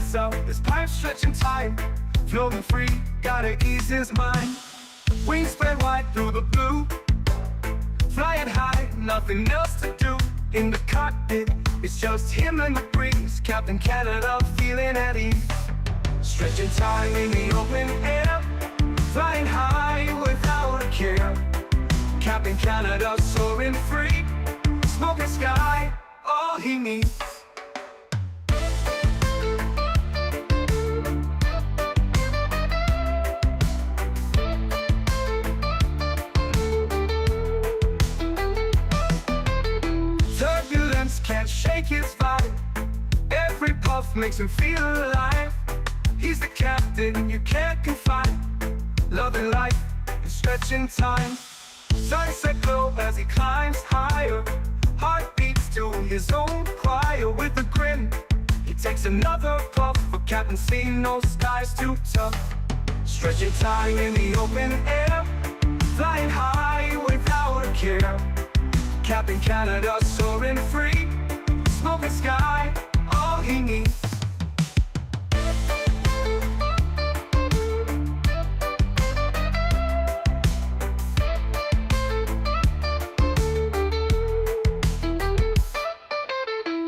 lights up, his pipe stretching time. Floating free, gotta ease his mind. Wings spread wide through the blue. Flying high, nothing else to do. In the cockpit, it's just him and the breeze. Captain Canada feeling at ease. Stretching time in the open air. Flying high without a care. Captain Canada soaring free. Smoking sky, all he needs. Turbulence can't shake his vibe. Every puff makes him feel alive. He's the captain you can't confide. Loving life and stretching time. Sunset glow as he climbs higher. Heart beats to his own choir. With a grin, he takes another puff. For Captain C, no sky's too tough. Stretching time in the open air. Flying high without a care. Captain Canada soaring free. Smoking sky, all he needs.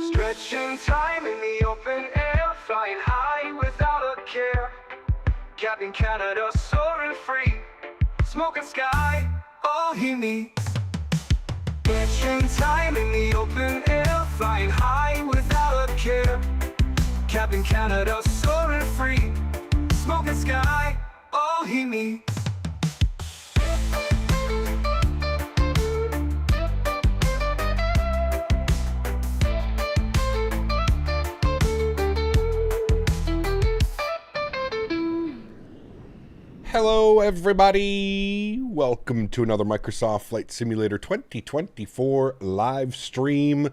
Stretching time in the open air. Flying high without a care. Captain Canada soaring free. Smoking sky, all he needs. Stretching time in the open air. Flying high without a care. Captain Canada soaring free. Smoking sky, all he needs. Hello everybody, welcome to another Microsoft Flight Simulator 2024 live stream.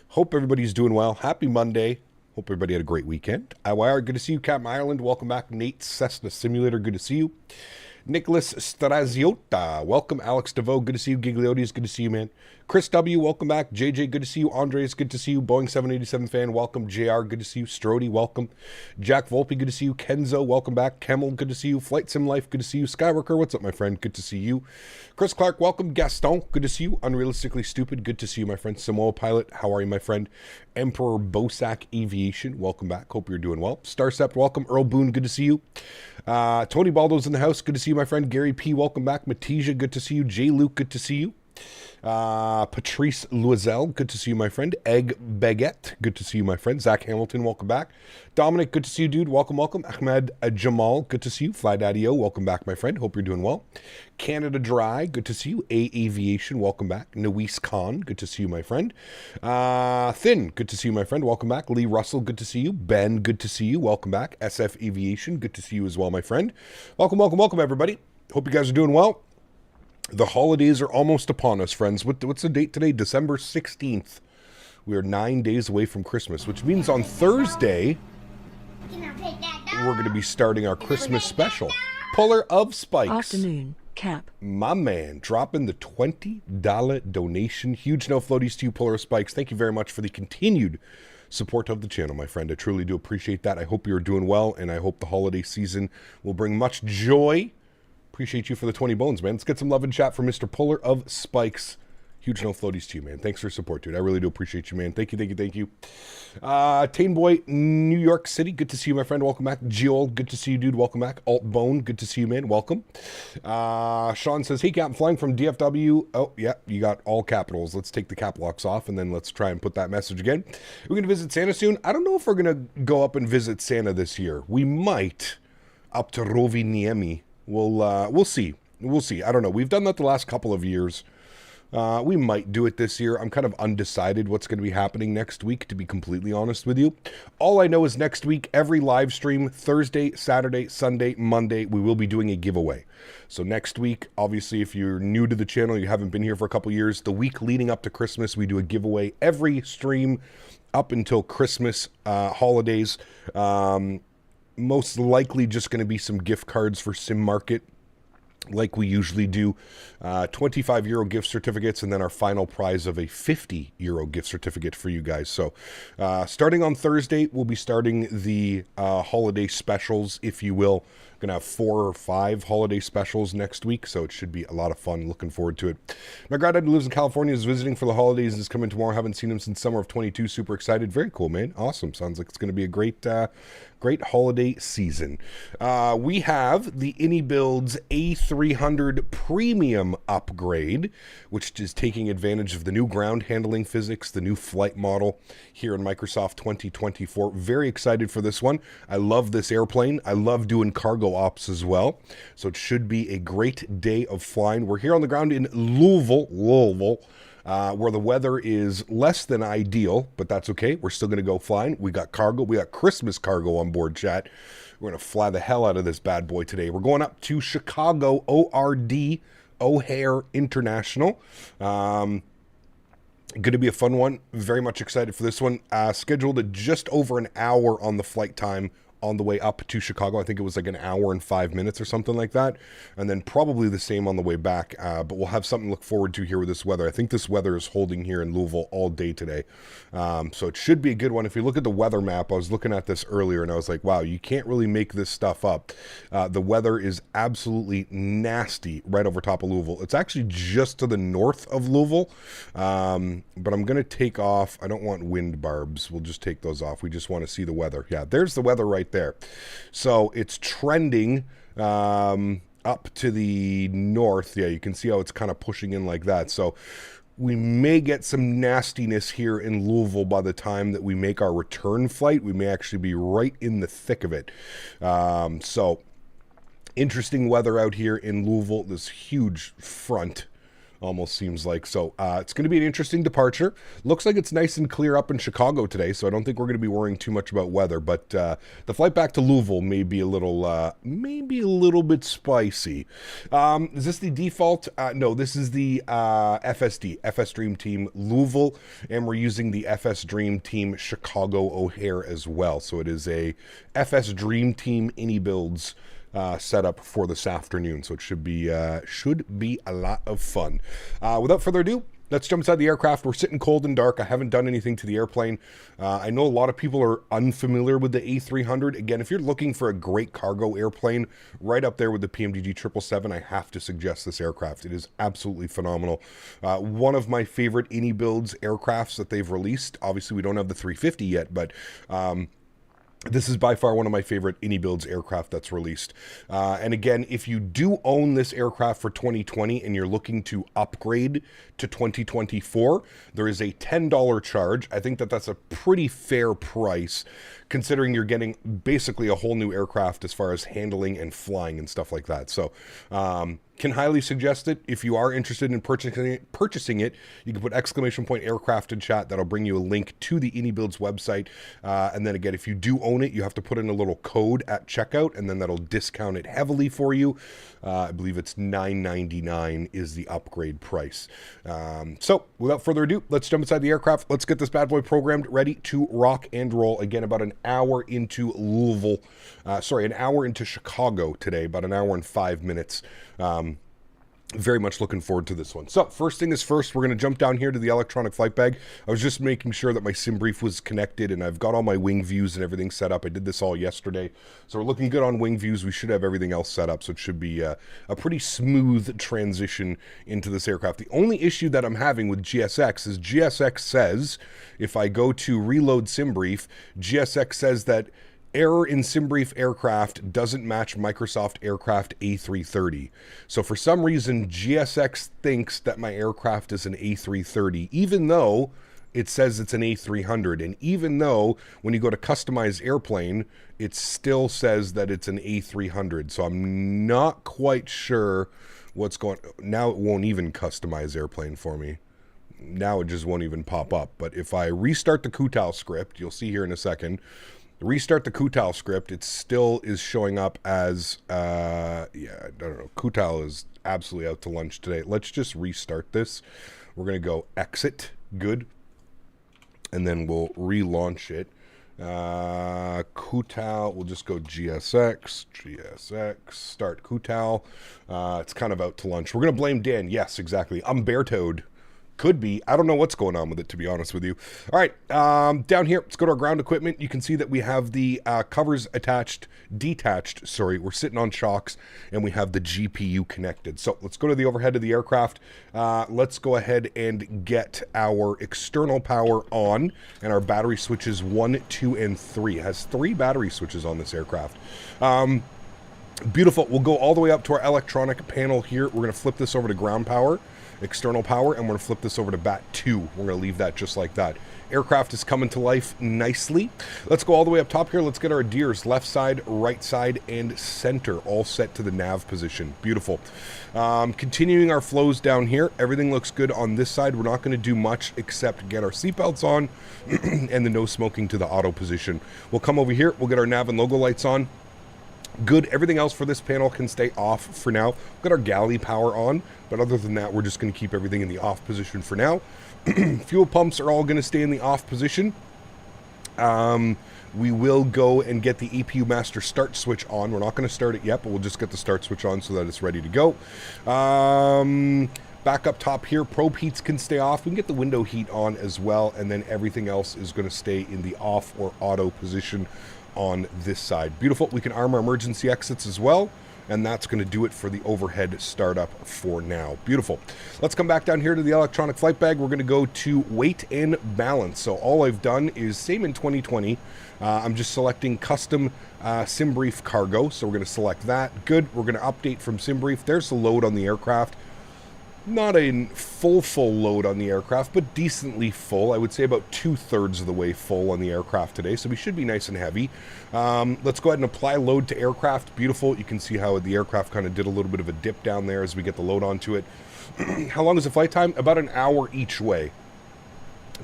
Hope everybody's doing well. Happy Monday. Hope everybody had a great weekend. IYR, good to see you. Captain Ireland, welcome back. Nate, Cessna Simulator, good to see you. Nicholas Straziota, welcome. Alex DeVoe, good to see you. Gigliotis, good to see you, man. Chris W, welcome back. JJ, good to see you. Andres, good to see you. Boeing 787 fan, welcome. JR, good to see you. Strody, welcome. Jack Volpe, good to see you. Kenzo, welcome back. Kemmel, good to see you. Flight Sim Life, good to see you. Skyworker, what's up, my friend? Good to see you. Chris Clark, welcome. Gaston, good to see you. Unrealistically Stupid, good to see you, my friend. Samoa Pilot, how are you, my friend? Emperor Bosak Aviation, welcome back. Hope you're doing well. Starcept, welcome. Earl Boone, good to see you. Tony Baldo's in the house, good to see you, my friend. Gary P, welcome back. Matija, good to see you. J. Luke, good to see you. Patrice Loisel, good to see you, my friend. Egg Baguette, good to see you, my friend. Zach Hamilton, welcome back. Dominic, good to see you, dude. Welcome, welcome. Ahmed Jamal, good to see you. Fly Daddy-O, welcome back, my friend. Hope you're doing well. Canada Dry, good to see you. A Aviation, welcome back. Nawis Khan, good to see you, my friend. Thin, good to see you, my friend. Welcome back. Lee Russell, good to see you. Ben, good to see you. Welcome back. SF Aviation, good to see you as well, my friend. Welcome, welcome, welcome, everybody. Hope you guys are doing well. The holidays are almost upon us, friends. What's the date today? December 16th. We are 9 days away from Christmas, which means on Thursday, we're going to be starting our Christmas special. Puller of Spikes. Afternoon, Cap. My man, dropping the $20 donation. Huge no floaties to you, Puller of Spikes. Thank you very much for the continued support of the channel, my friend. I truly do appreciate that. I hope you're doing well, and I hope the holiday season will bring much joy. Appreciate you for the 20 bones, man. Let's get some love and chat from Mr. Puller of Spikes. Huge no floaties to you, man. Thanks for your support, dude. I really do appreciate you, man. Thank you, thank you, thank you. Tane Boy, New York City. Good to see you, my friend. Welcome back. Geol, good to see you, dude. Welcome back. Alt Bone, good to see you, man. Welcome. Sean says, hey, Cap, I'm flying from DFW. Oh, yeah, you got all capitals. Let's take the cap locks off, and then let's try and put that message again. We're going to visit Santa soon. I don't know if we're going to go up and visit Santa this year. We might up to Rovaniemi. We'll see. We'll see. I don't know. We've done that the last couple of years. We might do it this year. I'm kind of undecided what's going to be happening next week, to be completely honest with you. All I know is next week, every live stream, Thursday, Saturday, Sunday, Monday, we will be doing a giveaway. So next week, obviously, if you're new to the channel, you haven't been here for a couple years, the week leading up to Christmas, we do a giveaway every stream up until Christmas holidays. Most likely just going to be some gift cards for Sim Market. like we usually do, 25 euro gift certificates, and then our final prize of a 50 euro gift certificate for you guys. So starting on Thursday, we'll be starting the holiday specials, if you will. Gonna have 4 or 5 holiday specials next week, so it should be a lot of fun. Looking forward to it. My granddad, who lives in California, is visiting for the holidays and is coming tomorrow. Haven't seen him since summer of 22. Super excited. Very cool, man. Awesome. Sounds like it's going to be a great holiday season. We have the iniBuilds A300 Premium upgrade, which is taking advantage of the new ground handling physics, the new Flite model here in Microsoft 2024. Very excited for this one. I love this airplane. I love doing cargo ops as well. So it should be a great day of flying. We're here on the ground in Louisville, where the weather is less than ideal, but that's okay. We're still going to go flying. We got cargo. We got Christmas cargo on board, chat. We're going to fly the hell out of this bad boy today. We're going up to Chicago ORD, O'Hare International. Going to be a fun one. Very much excited for this one. Scheduled at just over an hour on the flight time on the way up to Chicago. I think it was like an hour and 5 minutes or something like that. And then probably the same on the way back. But we'll have something to look forward to here with this weather. I think this weather is holding here in Louisville all day today. So it should be a good one. If you look at the weather map, I was looking at this earlier and I was like, wow, you can't really make this stuff up. The weather is absolutely nasty right over top of Louisville. It's actually just to the north of Louisville. But I'm going to take off. I don't want wind barbs. We'll just take those off. We just want to see the weather. Yeah, there's the weather right there. So it's trending up to the north. Yeah, you can see how it's kind of pushing in like that. So we may get some nastiness here in Louisville by the time that we make our return flight. We may actually be right in the thick of it. So interesting weather out here in Louisville. This huge front almost seems like. So it's going to be an interesting departure. Looks like it's nice and clear up in Chicago today, so I don't think we're going to be worrying too much about weather. But the flight back to Louisville may be a little bit spicy. Is this the default? No, this is the FSD, FS Dream Team Louisville, and we're using the FS Dream Team Chicago O'Hare as well. So it is a FS Dream Team iniBuilds setup for this afternoon, so it should be a lot of fun. Without further ado, let's jump inside the aircraft. We're sitting cold and dark. I haven't done anything to the airplane. I know a lot of people are unfamiliar with the A300. Again, if you're looking for a great cargo airplane, right up there with the PMDG 777, I have to suggest this aircraft. It is absolutely phenomenal. One of my favorite iniBuilds aircrafts that they've released. Obviously, we don't have the 350 yet, but this is by far one of my favorite iniBuilds aircraft that's released. And again, if you do own this aircraft for 2020 and you're looking to upgrade to 2024, there is a $10 charge. I think that that's a pretty fair price, considering you're getting basically a whole new aircraft as far as handling and flying and stuff like that. So can highly suggest it. If you are interested in purchasing it, you can put !aircraft in chat. That'll bring you a link to the iniBuilds website. And then again, if you do own it, you have to put in a little code at checkout, and then that'll discount it heavily for you. I believe it's $9.99 is the upgrade price. So without further ado, let's jump inside the aircraft. Let's get this bad boy programmed, ready to rock and roll. Again, about an hour into Louisville, an hour into Chicago today, about an hour and 5 minutes. Very much looking forward to this one. So first thing is first, we're going to jump down here to the electronic flight bag. I was just making sure that my sim brief was connected, and I've got all my wing views and everything set up. I did this all yesterday, so we're looking good on wing views. We should have everything else set up, so it should be a pretty smooth transition into this aircraft. The only issue that I'm having with GSX is GSX says, if I go to reload sim brief, GSX says that error in SimBrief aircraft doesn't match Microsoft aircraft A330. So for some reason, GSX thinks that my aircraft is an A330, even though it says it's an A300. And even though when you go to customize airplane, it still says that it's an A300. So I'm not quite sure what's going on. Now it won't even customize airplane for me. Now it just won't even pop up. But if I restart the Kutal script, you'll see here in a second, restart the Kutal script, it still is showing up as, I don't know. Kutal is absolutely out to lunch today. Let's just restart this. We're going to go exit, good. And then we'll relaunch it. Kutal, we'll just go GSX, start Kutal. It's kind of out to lunch. We're going to blame Dan. Yes, exactly. Umbertoed. Could be. I don't know what's going on with it, to be honest with you. All right, down here, let's go to our ground equipment. You can see that we have the covers detached, sorry. We're sitting on shocks, and we have the GPU connected. So let's go to the overhead of the aircraft. Let's go ahead and get our external power on, and our battery switches 1, 2, and 3. It has 3 battery switches on this aircraft. Beautiful. We'll go all the way up to our electronic panel here. We're going to flip this over to ground power, external power, and we're going to flip this over to bat 2. We're going to leave that just like that. Aircraft is coming to life nicely. Let's go all the way up top here. Let's get our gears left side, right side, and center all set to the nav position. Beautiful. Continuing our flows down here. Everything looks good on this side. We're not going to do much except get our seatbelts on and the no smoking to the auto position. We'll come over here. We'll get our nav and logo lights on. Good. Everything else for this panel can stay off for now. We've got our galley power on, but other than that, we're just going to keep everything in the off position for now. Fuel pumps are all going to stay in the off position. We will go and get the EPU master start switch on. We're not going to start it yet, but we'll just get the start switch on so that it's ready to go. Back up top here, probe heats can stay off. We can get the window heat on as well, and then everything else is going to stay in the off or auto position on this side. Beautiful. We can arm our emergency exits as well, and that's going to do it for the overhead startup for now. Beautiful. Let's come back down here to the electronic flight bag. We're going to go to weight and balance. So all I've done is same in 2020. I'm just selecting custom SimBrief cargo. So we're going to select that. Good. We're going to update from SimBrief. There's the load on the aircraft. Not a full load on the aircraft, but decently full. I would say about 2/3 of the way full on the aircraft today, so we should be nice and heavy. Let's go ahead and apply load to aircraft. Beautiful. You can see how the aircraft kind of did a little bit of a dip down there as we get the load onto it. How long is the flight time? About an hour each way.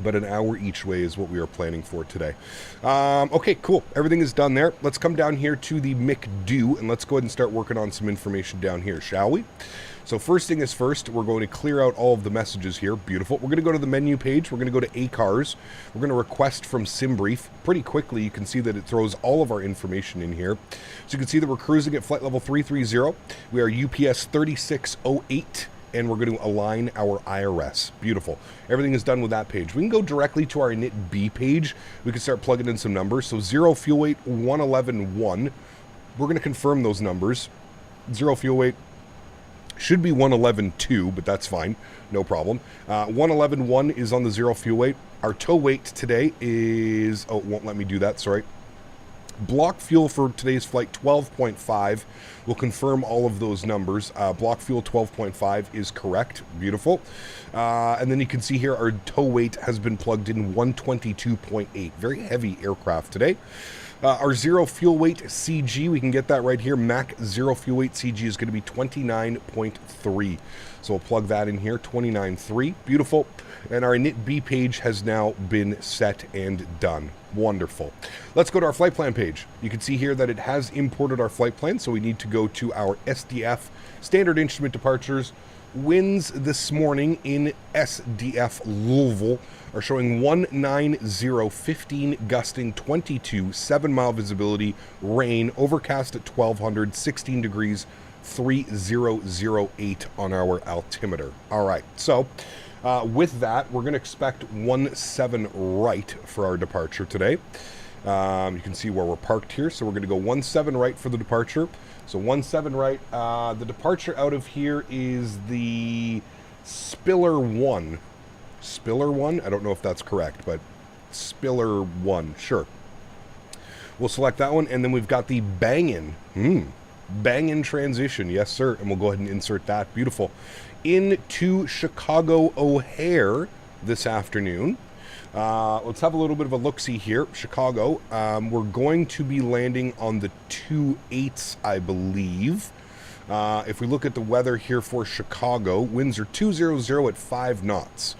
But an hour each way is what we are planning for today. Okay, cool. Everything is done there. Let's come down here to the McDo, and let's go ahead and start working on some information down here, shall we? So first thing is first, we're going to clear out all of the messages here. Beautiful. We're going to go to the menu page. We're going to go to ACARS. We're going to request from SimBrief. Pretty quickly, you can see that it throws all of our information in here. So you can see that we're cruising at flight level 330. We are UPS 3608. And we're going to align our IRS. Beautiful. Everything is done with that page. We can go directly to our initB page. We can start plugging in some numbers. So 0 fuel weight, 111.1. We're going to confirm those numbers. 0 fuel weight should be 111.2, but that's fine. No problem. 111.1 is on the 0 fuel weight. Our tow weight today is... Oh, it won't let me do that. Sorry. Block fuel for today's flight, 12.5. We'll confirm all of those numbers. Block fuel 12.5 is correct. Beautiful. And then you can see here our tow weight has been plugged in 122.8. Very heavy aircraft today. Our 0 fuel weight CG, we can get that right here. Mac 0 fuel weight CG is going to be 29.3. So we'll plug that in here, 29.3. Beautiful. And our initB page has now been set and done. Wonderful. Let's go to our flight plan page. You can see here that it has imported our flight plan, so we need to go to our SDF, Standard Instrument Departures. Winds this morning in SDF Louisville are showing 190, 15 gusting, 22, 7-mile visibility, rain, overcast at 1200, 16 degrees, 3008 on our altimeter. All right, so with that, we're going to expect 17 right for our departure today. You can see where we're parked here, so we're going to go 17 right for the departure. So 17 right. The departure out of here is the Spiller 1. Spiller 1? I don't know if that's correct, but Spiller 1, sure. We'll select that one, and then we've got the Bang-In. Bang-In transition, yes sir, and we'll go ahead and insert that. Beautiful. Into Chicago O'Hare this afternoon. Let's have a little bit of a look-see here. Chicago, we're going to be landing on the 28s, I believe. If we look at the weather here for Chicago, winds are 200 at 5 knots.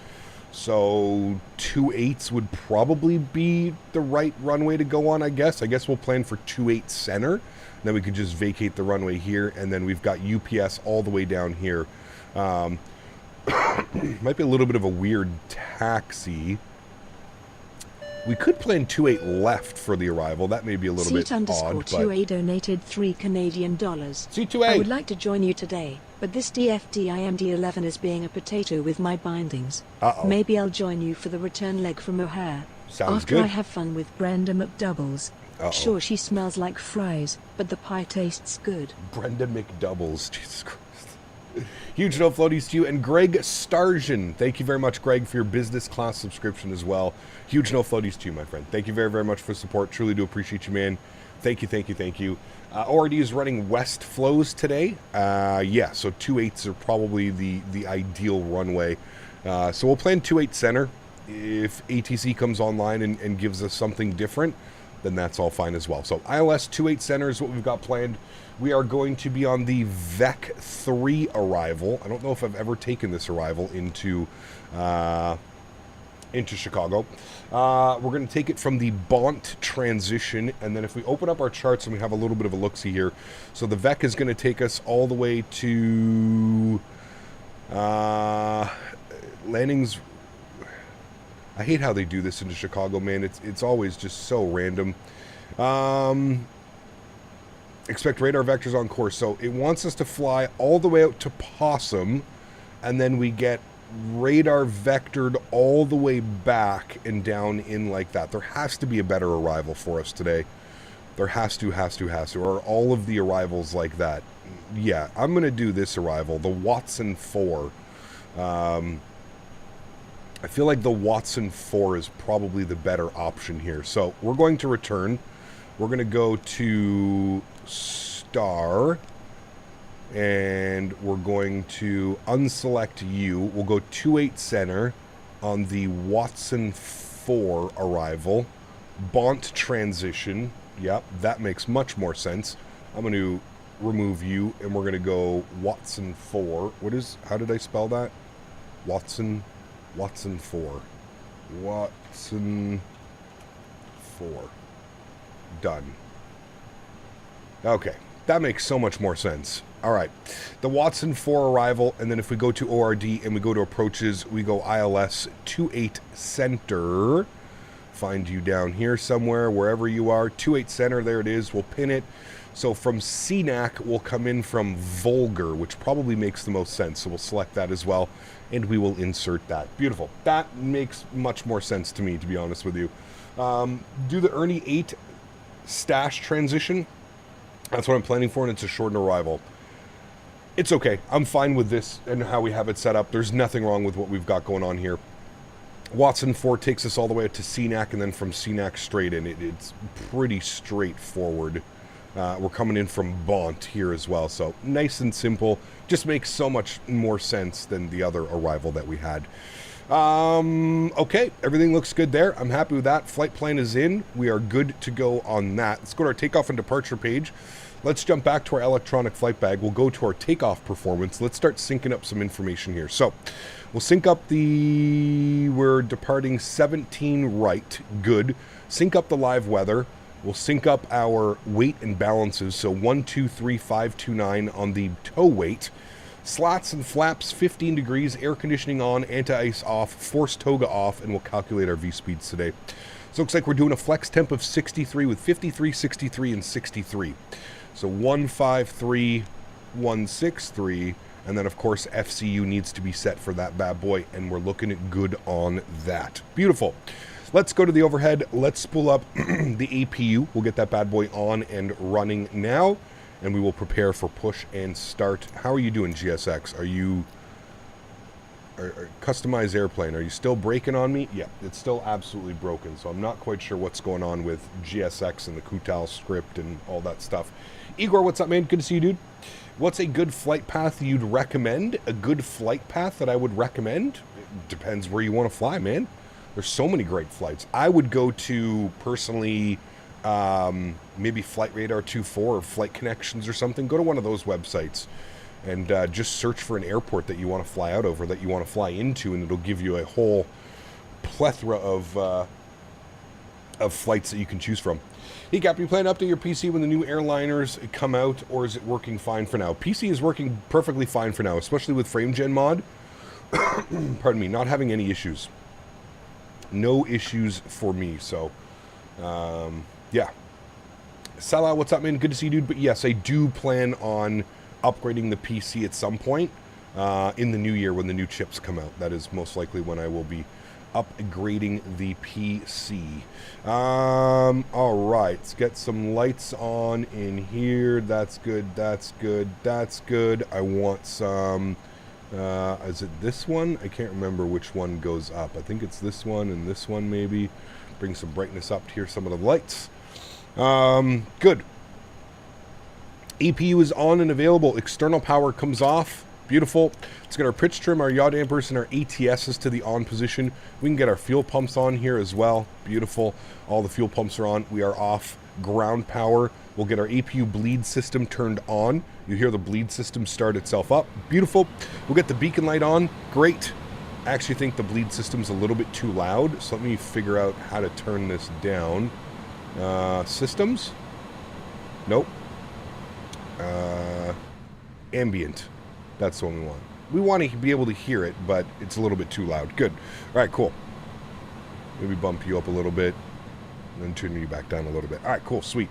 So 28s would probably be the right runway to go on, I guess. I guess we'll plan for 28 center. Then we could just vacate the runway here, and then we've got UPS all the way down here. Might be a little bit of a weird taxi. We could plan 28 left for the arrival. That may be a little bit odd, but... Seat_2A donated $3 dollars. C2A! I would like to join you today, but this DFDIMD11 is being a potato with my bindings. Uh-oh. Maybe I'll join you for the return leg from O'Hare. Sounds After good. I have fun with Brenda McDoubles. Uh-oh. Sure, she smells like fries, but the pie tastes good. Brenda McDoubles. Jesus Christ. Huge no floaties to you. And Greg Starjan. Thank you very much, Greg, for your business class subscription as well. Huge no floaties to you, my friend. Thank you very, very much for the support. Truly do appreciate you, man. Thank you, thank you, thank you. ORD is running west flows today. Yeah, so 2.8s are probably the ideal runway. So we'll plan 2.8 center. If ATC comes online and gives us something different, then that's all fine as well. So ILS 2.8 center is what we've got planned. We are going to be on the VEC 3 arrival. I don't know if I've ever taken this arrival into Chicago. We're going to take it from the Bont transition, and then if we open up our charts and we have a little bit of a look-see here, so the VEC is going to take us all the way to landings. I hate how they do this into Chicago, man. It's always just so random. Expect radar vectors on course. So it wants us to fly all the way out to Possum, and then we get radar vectored all the way back and down in like that. There has to be a better arrival for us today. There has to. Or all of the arrivals like that. Yeah, I'm going to do this arrival, the Watson 4. I feel like the Watson 4 is probably the better option here. So we're going to return. We're going to go to Star, and we're going to unselect you. We'll go 2.8 center on the Watson 4 arrival. Bont transition. Yep, that makes much more sense. I'm going to remove you, and we're going to go Watson 4. How did I spell that? Watson 4. Watson 4. Done. Okay, that makes so much more sense. All right, the Watson 4 arrival, and then if we go to ORD and we go to approaches, we go ILS 2.8 center. Find you down here somewhere, wherever you are. 2.8 center, there it is. We'll pin it. So from CNAC, we'll come in from Vulgar, which probably makes the most sense. So we'll select that as well, and we will insert that. Beautiful. That makes much more sense to me, to be honest with you. Do the Ernie 8 stash transition. That's what I'm planning for, and it's a shortened arrival. It's okay. I'm fine with this and how we have it set up. There's nothing wrong with what we've got going on here. Watson 4 takes us all the way up to CNAC, and then from CNAC straight in. It's pretty straightforward. We're coming in from Bont here as well, so nice and simple. Just makes so much more sense than the other arrival that we had. Okay, everything looks good there. I'm happy with that. Flight plan is in. We are good to go on that. Let's go to our takeoff and departure page. Let's jump back to our electronic flight bag. We'll go to our takeoff performance. Let's start syncing up some information here. So we'll sync up we're departing 17 right. Good. Sync up the live weather. We'll sync up our weight and balances. So 123529 on the tow weight. Slats and flaps 15 degrees, air conditioning on, anti-ice off, forced toga off, and we'll calculate our V-speeds today. So it looks like we're doing a flex temp of 63 with 53, 63, and 63. So 153, 163, and then of course FCU needs to be set for that bad boy, and we're looking at good on that. Beautiful. Let's go to the overhead. Let's spool up the APU. We'll get that bad boy on and running now, and we will prepare for push and start. How are you doing, GSX? Are you... customized airplane, are you still breaking on me? Yeah, it's still absolutely broken, so I'm not quite sure what's going on with GSX and the Kutal script and all that stuff. Igor, what's up, man? Good to see you, dude. What's a good flight path you'd recommend? A good flight path that I would recommend? It depends where you want to fly, man. There's so many great flights. I would go to, personally, maybe Flight Radar 24 or Flight Connections or something. Go to one of those websites and just search for an airport that you want to fly out of or that you want to fly into, and it'll give you a whole plethora of flights that you can choose from. Hey, Cap, you plan to update your PC when the new airliners come out, or is it working fine for now? PC is working perfectly fine for now, especially with FrameGen mod. Pardon me, not having any issues. No issues for me. So, yeah. Salah, what's up, man? Good to see you, dude. But yes, I do plan on upgrading the PC at some point in the new year when the new chips come out. That is most likely when I will be upgrading the PC. All right, let's get some lights on in here. That's good. That's good. That's good. I want some. Is it this one? I can't remember which one goes up. I think it's this one and this one maybe. Bring some brightness up to hear some of the lights. Good. APU is on and available. External power comes off. Beautiful. Let's get our pitch trim, our yaw dampers, and our ATSs to the on position. We can get our fuel pumps on here as well. Beautiful. All the fuel pumps are on. We are off ground power. We'll get our APU bleed system turned on. You hear the bleed system start itself up. Beautiful. We'll get the beacon light on. Great. I actually think the bleed system's a little bit too loud, so let me figure out how to turn this down. Systems? Nope. Ambient. That's the one we want. We want to be able to hear it, but it's a little bit too loud. Good. All right, cool. Maybe bump you up a little bit, and then turn you back down a little bit. All right, cool, sweet.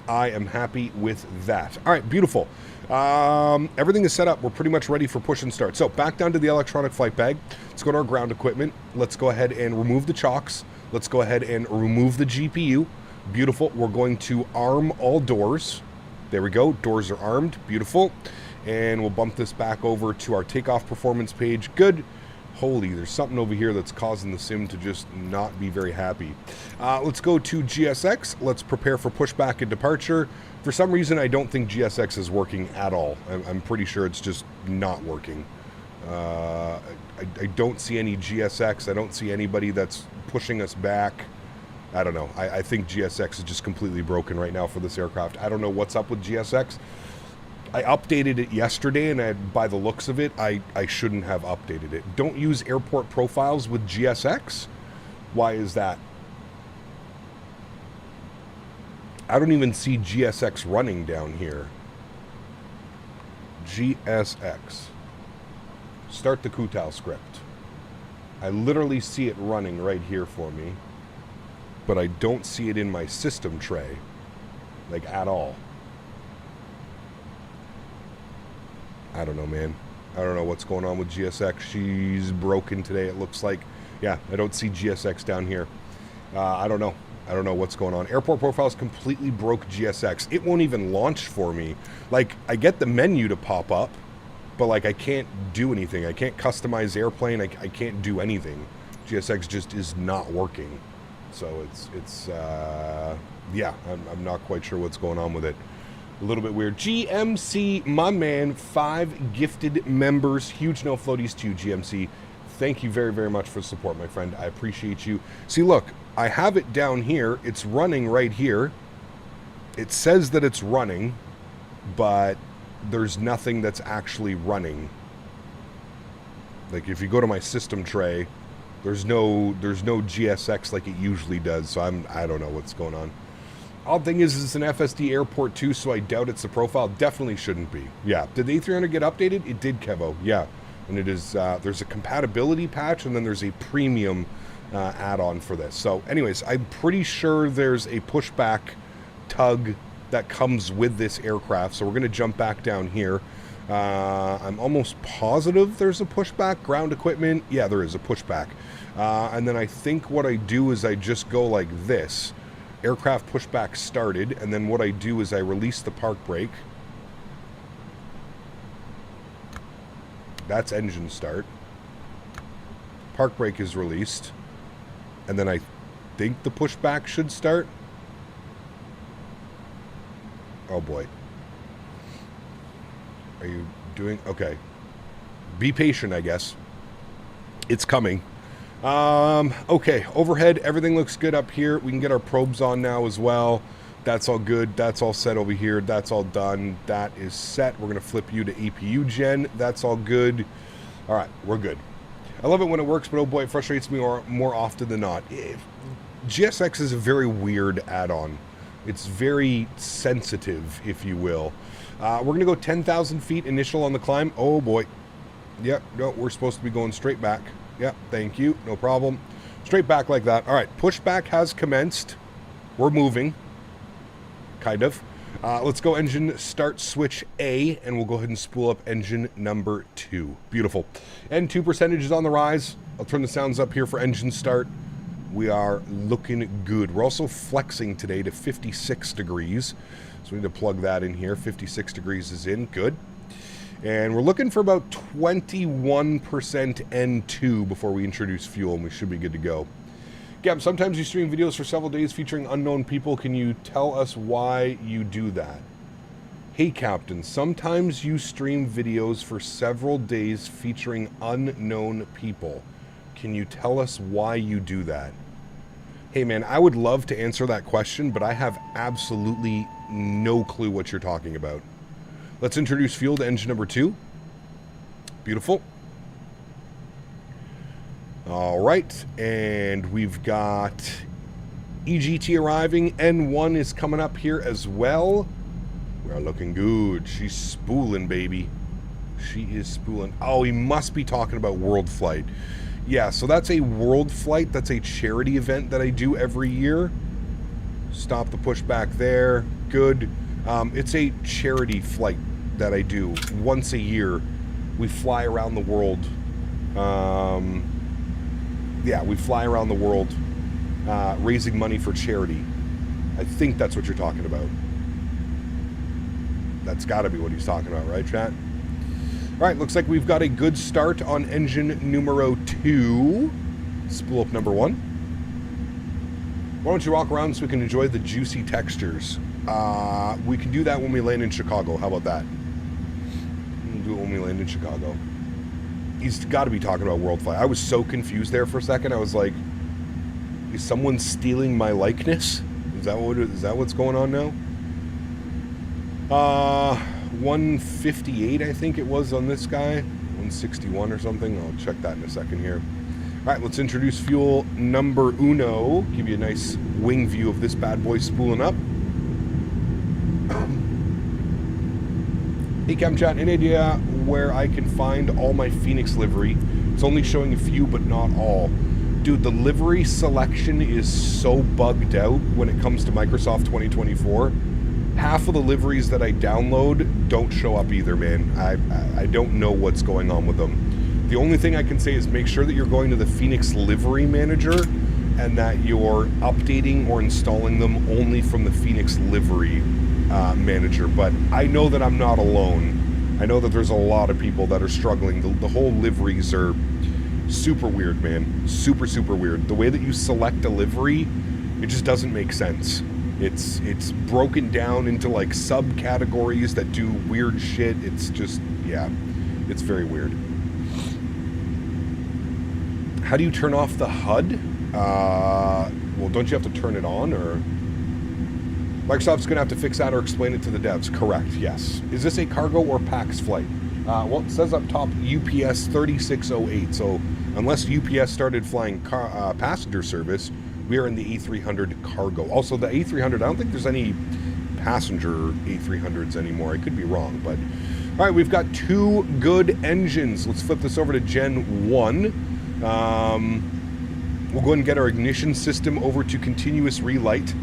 I am happy with that. All right, beautiful. Everything is set up. We're pretty much ready for push and start. So back down to the electronic flight bag. Let's go to our ground equipment. Let's go ahead and remove the chocks. Let's go ahead and remove the GPU. Beautiful. We're going to arm all doors. There we go. Doors are armed. Beautiful. And we'll bump this back over to our takeoff performance page. Good. Holy, there's something over here that's causing the sim to just not be very happy. Let's go to GSX. Let's prepare for pushback and departure. For some reason, I don't think GSX is working at all. I'm pretty sure it's just not working. I don't see any GSX. I don't see anybody that's pushing us back. I don't know. I think GSX is just completely broken right now for this aircraft. I don't know what's up with GSX. I updated it yesterday, and by the looks of it, I shouldn't have updated it. Don't use airport profiles with GSX? Why is that? I don't even see GSX running down here. GSX. Start the Kutal script. I literally see it running right here for me, but I don't see it in my system tray, like at all. I don't know, man. I don't know what's going on with GSX. She's broken today, it looks like. Yeah, I don't see GSX down here. I don't know. I don't know what's going on. Airport profiles completely broke GSX. It won't even launch for me. Like, I get the menu to pop up, but, like, I can't do anything. I can't customize airplane. I can't do anything. GSX just is not working. So it's yeah, I'm not quite sure what's going on with it. A little bit weird. GMC, my man, 5 gifted members. Huge no floaties to you, GMC. Thank you very, very much for the support, my friend. I appreciate you. See, look, I have it down here. It's running right here. It says that it's running, but there's nothing that's actually running. Like, if you go to my system tray, there's no GSX like it usually does, so I don't know what's going on. Odd thing is it's an FSD airport too, so I doubt it's a profile. Definitely shouldn't be. Yeah. Did the A300 get updated? It did, Kevo. Yeah. And it is, there's a compatibility patch, and then there's a premium add-on for this. So anyways, I'm pretty sure there's a pushback tug that comes with this aircraft. So we're going to jump back down here. I'm almost positive there's a pushback. Ground equipment. Yeah, there is a pushback. And then I think what I do is I just go like this. Aircraft pushback started, and then what I do is I release the park brake. That's engine start. Park brake is released, and then I think the pushback should start. Oh boy. Are you doing? Okay. Be patient, I guess. It's coming. Okay, overhead, everything looks good up here. We can get our probes on now as well. That's all good. That's all set over here. That's all done. That is set. We're going to flip you to APU gen. That's all good. All right, we're good. I love it when it works, but oh boy, it frustrates me more often than not. GSX is a very weird add-on. It's very sensitive, if you will. We're going to go 10,000 feet initial on the climb. Oh boy. Yep, no, we're supposed to be going straight back. Yep, thank you. No problem. Straight back like that. All right, pushback has commenced. We're moving. Kind of. Let's go engine start switch A, and we'll go ahead and spool up engine number 2. Beautiful. N2 percentage is on the rise. I'll turn the sounds up here for engine start. We are looking good. We're also flexing today to 56 degrees. So we need to plug that in here. 56 degrees is in. Good. And we're looking for about 21% N2 before we introduce fuel, and we should be good to go. Gab, sometimes you stream videos for several days featuring unknown people. Can you tell us why you do that? Hey, Captain, sometimes you stream videos for several days featuring unknown people. Can you tell us why you do that? Hey, man, I would love to answer that question, but I have absolutely no clue what you're talking about. Let's introduce fuel to engine number 2. Beautiful. All right, and we've got EGT arriving. N1 is coming up here as well. We're looking good. She's spooling, baby. She is spooling. Oh, he must be talking about World Flight. Yeah, so that's a World Flight. That's a charity event that I do every year. Stop the pushback there. Good. It's a charity flight that I do once a year. We fly around the world. Yeah, we fly around the world raising money for charity. I think that's what you're talking about. That's got to be what he's talking about, right, chat? All right, looks like we've got a good start on engine numero 2. Spool up number 1. Why don't you walk around so we can enjoy the juicy textures? We can do that when we land in Chicago. How about that? We'll do it when we land in Chicago. He's got to be talking about World Flight. I was so confused there for a second. I was like, is someone stealing my likeness? Is that what's going on now? 158, I think it was on this guy. 161 or something. I'll check that in a second here. All right, let's introduce fuel number uno. Give you a nice wing view of this bad boy spooling up. Hey, Cam Chat, any idea where I can find all my Phoenix livery? It's only showing a few, but not all. Dude, the livery selection is so bugged out when it comes to Microsoft 2024. Half of the liveries that I download don't show up either, man. I don't know what's going on with them. The only thing I can say is make sure that you're going to the Phoenix Livery Manager and that you're updating or installing them only from the Phoenix Livery Manager. But I know that I'm not alone. I know that there's a lot of people that are struggling. The whole liveries are super weird, man. Super, super weird. The way that you select a livery, it just doesn't make sense. It's broken down into like subcategories that do weird shit. It's just, yeah, it's very weird. How do you turn off the HUD? Well, don't you have to turn it on, or? Microsoft's going to have to fix that or explain it to the devs. Correct, yes. Is this a cargo or PAX flight? Well, it says up top UPS 3608. So unless UPS started flying passenger service, we are in the A300 cargo. Also, the A300, I don't think there's any passenger A300s anymore. I could be wrong, but... All right, we've got 2 good engines. Let's flip this over to Gen 1. We'll go ahead and get our ignition system over to continuous relight.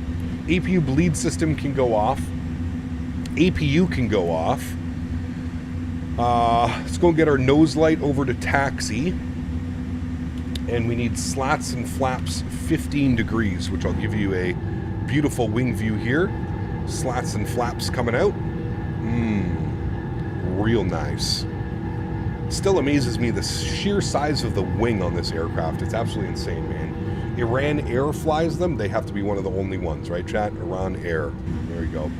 APU bleed system can go off. APU can go off. Let's go and get our nose light over to taxi. And we need slats and flaps 15 degrees, which I'll give you a beautiful wing view here. Slats and flaps coming out. Real nice. Still amazes me the sheer size of the wing on this aircraft. It's absolutely insane, man. Iran Air flies them. They have to be one of the only ones, right, chat? Iran Air. There you go.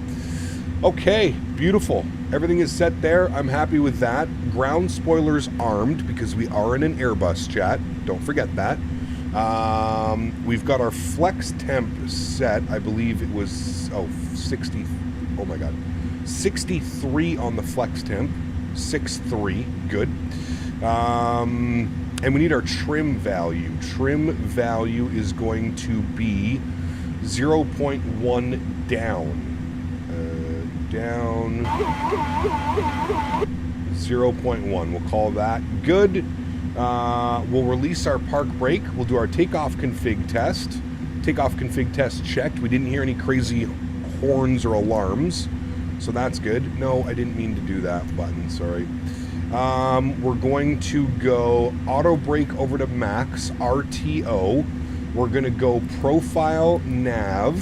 Okay, beautiful. Everything is set there. I'm happy with that. Ground spoilers armed because we are in an Airbus, chat. Don't forget that. We've got our flex temp set. I believe it was 60. Oh my god, 63 on the flex temp. 6.3, good. And we need our trim value. Trim value is going to be 0.1 down. Down 0.1. We'll call that good. We'll release our park brake. We'll do our takeoff config test. Takeoff config test checked. We didn't hear any crazy horns or alarms, so that's good. No, I didn't mean to do that button, sorry. We're going to go auto brake over to max, RTO. We're going to go profile nav.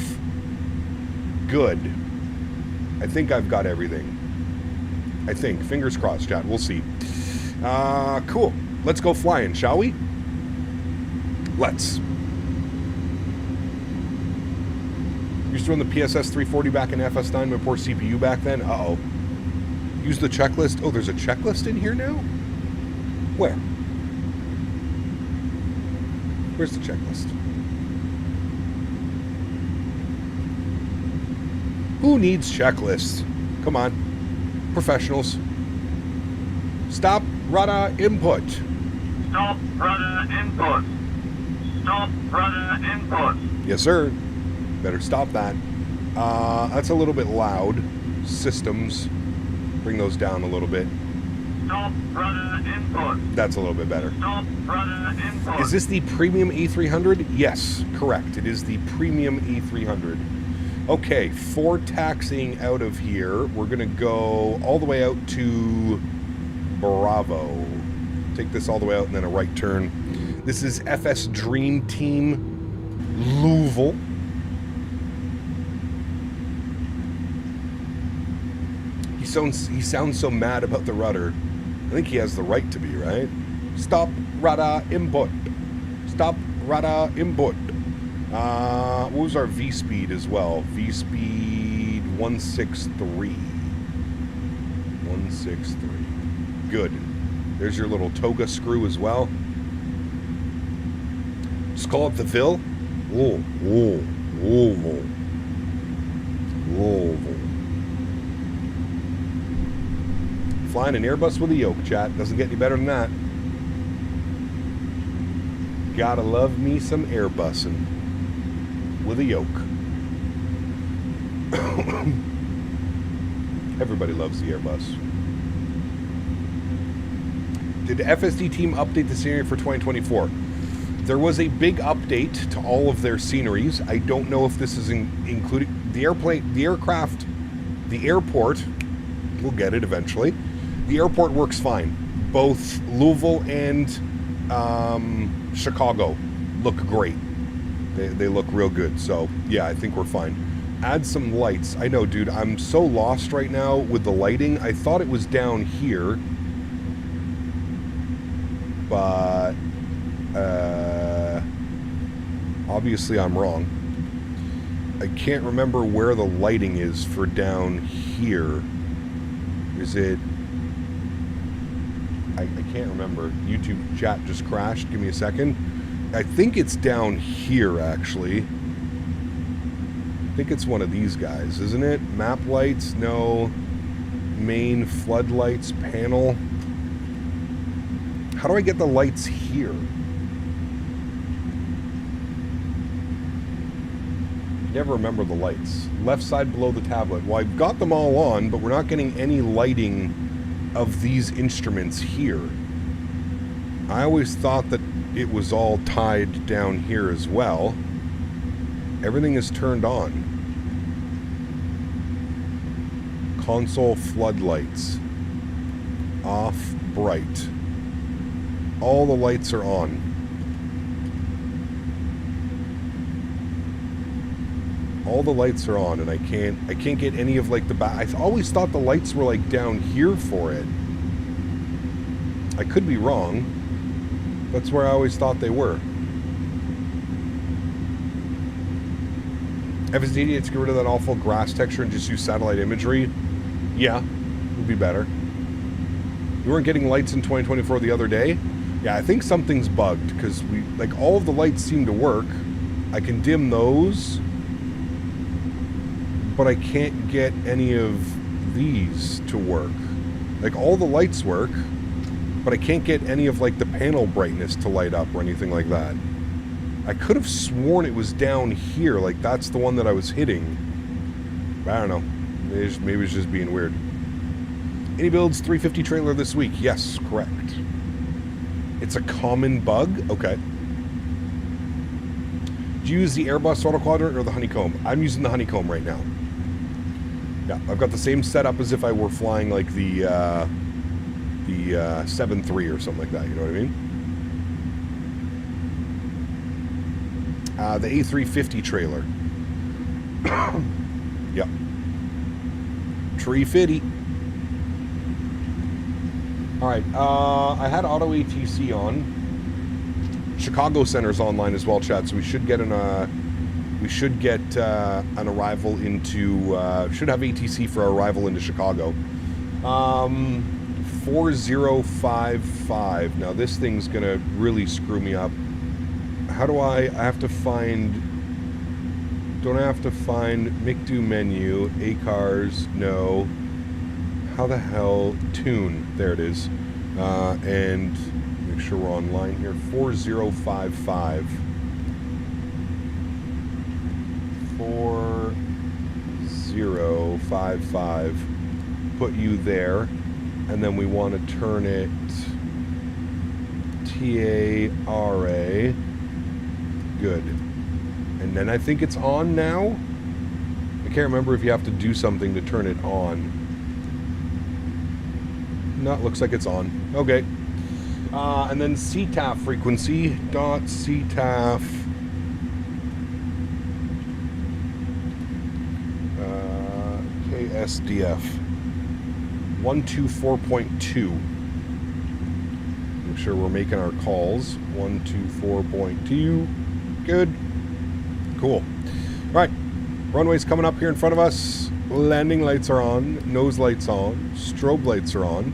Good. I think I've got everything. I think. Fingers crossed, chat. We'll see. Cool. Let's go flying, shall we? Let's. Used to run the PSS 340 back in FS9, my poor CPU back then. Uh-oh. Use the checklist. Oh, there's a checklist in here now? Where? Where's the checklist? Who needs checklists? Come on. Professionals. Stop rudder input. Stop rudder input. Stop rudder input. Yes, sir. Better stop that. That's a little bit loud. Systems. Bring those down a little bit. Stop rudder input. That's a little bit better. Stop rudder input. Is this the premium A300? Yes, correct. It is the premium A300. Okay, for taxiing out of here, we're going to go all the way out to Bravo. Take this all the way out and then a right turn. This is FS Dream Team Louisville. He sounds so mad about the rudder. I think he has the right to be, right? Stop rudder input. Stop rudder input. What was our V speed as well? V speed 163. 163. Good. There's your little toga screw as well. Just call it the Ville. Louisville. Flying an Airbus with a yoke, chat. Doesn't get any better than that. Gotta love me some Airbusing with a yoke. Everybody loves the Airbus. Did the FSD team update the scenery for 2024? There was a big update to all of their sceneries. I don't know if this is including the airplane, the aircraft, the airport. We'll get it eventually. The airport works fine. Both Louisville and Chicago look great. They look real good. So, yeah, I think we're fine. Add some lights. I know, dude. I'm so lost right now with the lighting. I thought it was down here. But, obviously I'm wrong. I can't remember where the lighting is for down here. Is it... I can't remember. YouTube chat just crashed. Give me a second. I think it's down here, actually. I think it's one of these guys, isn't it? Map lights? No. Main floodlights panel. How do I get the lights here? Never remember the lights. Left side below the tablet. Well, I've got them all on, but we're not getting any lighting of these instruments here. I always thought that it was all tied down here as well. Everything is turned on. Console floodlights. Off bright. All the lights are on. All the lights are on, and I can't get any of like the back. I always thought the lights were like down here for it. I could be wrong. That's where I always thought they were. FSD needs to get rid of that awful grass texture and just use satellite imagery. Yeah, would be better. You weren't getting lights in 2024 the other day? Yeah, I think something's bugged because we like all of the lights seem to work. I can dim those, but I can't get any of these to work. Like all the lights work, but I can't get any of like the panel brightness to light up or anything like that. I could have sworn it was down here, like that's the one that I was hitting. But I don't know. Maybe it's just being weird. iniBuilds 350 trailer this week. Yes, correct. It's a common bug? Okay. Do you use the Airbus autoquadrant or the honeycomb? I'm using the honeycomb right now. Yeah, I've got the same setup as if I were flying like the 7.3 or something like that, you know what I mean? The A350 trailer. Yep. Tree fitty. Alright, I had auto ATC on. Chicago Center's online as well, chat, so we should get an arrival into should have ATC for our arrival into Chicago. 4055. Now this thing's gonna really screw me up. How do I have to find, don't I have to find MICDO menu, ACARS, no. How the hell, tune, there it is. And make sure we're online here, 4055. 4055. Put you there. And then we want to turn it TARA. Good. And then I think it's on now. I can't remember if you have to do something to turn it on. No, it looks like it's on. Okay. And then CTAF frequency dot CTAF KSDF 124.2. Make sure we're making our calls. 124.2. Good. Cool. All right. Runway's coming up here in front of us. Landing lights are on. Nose lights on. Strobe lights are on.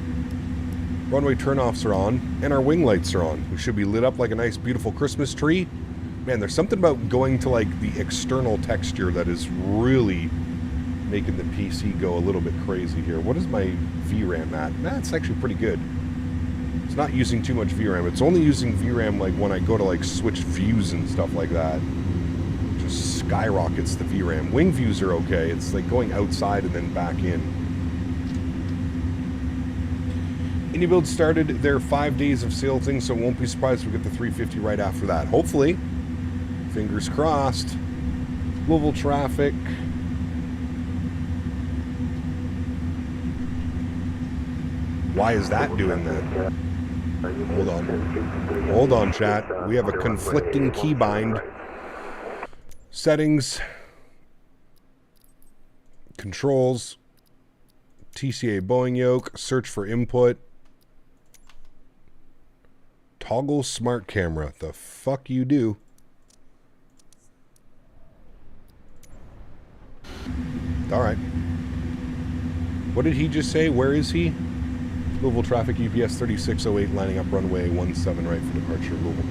Runway turnoffs are on. And our wing lights are on. We should be lit up like a nice, beautiful Christmas tree. Man, there's something about going to like the external texture that is really making the PC go a little bit crazy here. What is my VRAM at? That's actually pretty good. It's not using too much VRAM. It's only using VRAM like when I go to like switch views and stuff like that. Just skyrockets the VRAM. Wing views are okay. It's like going outside and then back in. iniBuilds started their 5 days of sale thing, so won't be surprised if we get the 350 right after that. Hopefully. Fingers crossed. Louisville traffic. Why is that doing that? Hold on. Hold on, chat. We have a conflicting keybind. Settings. Controls. TCA Boeing yoke. Search for input. Toggle smart camera. The fuck you do. Alright. What did he just say? Where is he? Louisville traffic, UPS 3608, lining up runway 17 right for departure, Louisville.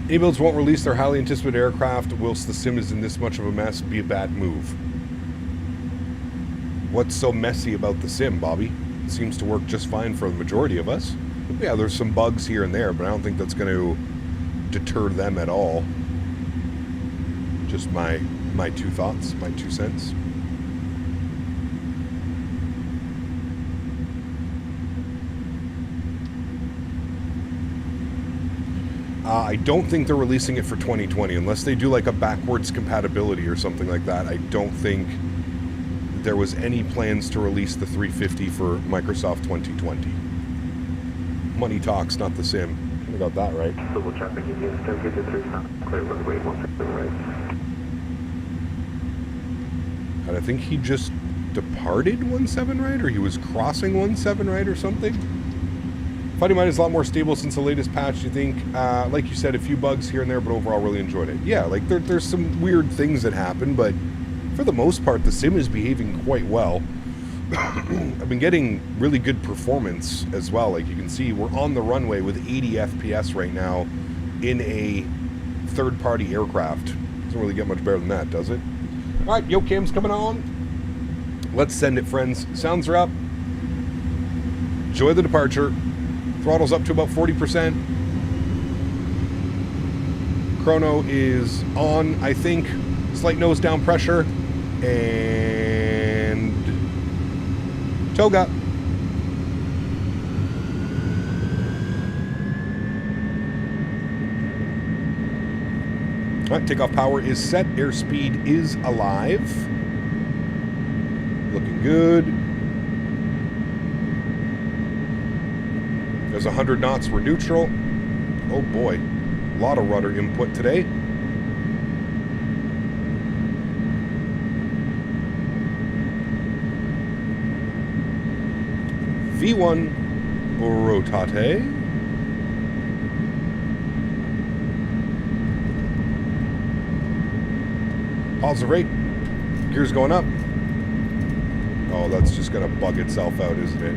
iniBuilds won't release their highly anticipated aircraft whilst the sim is in this much of a mess. Be a bad move. What's so messy about the sim, Bobby? It seems to work just fine for the majority of us. Yeah, there's some bugs here and there, but I don't think that's going to deter them at all. Just my two thoughts, my 2 cents. I don't think they're releasing it for 2020 unless they do like a backwards compatibility or something like that. I don't think there was any plans to release the 350 for Microsoft 2020. Money talks, not the sim. I got that right. And I think he just departed 17 right, or he was crossing 17 right or something. Fighting Mind is a lot more stable since the latest patch, you think? Like you said, a few bugs here and there, but overall really enjoyed it. Yeah, like there's some weird things that happen, but for the most part, the sim is behaving quite well. I've been getting really good performance as well. Like you can see, we're on the runway with 80 FPS right now in a third-party aircraft. Doesn't really get much better than that, does it? All right, YoCam's coming on. Let's send it, friends. Sounds are up. Enjoy the departure. Throttle's up to about 40%. Chrono is on, I think. Slight nose down pressure. And Toga. All right, takeoff power is set. Airspeed is alive. Looking good. There's 100 knots. We're neutral. Oh boy. A lot of rudder input today. V1 rotate. Positive rate. Gears going up. Oh, that's just going to bug itself out, isn't it?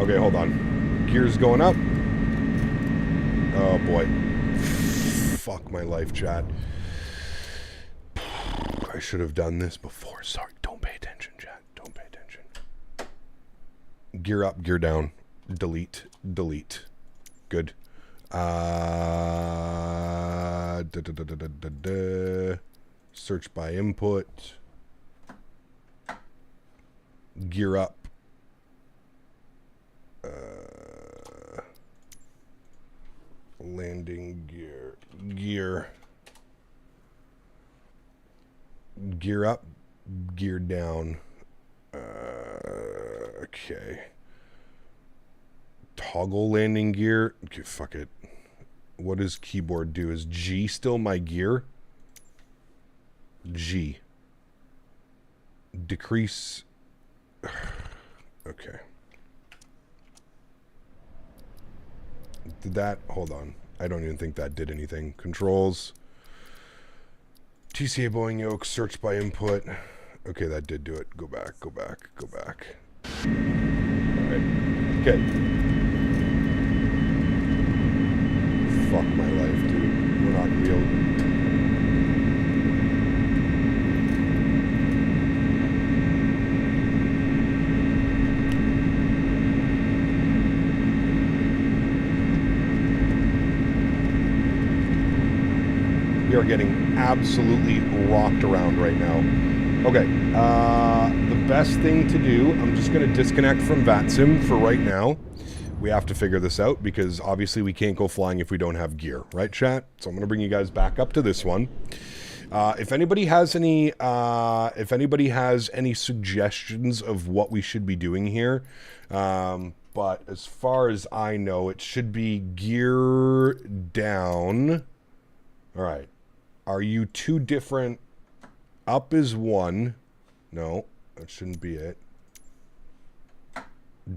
Okay, hold on. Gears going up. Oh, boy. Fuck my life, chat. I should have done this before. Sorry. Don't pay attention, chat. Don't pay attention. Gear up, gear down. Delete. Delete. Good. Search by input. Gear up. Landing gear. Gear up. Gear down. Okay. Toggle landing gear. Okay, fuck it. What does keyboard do? Is G still my gear? G. Decrease. Okay. Did that? Hold on. I don't even think that did anything. Controls. TCA Boeing yoke. Search by input. Okay, that did do it. Go back. Go back. Go back. Alright. Okay. Fuck my life, dude. We're not gonna be able. We are getting absolutely rocked around right now. Okay, the best thing to do, I'm just going to disconnect from VATSIM for right now. We have to figure this out because obviously we can't go flying if we don't have gear, right, chat? So I'm going to bring you guys back up to this one. If anybody has any suggestions of what we should be doing here, but as far as I know, it should be gear down. All right. Are you two different? Up is one. No, that shouldn't be it.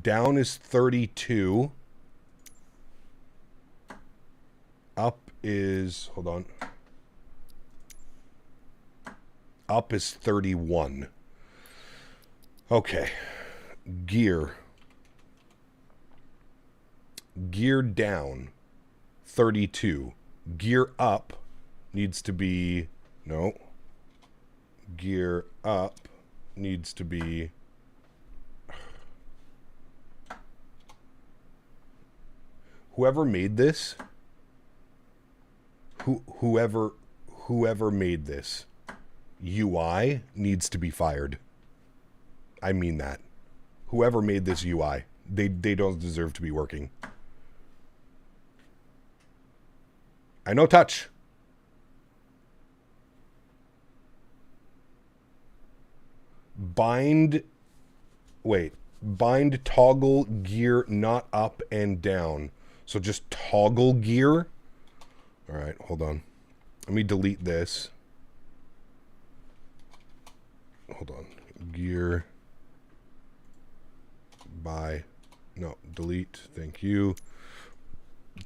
Down is 32. Up is, hold on. Up is 31. Okay. Gear. Gear down, 32. Gear up needs to be, no. Gear up needs to be, whoever made this, whoever made this UI needs to be fired. I mean that. Whoever made this UI, they don't deserve to be working. I know touch. Bind toggle gear not up and down. So just toggle gear. All right, hold on. Let me delete this. Hold on. Gear. No, delete. Thank you.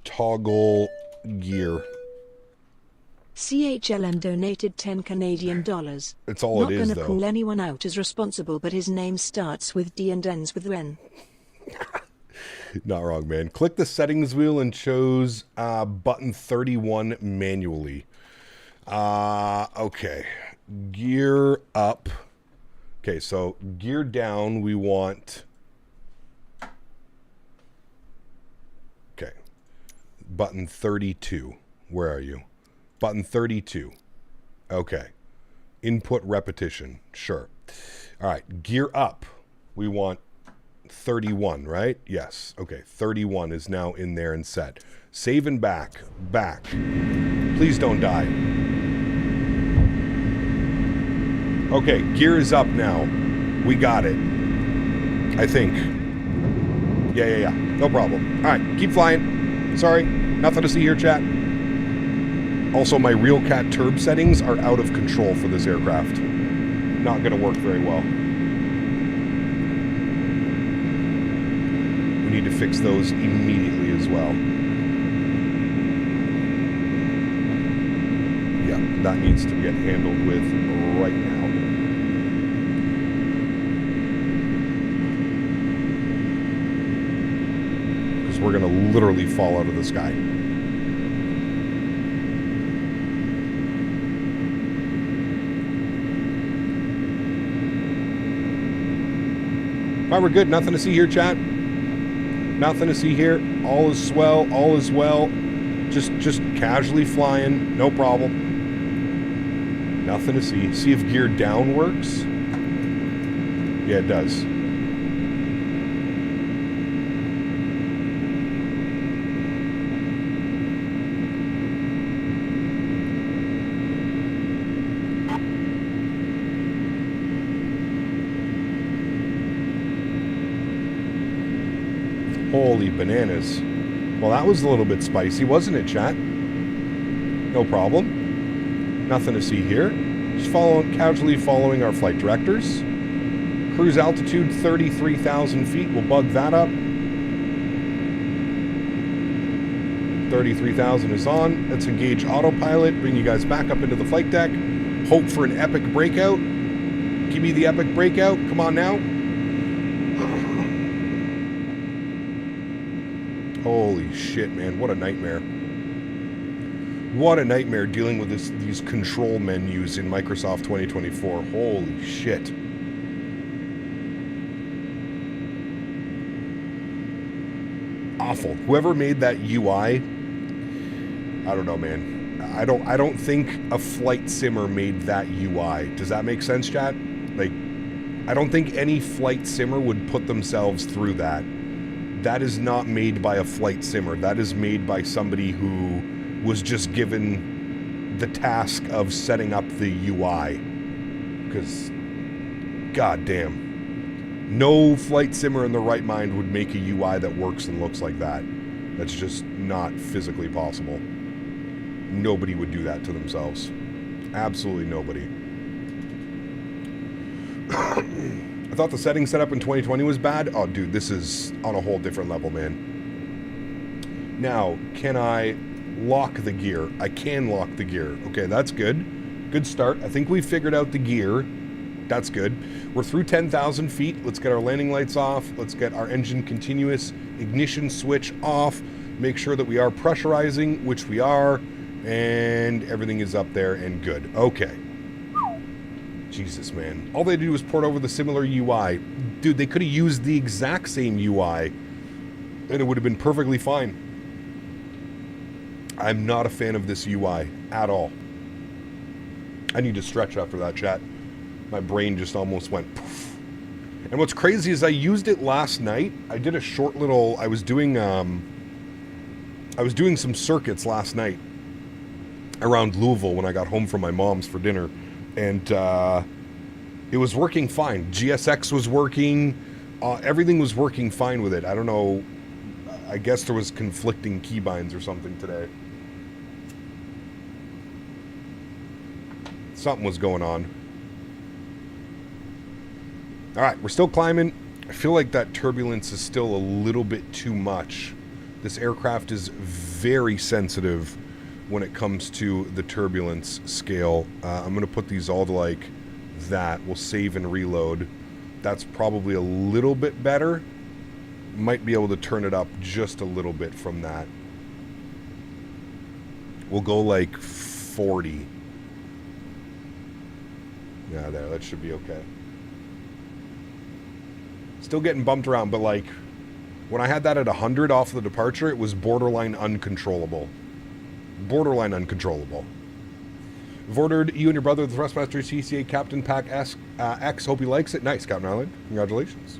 Toggle gear. CHLM donated 10 Canadian dollars. It's all it is, though. Not gonna call anyone out as responsible, but his name starts with D and ends with Ren. Not wrong, man. Click the settings wheel and choose button 31 manually. Okay. Gear up. Okay, so gear down, we want... Okay. Button 32. Where are you? Button 32. Okay. Input repetition. Sure. All right. Gear up. We want 31, right? Yes. Okay. 31 is now in there and set. Save and back. Back. Please don't die. Okay. Gear is up now. We got it. I think. Yeah. No problem. All right. Keep flying. Sorry. Nothing to see here, chat. Also, my real cat turb settings are out of control for this aircraft. Not going to work very well. We need to fix those immediately as well. Yeah, that needs to get handled with right now. Because we're going to literally fall out of the sky. All right, we're good. Nothing to see here, chat. Nothing to see here. All is swell. All is well. Just casually flying. No problem. Nothing to see. See if gear down works. Yeah, it does. Holy bananas. Well, that was a little bit spicy, wasn't it, chat? No problem. Nothing to see here. Just casually following our flight directors. Cruise altitude 33,000 feet. We'll bug that up. 33,000 is on. Let's engage autopilot. Bring you guys back up into the flight deck. Hope for an epic breakout. Give me the epic breakout. Come on now. Holy shit, man. What a nightmare. What a nightmare dealing with these control menus in Microsoft 2024. Holy shit. Awful. Whoever made that UI, I don't know, man. I don't think a flight simmer made that UI. Does that make sense, chat? Like, I don't think any flight simmer would put themselves through that. That is not made by a flight simmer. That is made by somebody who was just given the task of setting up the UI. Because, goddamn, no flight simmer in the right mind would make a UI that works and looks like that. That's just not physically possible. Nobody would do that to themselves. Absolutely nobody. I thought the settings set up in 2020 was bad. Oh, dude, this is on a whole different level, man. Now, can I lock the gear? I can lock the gear. Okay, that's good. Good start. I think we figured out the gear. That's good. We're through 10,000 feet. Let's get our landing lights off. Let's get our engine continuous ignition switch off. Make sure that we are pressurizing, which we are. And everything is up there and good. Okay. Jesus, man. All they do is port over the similar UI. Dude, they could have used the exact same UI and it would have been perfectly fine. I'm not a fan of this UI at all. I need to stretch after that, chat. My brain just almost went poof. And what's crazy is I used it last night. I did a short little... I was doing some circuits last night around Louisville when I got home from my mom's for dinner. And it was working fine. GSX was working. Everything was working fine with it. I don't know. I guess there was conflicting keybinds or something today. Something was going on. All right, we're still climbing. I feel like that turbulence is still a little bit too much. This aircraft is very sensitive when it comes to the turbulence scale. I'm going to put these all to like that. We'll save and reload. That's probably a little bit better. Might be able to turn it up just a little bit from that. We'll go like 40. Yeah, there. That should be okay. Still getting bumped around, but like when I had that at 100 off the departure, it was borderline uncontrollable. Borderline uncontrollable. I've ordered you and your brother the Thrustmaster CCA Captain Pack X. Hope he likes it. Nice, Captain Island. Congratulations.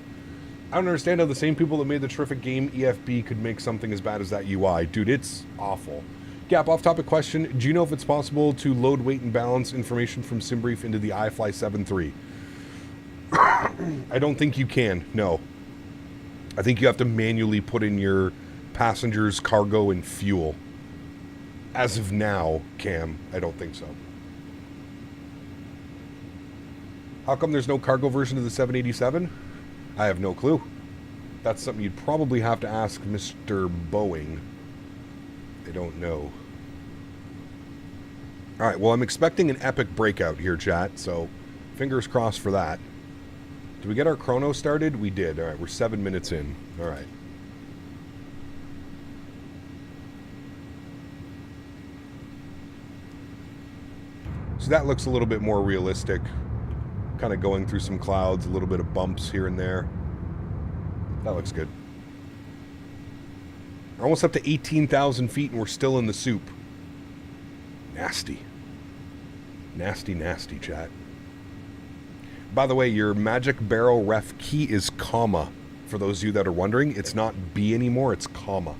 I don't understand how the same people that made the terrific game EFB could make something as bad as that UI. Dude, it's awful. Gap, off-topic question. Do you know if it's possible to load weight and balance information from SimBrief into the iFly 7.3? I don't think you can, no. I think you have to manually put in your passengers, cargo, and fuel. As of now, Cam, I don't think so. How come there's no cargo version of the 787? I have no clue. That's something you'd probably have to ask Mr. Boeing. I don't know. Alright, well, I'm expecting an epic breakout here, chat, so fingers crossed for that. Did we get our chrono started? We did. Alright, we're 7 minutes in. Alright. So that looks a little bit more realistic. Kind of going through some clouds, a little bit of bumps here and there. That looks good. We're almost up to 18,000 feet and we're still in the soup. Nasty. Nasty, nasty, chat. By the way, your magic barrel ref key is comma. For those of you that are wondering, it's not B anymore, it's comma.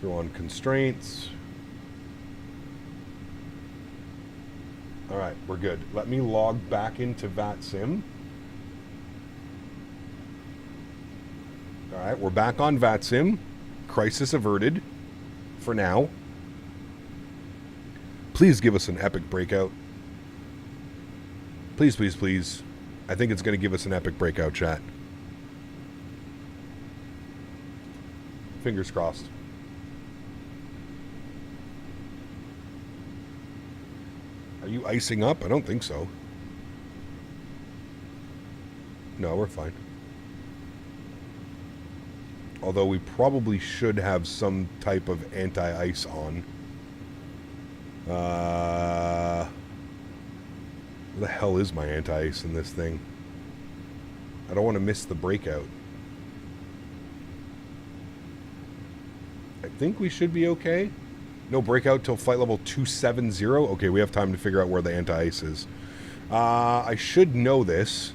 Go on constraints. Alright, we're good. Let me log back into VATSIM. Alright, we're back on VATSIM. Crisis averted. For now. Please give us an epic breakout. Please, please, please. I think it's going to give us an epic breakout, chat. Fingers crossed. Are you icing up? I don't think so. No, we're fine. Although we probably should have some type of anti-ice on. Where the hell is my anti-ice in this thing? I don't want to miss the breakout. I think we should be okay. No breakout till flight level 270. Okay, we have time to figure out where the anti-ice is. I should know this.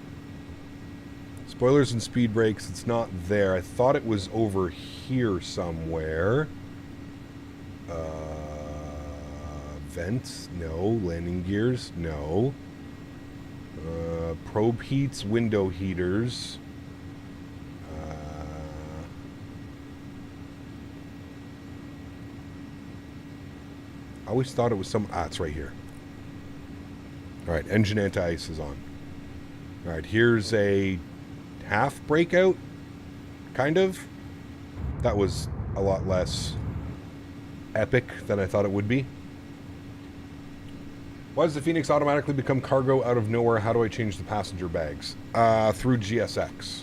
Spoilers and speed brakes, it's not there. I thought it was over here somewhere. Vents? No. Landing gears? No. Probe heats, window heaters. I always thought it was some... Ah, it's right here. Alright, engine anti-ice is on. Alright, here's a half breakout. Kind of. That was a lot less epic than I thought it would be. Why does the Phoenix automatically become cargo out of nowhere? How do I change the passenger bags? Through GSX.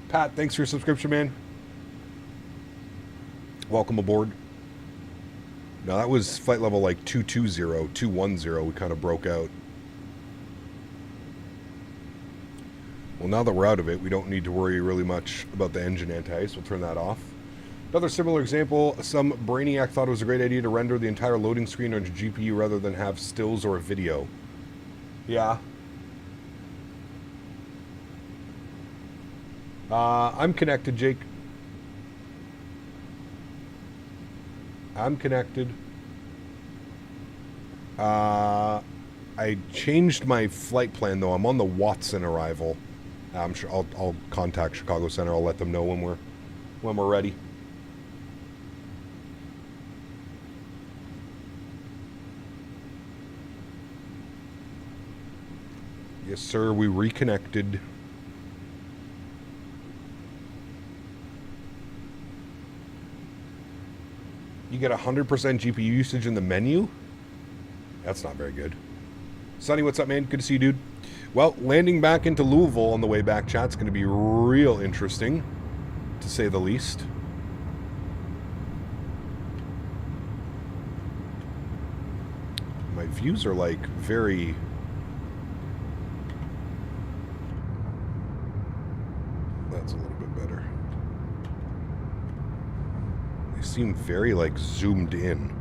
Pat, thanks for your subscription, man. Welcome aboard. Now that was flight level like 220, 210. We kind of broke out. Well, now that we're out of it, we don't need to worry really much about the engine anti-ice. We'll turn that off. Another similar example, some brainiac thought it was a great idea to render the entire loading screen on your GPU rather than have stills or a video. Yeah. I'm connected, Jake. I'm connected. I changed my flight plan though. I'm on the Watson arrival. I'm sure I'll contact Chicago Center. I'll let them know when we're ready. Yes, sir. We reconnected. You get 100% GPU usage in the menu? That's not very good. Sonny, what's up, man? Good to see you, dude. Well, landing back into Louisville on the way back, chat's going to be real interesting, to say the least. My views are, like, very... seem very, like, zoomed in.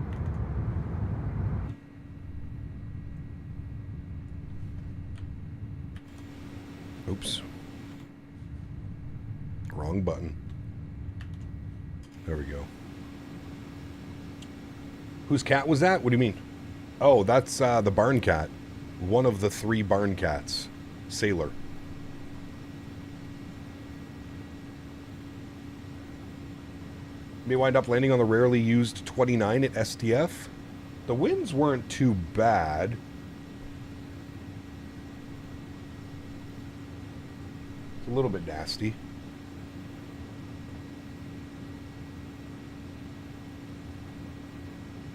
Oops. Wrong button. There we go. Whose cat was that? What do you mean? Oh, that's the barn cat. One of the 3 barn cats. Sailor. May wind up landing on the rarely used 29 at STF. The winds weren't too bad. It's a little bit nasty.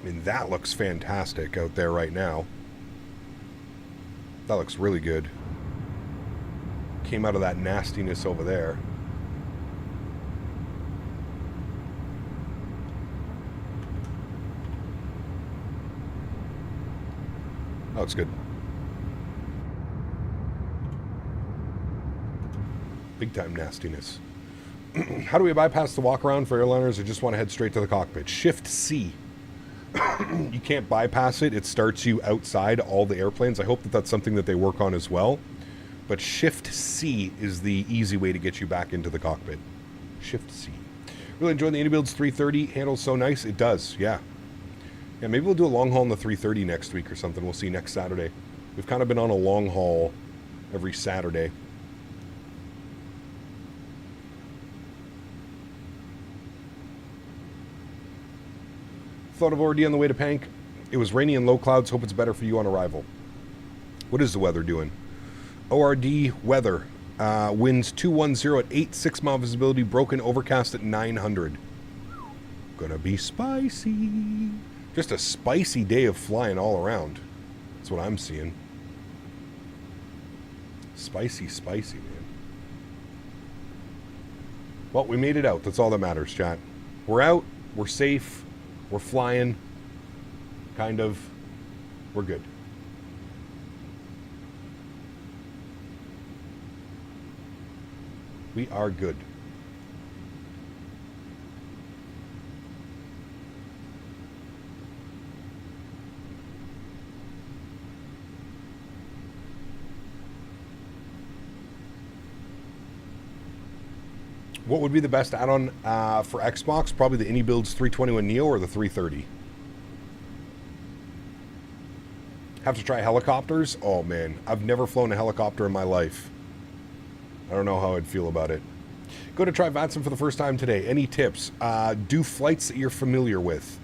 I mean, that looks fantastic out there right now. That looks really good. Came out of that nastiness over there. Oh, it's good. Big time nastiness. How do we bypass the walk around for airliners who just want to head straight to the cockpit? Shift C. You can't bypass it. It starts you outside all the airplanes. I hope that that's something that they work on as well. But Shift C is the easy way to get you back into the cockpit. Shift C. Really enjoying the iniBuilds 330. Handles so nice. It does, yeah. Yeah, maybe we'll do a long haul in the 330 next week or something. We'll see next Saturday. We've kind of been on a long haul every Saturday. Thought of ORD on the way to Pank. It was rainy and low clouds. Hope it's better for you on arrival. What is the weather doing? ORD weather. Winds 210 at 8, 6 mile visibility, broken overcast at 900. Gonna be spicy. Just a spicy day of flying all around. That's what I'm seeing. Spicy, spicy, man. Well, we made it out. That's all that matters, chat. We're out. We're safe. We're flying. Kind of. We're good. We are good. What would be the best add-on for Xbox? Probably the iniBuilds 321 Neo or the 330. Have to try helicopters? Oh man, I've never flown a helicopter in my life. I don't know how I'd feel about it. Go to try VATSIM for the first time today. Any tips? Do flights that you're familiar with.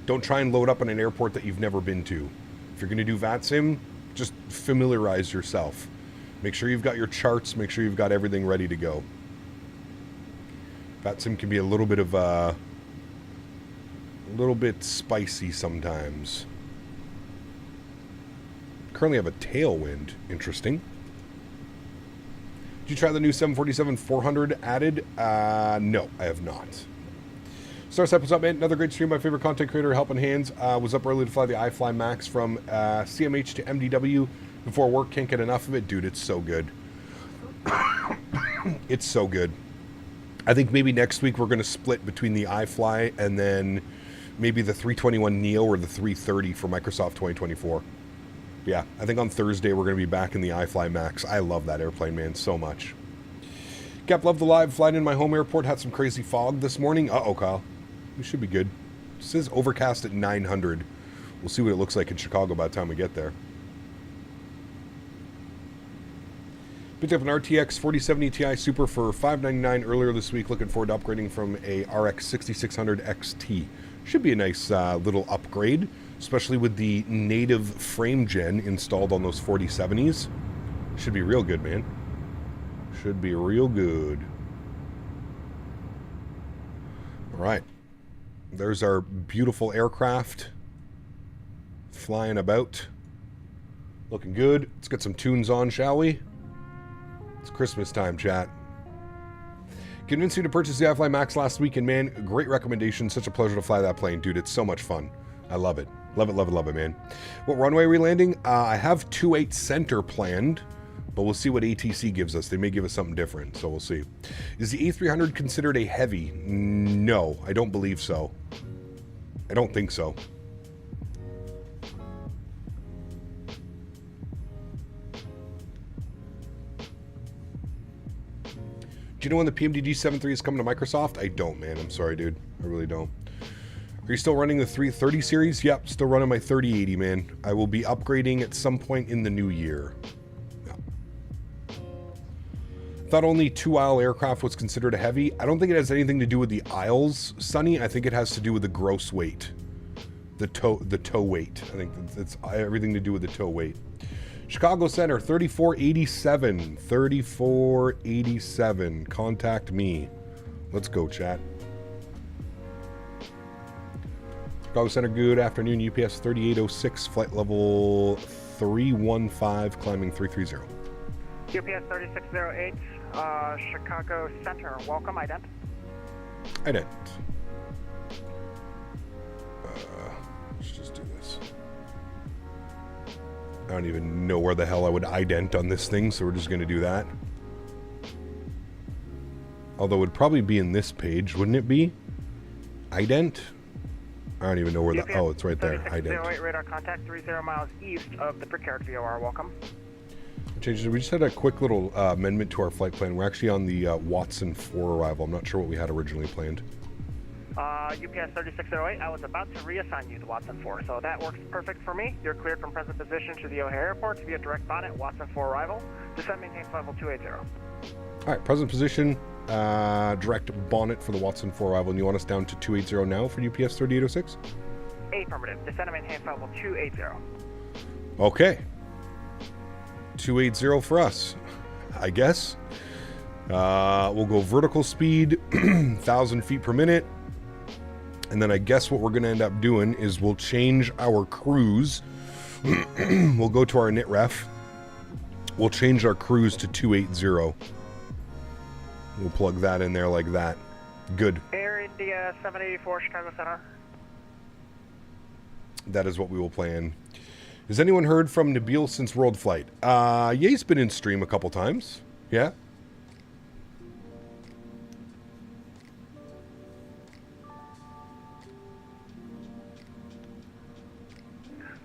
Don't try and load up in an airport that you've never been to. If you're going to do VATSIM, just familiarize yourself. Make sure you've got your charts. Make sure you've got everything ready to go. VATSIM can be a little bit of a little bit spicy sometimes. Currently have a tailwind. Interesting. Did you try the new 747-400 added? No, I have not. Starstep, what's up, man? Another great stream. My favorite content creator, Helping Hands. Was up early to fly the iFly Max from CMH to MDW before work. Can't get enough of it. Dude, it's so good. It's so good. I think maybe next week we're going to split between the iFly and then maybe the 321 Neo or the 330 for Microsoft 2024. Yeah, I think on Thursday we're going to be back in the iFly Max. I love that airplane, man, so much. Cap, love the live. Flying in my home airport. Had some crazy fog this morning. Uh-oh, Kyle. We should be good. It says overcast at 900. We'll see what it looks like in Chicago by the time we get there. Picked up an RTX 4070 Ti Super for $599 earlier this week. Looking forward to upgrading from a RX 6600 XT. Should be a nice little upgrade, especially with the native frame gen installed on those 4070s. Should be real good, man. Should be real good. All right. There's our beautiful aircraft flying about. Looking good. Let's get some tunes on, shall we? It's Christmas time, chat. Convinced you to purchase the iFly Max last week, and man, great recommendation. Such a pleasure to fly that plane, dude. It's so much fun. I love it. Love it, love it, love it, man. What runway are we landing? I have 28 center planned. but we'll see what ATC gives us. They may give us something different, so we'll see. Is the A300 considered a heavy? No, I don't believe so. I don't think so. Do you know when the PMDG 7.3 is coming to Microsoft? I don't, man. I'm sorry, dude. I really don't. Are you still running the 330 series? Yep, still running my 3080, man. I will be upgrading at some point in the new year. Yeah. Thought only 2-aisle aircraft was considered a heavy. I don't think it has anything to do with the aisles, Sonny. I think it has to do with the gross weight. The tow weight. I think it's everything to do with the tow weight. Chicago Center, 3487. 3487. Contact me. Let's go, chat. Chicago Center, good afternoon. UPS 3806, flight level 315, climbing 330. UPS 3608, Chicago Center. Welcome, ident. Ident. Let's just do this. I don't even know where the hell I would ident on this thing, so we're just going to do that. Although it would probably be in this page, wouldn't it be? Ident? I don't even know where the... Oh, it's right there. Ident. Radar contact 30 miles east of the precared VOR. Welcome. We just had a quick little amendment to our flight plan. We're actually on the Watson 4 arrival. I'm not sure what we had originally planned. UPS 3608, I was about to reassign you to Watson 4, so that works perfect for me. You're cleared from present position to the O'Hare Airport to be a direct bonnet, Watson 4 arrival. Descend, maintain flight level 280. All right, present position, direct bonnet for the Watson 4 arrival, and you want us down to 280 now for UPS 3806? Affirmative. Descend and maintain flight level 280. Okay. 280 for us, I guess. We'll go vertical speed, 1,000 feet per minute. And then I guess what we're going to end up doing is we'll change our cruise. We'll go to our init ref. We'll change our cruise to 280. We'll plug that in there like that. Good. Air India 784, Chicago Center. That is what we will plan. Has anyone heard from Nabil since World Flight? Yeah, he's been in stream a couple times. Yeah.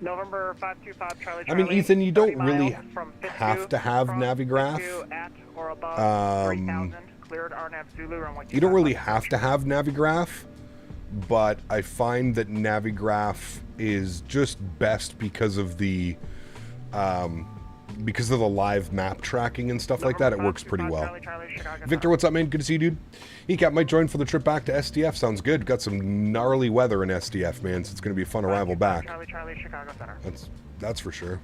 November 525 Charlie. I mean, Ethan, you don't really have to have Navigraph. You don't really have to have Navigraph, but I find that Navigraph is just best because of the live map tracking and stuff like that. It works pretty well. Victor, what's up, man? Good to see you, dude. ECAP might join for the trip back to SDF. Sounds good. Got some gnarly weather in SDF, man, so it's going to be a fun arrival back. That's for sure.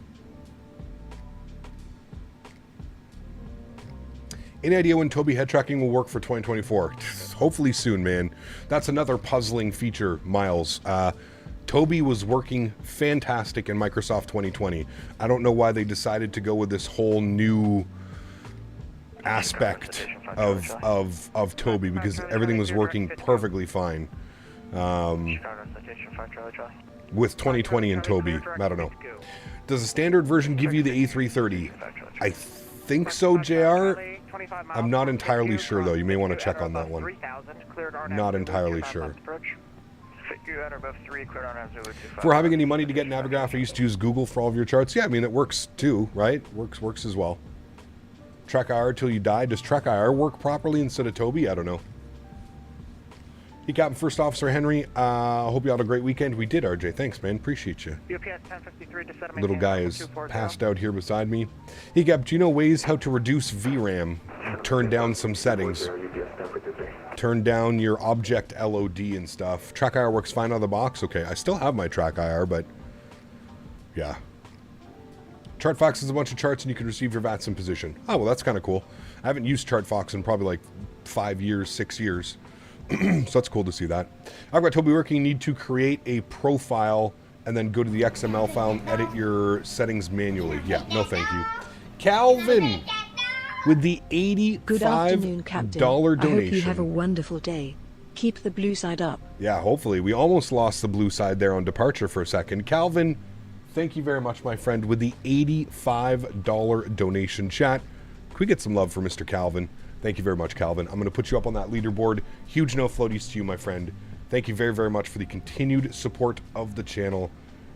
Any idea when Toby head tracking will work for 2024? Hopefully soon, man. That's another puzzling feature, Miles. Toby was working fantastic in Microsoft 2020. I don't know why they decided to go with this whole new aspect of Toby, because everything was working perfectly fine. With 2020 and Toby, I don't know. Does the standard version give you the A330? I think so, JR. I'm not entirely sure, though. You may want to check on that one. Not entirely sure. If we're having any money to get Navigraph, I used to use Google for all of your charts. Yeah, I mean, it works too, right? Works as well. Track IR till you die. Does Track IR work properly instead of Toby? I don't know. Hey, Captain First Officer Henry. Hope you had a great weekend. We did, RJ. Thanks, man. Appreciate you. Little guy is passed out here beside me. Hey, Cap, do you know ways how to reduce VRAM? Turn down some settings. Turn down your object LOD and stuff. Track IR works fine out of the box. Okay, I still have my Track IR, but yeah. ChartFox is a bunch of charts and you can receive your VATSIM position. Oh, well, that's kind of cool. I haven't used ChartFox in probably like 5 years, 6 years. So that's cool to see that. I've got Toby working. You need to create a profile and then go to the XML file and edit your settings manually. Yeah, no thank you. Calvin with the $85 Good afternoon, Captain. donation. I hope you have a wonderful day. Keep the blue side up. Yeah, hopefully. We almost lost the blue side there on departure for a second. Calvin, thank you very much, my friend, with the $85 donation. Chat, can we get some love for Mr. Calvin? Thank you very much, Calvin. I'm going to put you up on that leaderboard. Huge no floaties to you, my friend. Thank you very, very much for the continued support of the channel.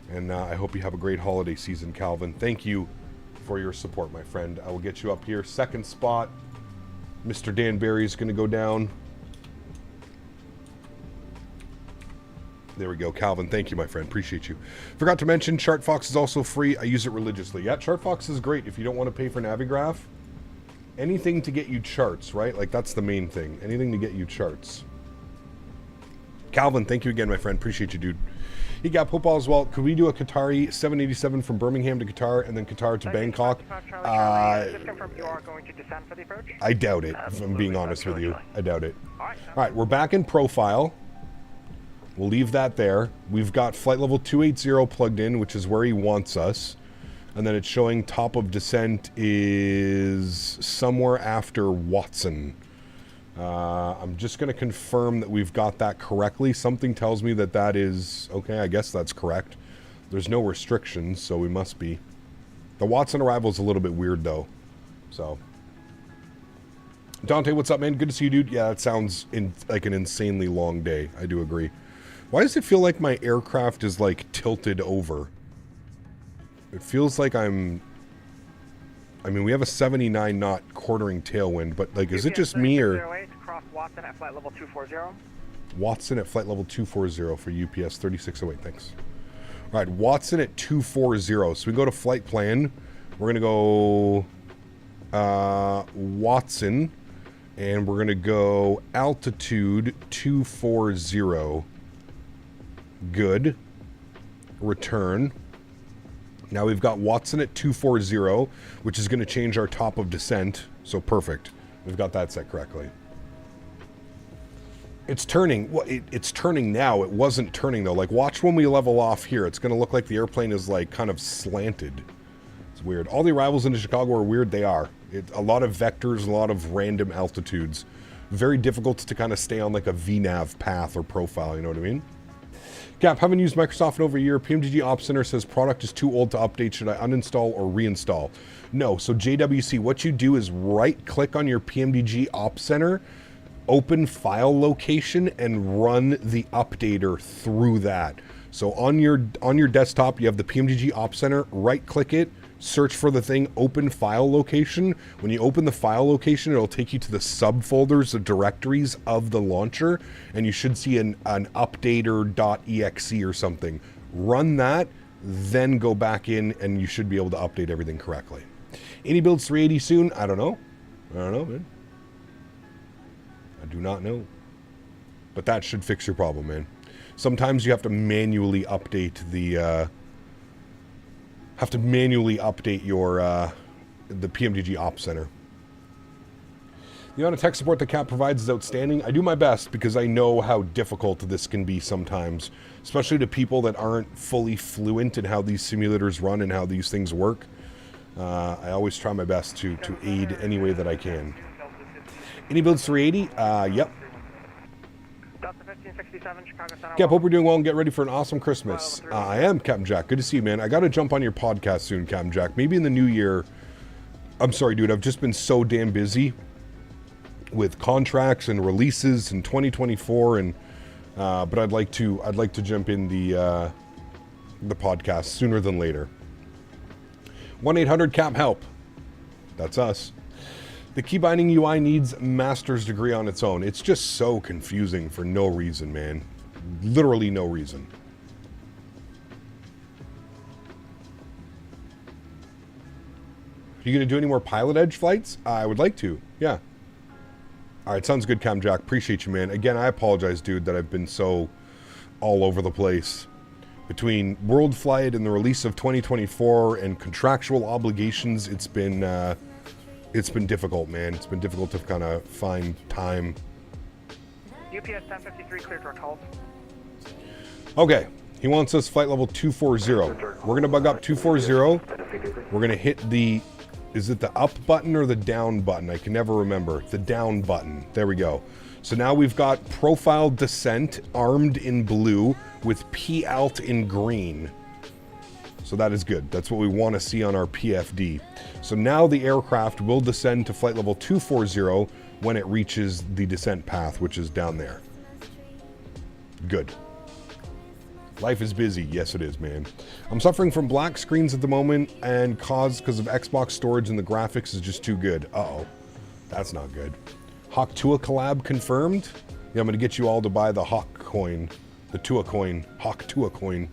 And I hope you have a great holiday season, Calvin. Thank you for your support, my friend. I will get you up here. Second spot, Mr. Dan Barry is going to go down. There we go. Calvin, thank you, my friend. Appreciate you. Forgot to mention, ChartFox is also free. I use it religiously. Yeah, ChartFox is great if you don't want to pay for Navigraph. Anything to get you charts, right? Like, that's the main thing. Anything to get you charts. Calvin, thank you again, my friend. Appreciate you, dude. He got football as well. Could we do a Qatari 787 from Birmingham to Qatar and then Qatar to Bangkok? Just confirm you are going to descend for the approach? I doubt it, if I'm being honest with you. I doubt it. All right, we're back in profile. We'll leave that there. We've got flight level 280 plugged in, which is where he wants us. And then it's showing top of descent is somewhere after Watson. I'm just going to confirm that we've got that correctly. Something tells me that that is... Okay, I guess that's correct. There's no restrictions, so we must be. The Watson arrival is a little bit weird, though. So... Dante, what's up, man? Good to see you, dude. Yeah, that sounds like an insanely long day. I do agree. Why does it feel like my aircraft is, like, tilted over? It feels like I'm... I mean, we have a 79 knot quartering tailwind, but, like, is it just me or... Cross Watson at flight level 240. Watson at flight level 240 for UPS 3608, thanks. All right, Watson at 240. So we go to flight plan. We're going to go Watson, and we're going to go altitude 240. Good. Return. Now we've got Watson at 240, which is going to change our top of descent. So perfect. We've got that set correctly. It's turning. Well, it's turning now. It wasn't turning, though. Like, watch when we level off here. It's going to look like the airplane is, like, kind of slanted. It's weird. All the arrivals into Chicago are weird. They are. A lot of vectors, a lot of random altitudes. Very difficult to kind of stay on, like, a VNAV path or profile. You know what I mean? Gap, haven't used Microsoft in over a year. PMGG Ops Center says product is too old to update. Should I uninstall or reinstall? No. So JWC, what you do is right-click on your PMDG Ops Center, open file location, and run the updater through that. So on your desktop, you have the PMDG Ops Center. Right-click it, search for the thing, open file location. When you open the file location, it'll take you to the subfolders, the directories of the launcher, and you should see an updater.exe or something. Run that, then go back in, and you should be able to update everything correctly. iniBuilds 380 soon? I don't know. I don't know, man. I do not know. But that should fix your problem, man. Sometimes you have to manually update the... your the PMDG Ops Center. The amount of tech support that CAP provides is outstanding. I do my best because I know how difficult this can be sometimes, especially to people that aren't fully fluent in how these simulators run and how these things work. I always try my best to aid any way that I can. iniBuilds 380? Yep. Cap, hope we're doing well and get ready for an awesome Christmas. I am, Captain Jack. Good to see you, man. I got to jump on your podcast soon, Captain Jack. Maybe in the new year. I'm sorry, dude. I've just been so damn busy with contracts and releases in 2024, and but I'd like to jump in the podcast sooner than later. 1-800 Help. That's us. The key binding UI needs master's degree on its own. It's just so confusing for no reason, man. Literally no reason. Are you going to do any more Pilot Edge flights? I would like to, yeah. All right, sounds good, Cam Jack. Appreciate you, man. Again, I apologize, dude, that I've been so all over the place. Between World Flight and the release of 2024 and contractual obligations, it's been difficult, man. It's been difficult to kind of find time. UPS 1053 cleared for calls. Okay, he wants us flight level 240. We're going to bug up 240. We're going to hit the... Is it the up button or the down button? I can never remember. The down button. There we go. So now we've got profile descent armed in blue with P alt in green. So that is good. That's what we want to see on our PFD. So now the aircraft will descend to flight level 240 when it reaches the descent path, which is down there. Good. Life is busy. Yes, it is, man. I'm suffering from black screens at the moment, and because of Xbox storage and the graphics is just too good. Uh-oh. That's not good. Hawk Tua collab confirmed. Yeah, I'm going to get you all to buy the Hawk coin. The Tua coin. Hawk Tua coin.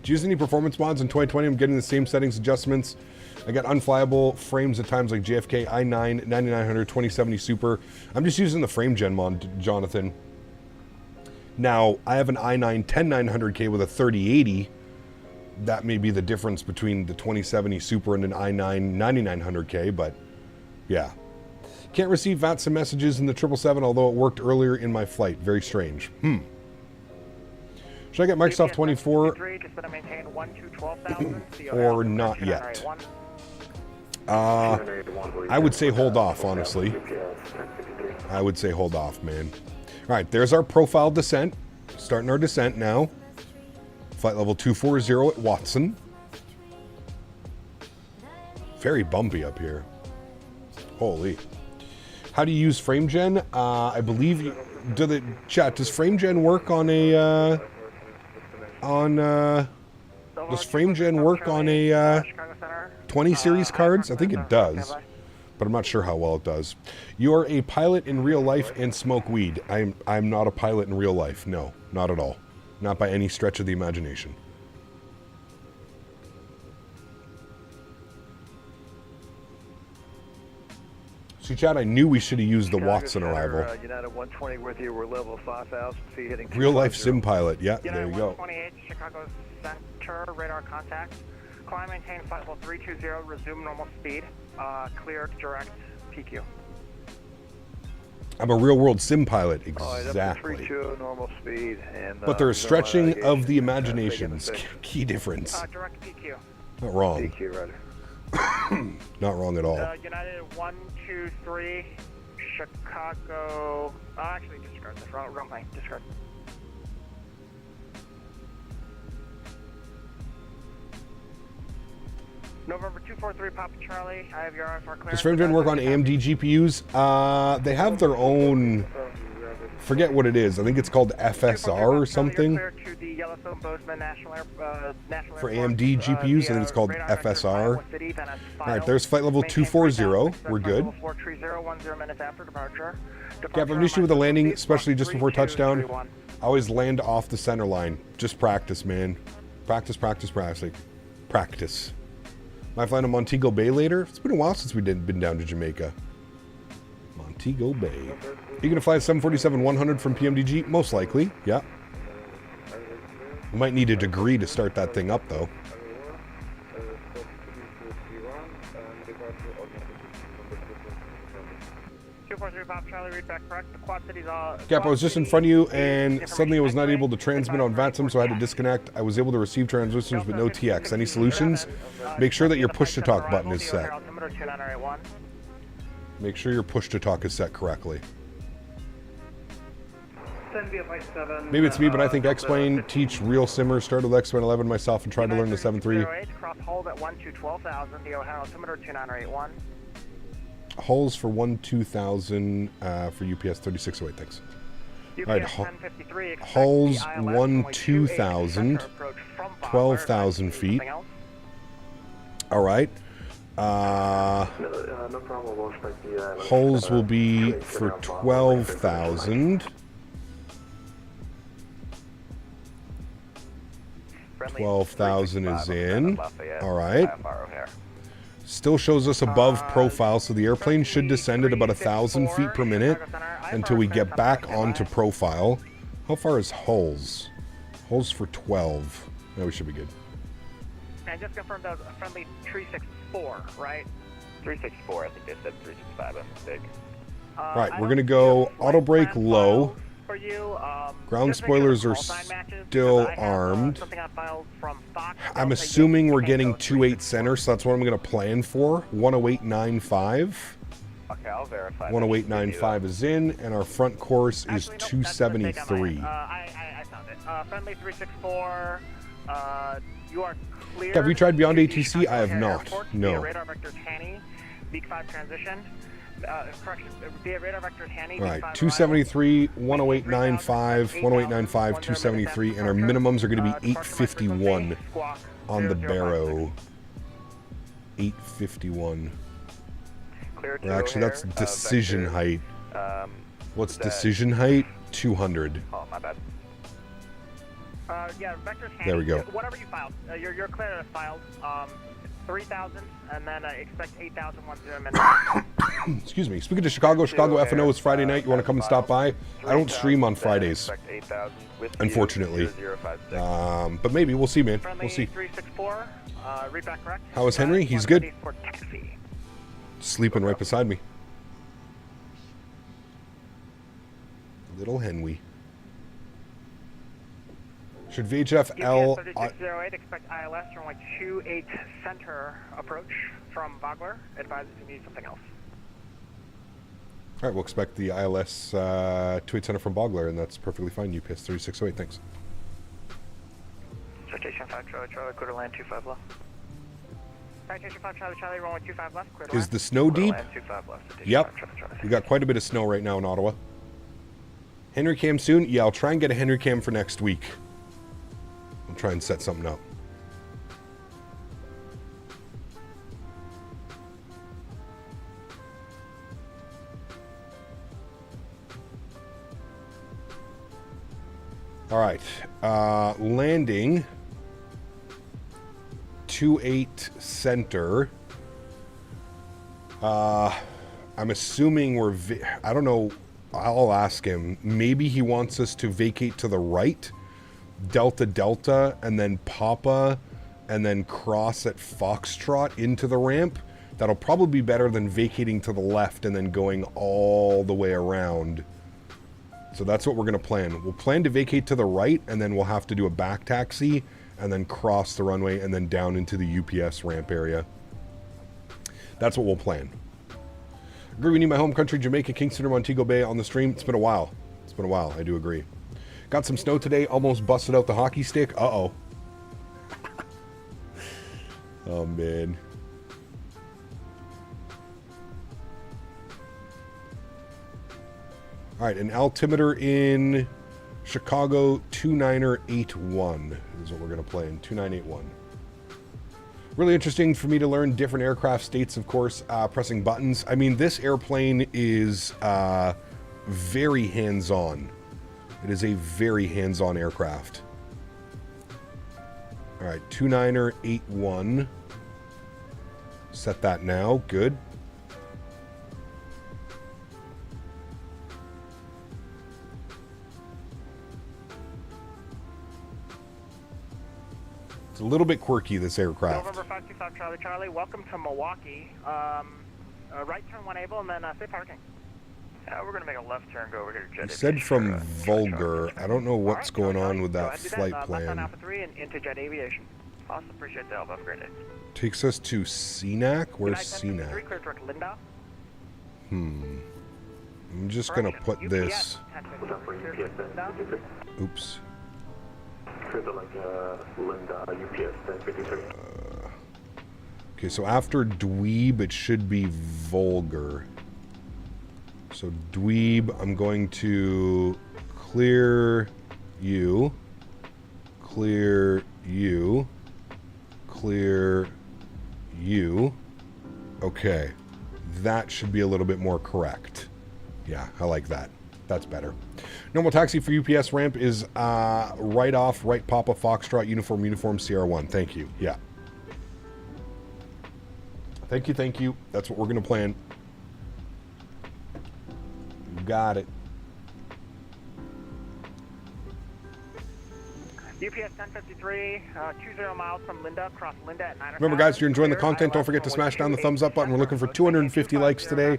Do you use any performance mods in 2020? I'm getting the same settings adjustments. I got unflyable frames at times like JFK, i9, 9900, 2070 Super. I'm just using the frame gen mod, Jonathan. Now, I have an i9 10900K with a 3080. That may be the difference between the 2070 Super and an i9 9900K, but yeah. Can't receive VATSIM messages in the 777, although it worked earlier in my flight. Very strange. Should I get Microsoft 24 or not yet? I would say hold off, honestly. I would say hold off, man. All right, there's our profile descent. Starting our descent now. Flight level 240 at Watson. Very bumpy up here. Holy. How do you use FrameGen? I believe... does FrameGen work on a... does FrameGen work on a 20 series cards? I think it does, but I'm not sure how well it does. You are a pilot in real life and smoke weed. I'm not a pilot in real life. No, not at all. Not by any stretch of the imagination. See, Chad, I knew we should have used the Watson arrival. United 120 with you. We're level 5,000 feet heading real life sim pilot. Yeah, there you go. 128 Chicago Center, radar contact. Climb, maintain flight level 320, resume normal speed. Clear direct PQ. I'm a real world sim pilot, exactly. 320 normal speed. And, but there's stretching of the imaginations. Key difference. Direct PQ. Not wrong. PQ, right. Not wrong at all. United 123 Chicago. Actually, discard this. Wrong plane. Discard. November 243 Papa Charlie. I have your IFR clearance. Does FrameGen work on AMD GPUs? They have their own. Forget what it is. I think it's called FSR or something. For AMD GPUs, I think it's called FSR. All right, there's flight level 240. We're good. If I have an issue with the landing, especially just before touchdown, I always land off the center line. Just practice, man. Practice, practice, practice. Practice. Might fly to Montego Bay later. It's been a while since we've been down to Jamaica. Montego Bay. Are you going to fly a 747-100 from PMDG? Most likely, yeah. You might need a degree to start that thing up, though. Cap, I was just in front of you, and suddenly I was not able to transmit on VATSIM, so I had to disconnect. I was able to receive transmissions, but no TX. Any solutions? Make sure that your push-to-talk button is set. Make sure your push-to-talk is set correctly. Maybe it's me, but I think X-Plane, teach real simmers, started with X-Plane 11 myself and tried to learn the 7.3. Hulls for 1-2000 for UPS 3608, thanks. Alright, hulls 1-2000, 12,000 feet. Alright. Hulls will be for 12,000. 12,000 is in. Alright. Still shows us above profile, so the airplane should descend at about 1,000 feet per minute until we get back onto profile. How far is hulls? Hulls for 12. No, we should be good. And just confirm that was a friendly 364, right? 364, I think they said 365, by mistake. Right, we're going to go auto brake low. Ground spoilers are still armed. I'm assuming we're getting 2.8 center, so that's what I'm going to plan for. 108.95. Okay, I'll verify. 108.95 is in, and our front course is Actually, nope, that's a mistake on my 273. end. I found it. Friendly 364, you are clear. Have you tried Beyond to ATC? Chicago I have O'Hare not, Airport no. Via radar vectors Hanny, Beak 5 transition. Correction, via radar vectors Hanny, All right, Beak 5 273, 108.95, 108.95, 273, and our minimums are going to be 851 on the Barrow. 851. Clear to Or actually, that's O'Hare, decision vector, height. What's that- decision height? 200. Oh, my bad. Yeah, vectors Hanny. There we go. Whatever you filed. You're clear to filed. 3,000, and then expect 8,010 minutes. Excuse me. Speaking to Chicago F&O is Friday night. You want to come and stop by? I don't stream on Fridays, Expect 8,000 with unfortunately. 0056. But maybe. We'll see, man. Friendly We'll see. 364, read back correct. How is Henry? He's good. For taxi. Sleeping right beside me. Little Henry. Should VHF L... 3608, expect ILS runway 28 center approach from Vogler. Advise if you need something else. All right, we'll expect the ILS 28 center from Bogler, and that's perfectly fine. UPS 3608, thanks. Citation 5 Charlie Charlie, clear to land 25 left. Citation 5 Charlie Charlie, runway 25 left, clear to land. Is the snow deep? Land 25 left. Citation Yep. 5 Charlie Charlie. We got quite a bit of snow right now in Ottawa. Henry Cam soon? Yeah, I'll try and get a Henry Cam for next week. I'll try and set something up. All right, landing 28 center. I'm assuming we're, I don't know, I'll ask him. Maybe he wants us to vacate to the right, Delta Delta, and then Papa, and then cross at Foxtrot into the ramp. That'll probably be better than vacating to the left and then going all the way around. So that's what we're going to plan. We'll plan to vacate to the right, and then we'll have to do a back taxi, and then cross the runway, and then down into the UPS ramp area. That's what we'll plan. Agree we need my home country, Jamaica, Kingston, or Montego Bay on the stream. It's been a while. It's been a while. I do agree. Got some snow today. Almost busted out the hockey stick. Uh-oh. Oh, man. All right, an altimeter in Chicago 2981 is what we're going to play in, 2981. Really interesting for me to learn different aircraft states, of course, pressing buttons. I mean, this airplane is very hands-on. It is a very hands-on aircraft. All right, 2981. Set that now. Good. It's a little bit quirky, this aircraft. November 525 Charlie Charlie, welcome to Milwaukee. Right turn when able, and then safe parking. We're going to make a left turn, go over here to Jet He said Aviation from for, Vulgar. I don't know what's All right, going on Charlie, with go that ahead, do flight Left on plan. Alpha 3 and into Jet Aviation. Awesome, appreciate the help. Have a great day. Takes us to CNAC. Where's United 1053, CNAC? clear direct Linda. I'm just gonna put UPS, this. 1053, clear direct Linda. Oops. Linda, UPS 1053. Okay, so after dweeb, it should be vulgar. So dweeb, I'm going to clear you, clear you, clear you. Okay, that should be a little bit more correct. Yeah, I like that. That's better. Normal taxi for UPS ramp is right off, right Papa Foxtrot, uniform CR1. Thank you. Yeah. Thank you, thank you. That's what we're going to plan. You got it. UPS 1053, 20 miles from Linda, cross Linda at 9 o'clock. Remember, guys, if you're enjoying the content, don't forget to smash down the thumbs up button. We're looking for 250 likes today.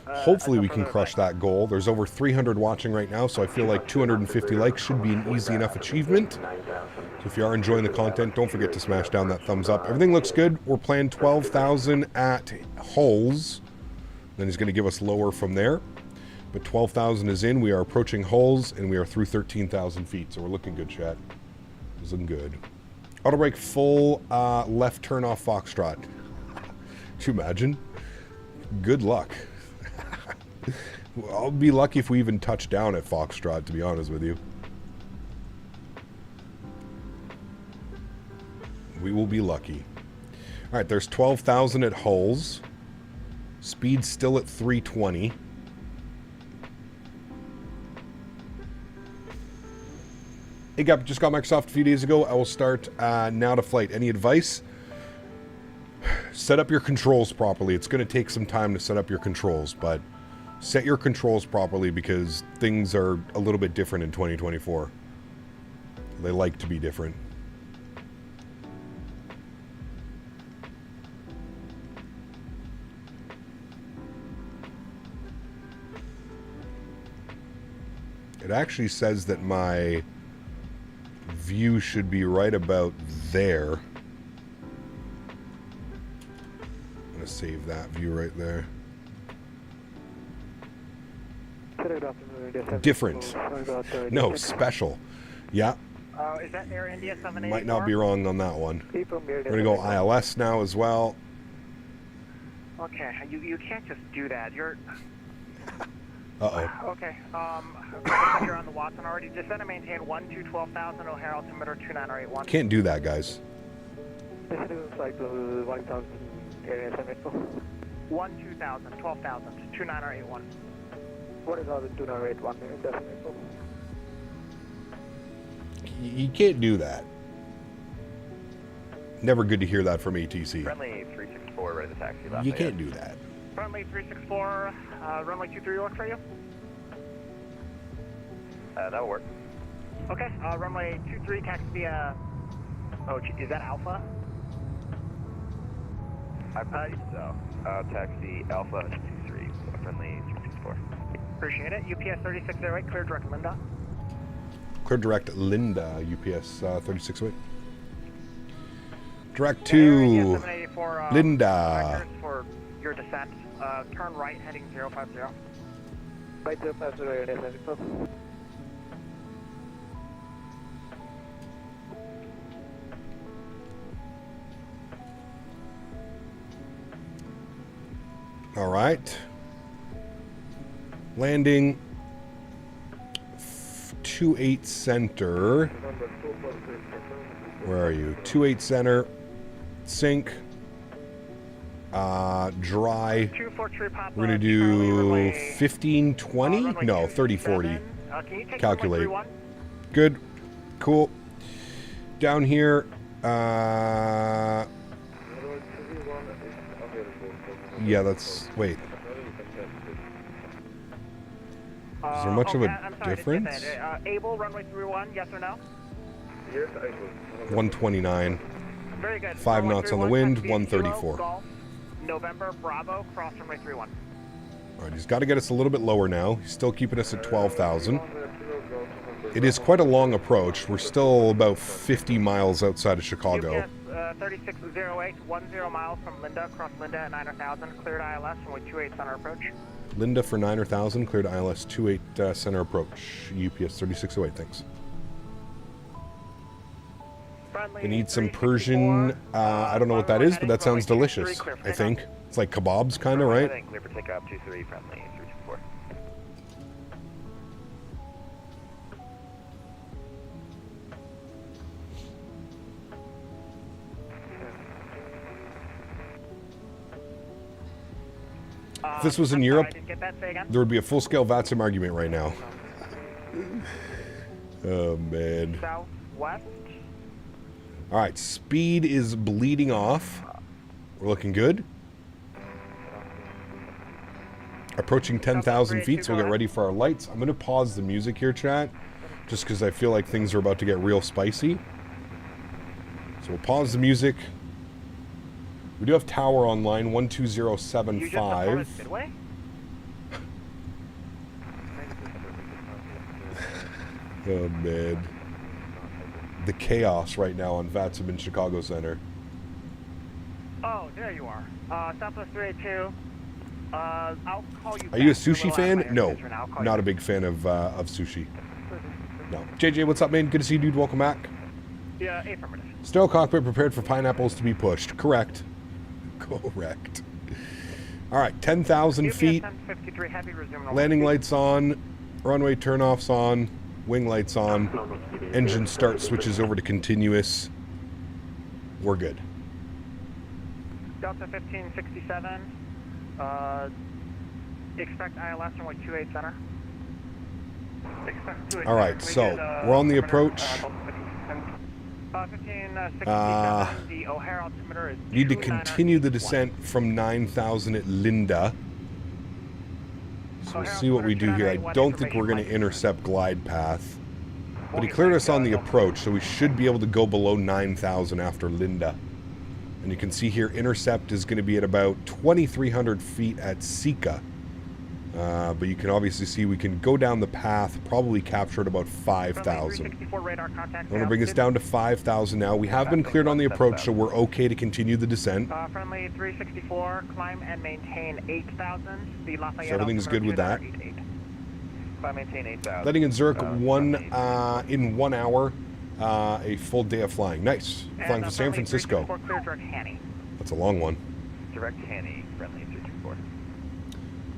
Hopefully we can crush that goal. There's over 300 watching right now, so I feel like 250 likes should be an easy enough achievement. So if you are enjoying the content, don't forget to smash down that thumbs up. Everything looks good. We're playing 12,000 at Hulls. Then he's going to give us lower from there. But 12,000 is in. We are approaching hulls, and we are through 13,000 feet. So we're looking good, chat. It's looking good. Auto brake full left turn off Foxtrot. Could you imagine? Good luck. I'll be lucky if we even touch down at Foxtrot, to be honest with you. We will be lucky. All right, there's 12,000 at hulls. Speed still at 320. Hey, just got Microsoft a few days ago. I will start now to flight. Any advice? Set up your controls properly. It's going to take some time to set up your controls, but set your controls properly because things are a little bit different in 2024. They like to be different. It actually says that my view should be right about there. I'm going to save that view right there. Different. No, special. Yeah. Is that Air India 784? Might not be wrong on that one. We're going to go ILS now as well. Okay, you can't just do that. You're... Uh-oh. Okay, you're on the Watson already. Descend and maintain 12,000 O'Hare altimeter 29081. Can't do that, guys. 12,000, 29081. What is all the 291? You can't do that. Never good to hear that from ATC. Friendly 364, right at the taxi left. You can't do that. Friendly 364, runway 23 work for you? That'll work. Okay, runway 23, taxi via... Oh, is that Alpha? I believe so. Taxi Alpha 23, friendly 364. Appreciate it. UPS 3608, clear direct Linda. Clear direct Linda, UPS 3608. Direct to Linda. For your descent, turn right heading 050. Right 050, All right. Landing 28 center. Where are you? 28 center. Sink. Dry. We're going to do 1520? No, 3040. Calculate. Good. Cool. Down here. Yeah, that's... Wait. Is there much of a difference? Able, runway 31, yes or no? Yes, I will. 129. Very good. 5 knots on the wind, 134. Golf, November, Bravo, cross runway 31. All right, he's got to get us a little bit lower now. He's still keeping us at 12,000. It is quite a long approach. We're still about 50 miles outside of Chicago. UPS 3608, 10 miles from Linda, cross Linda at 9,000, cleared ILS, runway 28 center approach. Linda for 9,000, cleared ILS 28 center approach. UPS 3608, thanks. We need some Persian, I don't know what that is, but that sounds delicious, I think. It's like kebabs, kind of, right? Clear for takeoff 23, friendly 324. If this was in Europe, there would be a full-scale VATSIM argument right now. Oh, man. Southwest. All right, speed is bleeding off. We're looking good. Approaching 10,000 feet, so we'll get ready for our lights. I'm going to pause the music here, chat, just because I feel like things are about to get real spicy. So we'll pause the music. We do have tower on line 12075. Oh, man. The chaos right now on VATSIM in Chicago Center. Oh, there you are. Southwest 382. I'll call you. Are you a back. You're sushi little fan? out of my No, earpiece right now. I'll call not you a big fan of sushi. No. JJ, what's up, man? Good to see you, dude. Welcome back. back. Yeah, affirmative. Snow cockpit prepared for pineapples to be pushed. Correct. Correct. All right, 10,000 feet. 1053 heavy, resume normal Landing speed. lights on. Runway turnoffs on. Wing lights on. Engine start switches over to continuous. We're good. Delta 1567. Expect ILS runway 28 center. Expect 28 All right, so we're on the approach. 1567. The O'Hare altimeter is. Need to 29er continue the east descent from 9,000 at Linda. So we'll see what we do here. I don't think we're going to intercept glide path. But he cleared us on the approach, so we should be able to go below 9,000 after Linda. And you can see here, intercept is going to be at about 2,300 feet at Sika. But you can obviously see we can go down the path, probably capture at about 5,000. I want to bring us down to 5,000 now. We have been cleared on the approach, so we're okay to continue the descent. Friendly 364, climb and maintain 8,000. The Lafayette So everything's good with that. Climb, maintain 8,000. Letting in Zurich in 1 hour, a full day of flying. Nice. Flying from San Francisco. Clear direct Hanny. That's a long one. Direct Hanny, friendly 324.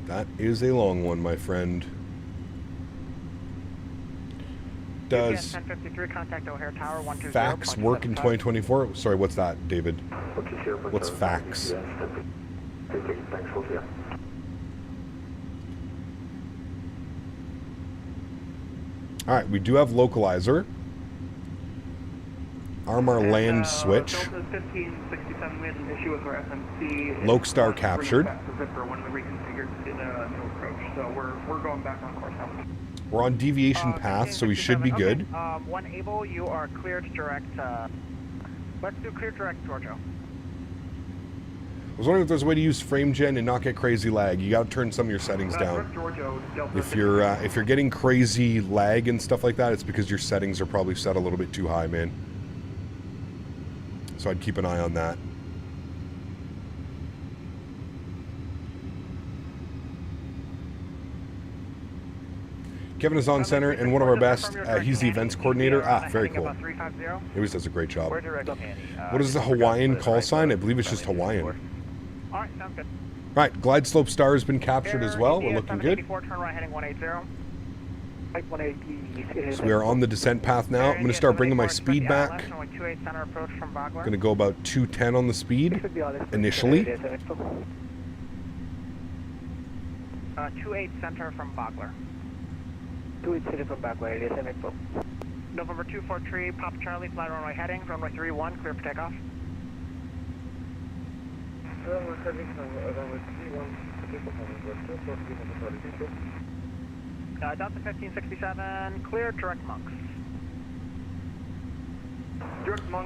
That is a long one, my friend. Does 1053, contact O'Hare Tower 120. fax work in 2024? Sorry, what's that, David? What's fax? All right, we do have localizer. Armor land switch. Delta 1567, we had an issue with our SMC. Lokestar captured. When we reconfigured in a new approach, so we're going back on course now. We're on deviation path, so we should be good. Okay. One able, you are cleared direct. Let's do clear direct Giorgio. I was wondering if there's a way to use frame gen and not get crazy lag. You got to turn some of your settings down. If you're getting crazy lag and stuff like that, it's because your settings are probably set a little bit too high, man. So I'd keep an eye on that. Kevin is on center and one of our best. He's the events coordinator. Ah, very cool. He always does a great job. What is the Hawaiian call sign? I believe it's just Hawaiian. All right, sounds good. Right, glide slope star has been captured as well. We're looking good. Turn right heading 180. So we are on the descent path now. I'm going to start bringing my speed back. I'm going to go about 210 on the speed initially. 28 center from Bogler. 28 center from Bogler, it is info. November 243, Papa Charlie, fly runway heading, runway 31, clear for takeoff. Delta 1567, clear direct monks.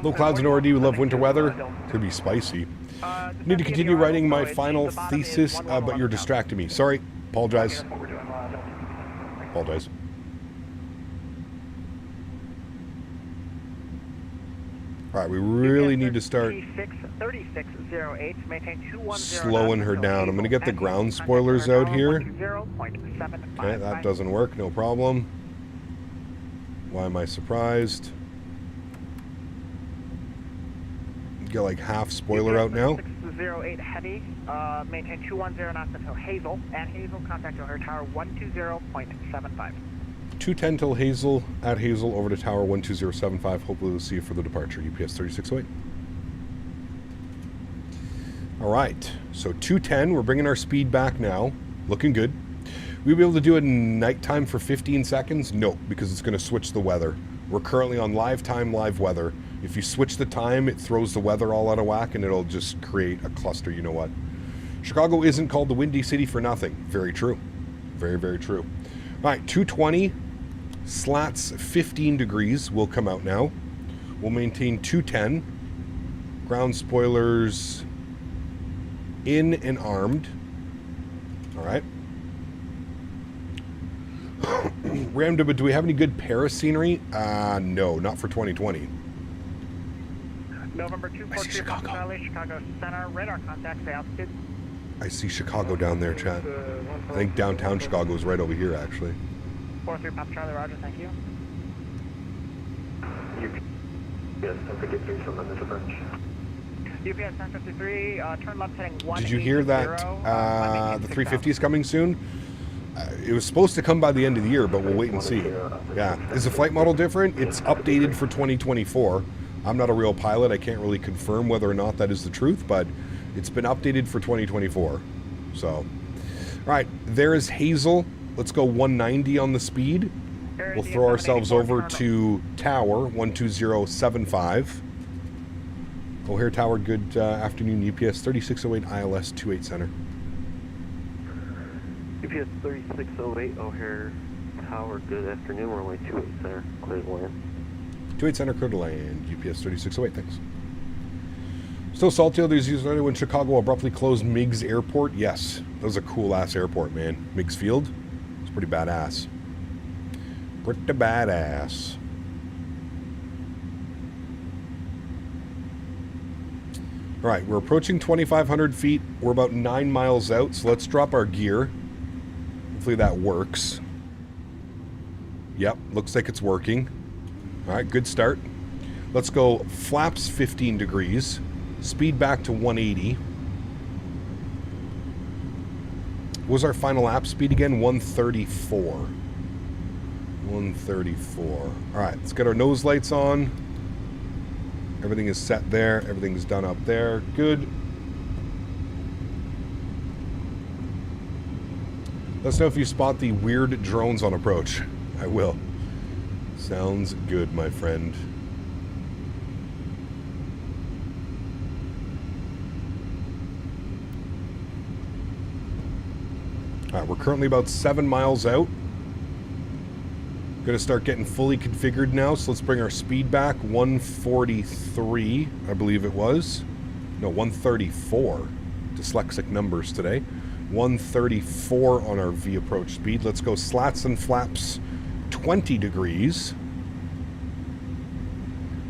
Low clouds in ORD, we love winter weather. Could be spicy. Need to continue writing my final thesis, but you're distracting me. Sorry, apologize. Apologize. All right, we really need to start slowing her down. I'm going to get the ground spoilers out here. Okay, that doesn't work. No problem. Why am I surprised? Get like half spoiler out now. 608 heavy, maintain 210 knots until Hazel. At Hazel, contact O'Hare Tower 120.75. 210 till Hazel, at Hazel, over to Tower 12075. Hopefully we'll see you for the departure, UPS 3608. All right, so 210, we're bringing our speed back now. Looking good. We'll be able to do it in nighttime for 15 seconds? No, because it's going to switch the weather. We're currently on live time, live weather. If you switch the time, it throws the weather all out of whack and it'll just create a cluster, you know what. Chicago isn't called the Windy City for nothing. Very true. Very, very true. All right, 220, slats 15 degrees will come out now. We'll maintain 210. Ground spoilers in and armed. All right. Ramda, but do we have any good Paris scenery? No, not for 2020. November 243, Chicago Center, radar contact, stay altitude. I see Chicago down there, chat. I think downtown Chicago is right over here, actually. 43 Papa Charlie, roger, thank you. Yes, 1053 from the French. UPS 1053, turn left heading 180. Did you hear that the 350 is coming soon? It was supposed to come by the end of the year, but we'll wait and see. Yeah. Is the flight model different? It's updated for 2024. I'm not a real pilot. I can't really confirm whether or not that is the truth, but it's been updated for 2024. So, all right, there is Hazel. Let's go 190 on the speed. We'll throw ourselves over to Tower 12075. O'Hare Tower, good afternoon. UPS 3608 ILS 28 Center. UPS 3608 O'Hare Tower, good afternoon. We're only 28 Center, clear to land. 28 Center, clear to land. UPS 3608, thanks. Still salty, there's usually when Chicago abruptly closed Meigs Airport. Yes, that was a cool-ass airport, man. Meigs Field. It's pretty badass. Pretty badass. All right, we're approaching 2,500 feet. We're about 9 miles out, so let's drop our gear. Hopefully that works. Yep, looks like it's working. All right, good start. Let's go flaps 15 degrees. Speed back to 180. What was our final lap speed again? 134. 134. All right, let's get our nose lights on. Everything is set there. Everything's done up there. Good. Let us know if you spot the weird drones on approach. I will. Sounds good, my friend. All right, we're currently about 7 miles out. Going to start getting fully configured now, so let's bring our speed back. 143, I believe it was. No, 134. Dyslexic numbers today. 134 on our V approach speed. Let's go slats and flaps 20 degrees.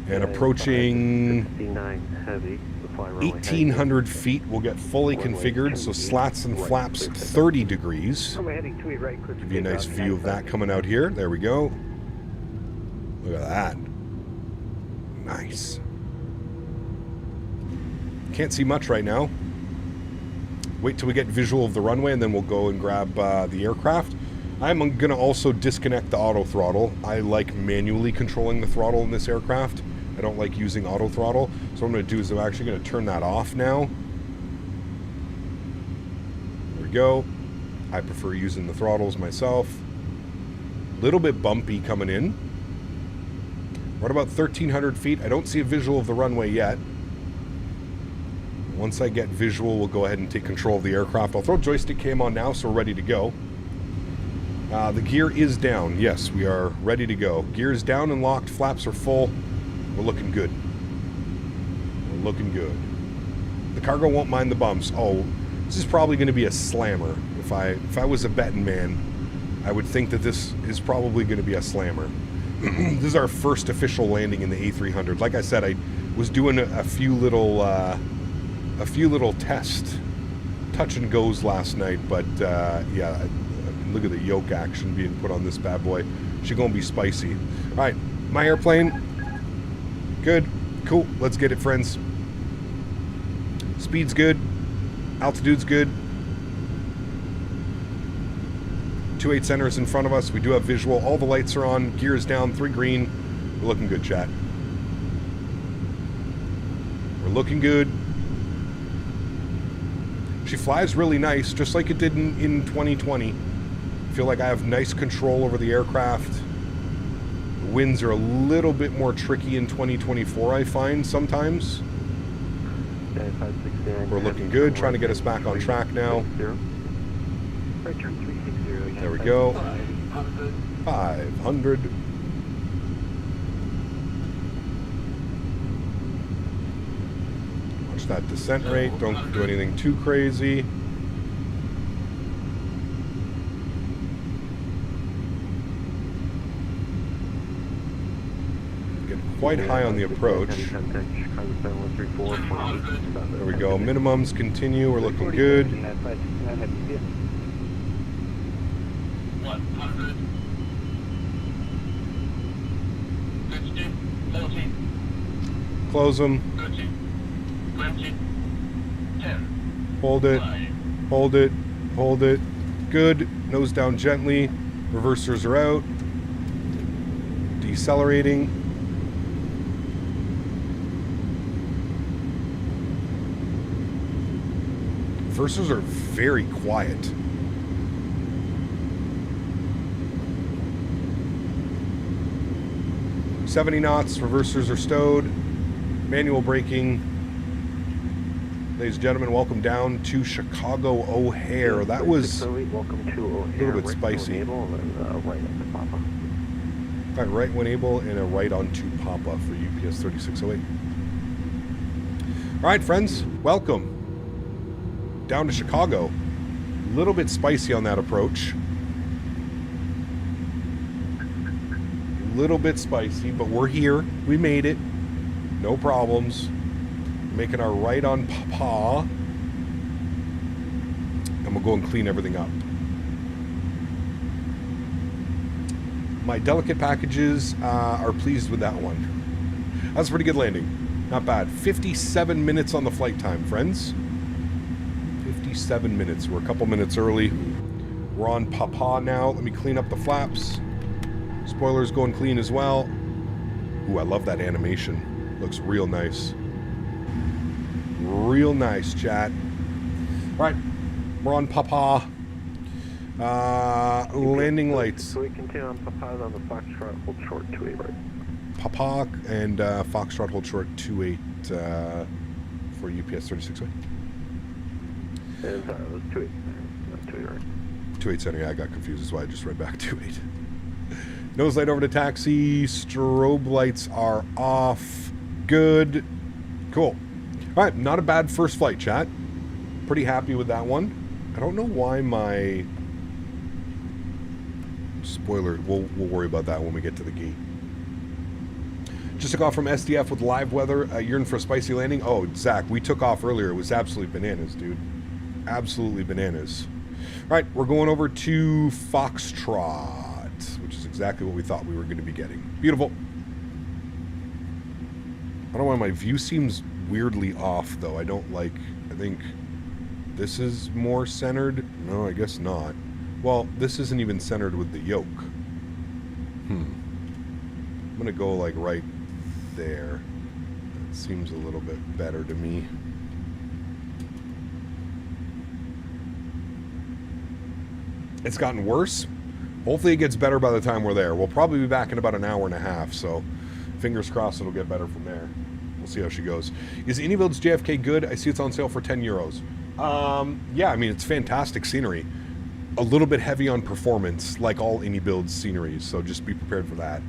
And approaching 69 heavy. 1,800 feet, we'll get fully configured, so slats and flaps 30 degrees. Give you a nice view of that coming out here. There we go. Look at that. Nice. Can't see much right now. Wait till we get visual of the runway, and then we'll go and grab the aircraft. I'm going to also disconnect the auto throttle. I like manually controlling the throttle in this aircraft. I don't like using auto throttle. So what I'm going to do is I'm actually going to turn that off now. There we go. I prefer using the throttles myself. A little bit bumpy coming in. We're at about 1,300 feet. I don't see a visual of the runway yet. Once I get visual, we'll go ahead and take control of the aircraft. I'll throw joystick cam on now, so we're ready to go. The gear is down. Yes, we are ready to go. Gear is down and locked. Flaps are full. We're looking good. We're looking good. The cargo won't mind the bumps. Oh, this is probably going to be a slammer. If I was a betting man, I would think that this is probably going to be a slammer. This is our first official landing in the A300. Like I said, I was doing a few little test touch and goes last night, but yeah, look at the yoke action being put on this bad boy. She's gonna be spicy. All right, my airplane. Good, cool. Let's get it, friends. Speed's good. Altitude's good. 28 centers in front of us. We do have visual. All the lights are on. Gear is down. 3 green. We're looking good, chat. We're looking good. She flies really nice, just like it did in 2020. I feel like I have nice control over the aircraft. The winds are a little bit more tricky in 2024, I find, sometimes. We're looking good, trying to get us back on track now. There we go. 500. Watch that descent rate. Don't do anything too crazy. Get quite high on the approach. There we go. Minimums continue. We're looking good. 100. 60. 40. Close them. 30. 20. 10. Hold it. 9. Hold it. Hold it. Good. Nose down gently. Reversers are out. Decelerating. Reversers are very quiet. $70 knots. Reversers are stowed. Manual braking. Ladies and gentlemen, welcome down to Chicago O'Hare. That was a little bit spicy. Right when able and a right onto Papa for UPS 3608. All right, friends, welcome down to Chicago. A little bit spicy on that approach. A little bit spicy, but we're here. We made it. No problems. Making our right on Papa. And we'll go and clean everything up. My delicate packages are pleased with that one. That's a pretty good landing. Not bad. 57 minutes on the flight time, friends. 57 minutes. We're a couple minutes early. We're on Papa now. Let me clean up the flaps. Spoilers going clean as well. Ooh, I love that animation. Looks real nice. Real nice, chat. All right, we're on Papa. Landing lights. So we continue on Papa's on the Foxtrot, hold short 28 right. Papa and Foxtrot hold short 28 for UPS 3608. And sorry, it was 28, not 28 right. 28 center, yeah, I got confused. That's why I just read back 28. Nose light over to taxi. Strobe lights are off. Good. Cool. All right, not a bad first flight, chat. Pretty happy with that one. I don't know why my spoiler. We'll worry about that when we get to the gate. Just took off from SDF with live weather. You're in for a spicy landing. Oh, Zach, we took off earlier. It was absolutely bananas, dude. Absolutely bananas. All right, we're going over to Foxtrot, which is exactly what we thought we were going to be getting. Beautiful. I don't know why my view seems weirdly off, though. I think this is more centered. No, I guess not. Well, this isn't even centered with the yoke. I'm going to go like right there. That seems a little bit better to me. It's gotten worse. Hopefully it gets better by the time we're there. We'll probably be back in about an hour and a half, so fingers crossed it'll get better from there. We'll see how she goes. Is iniBuilds JFK good? I see it's on sale for 10 euros. Yeah, I mean, it's fantastic scenery. A little bit heavy on performance, like all iniBuilds sceneries, so just be prepared for that.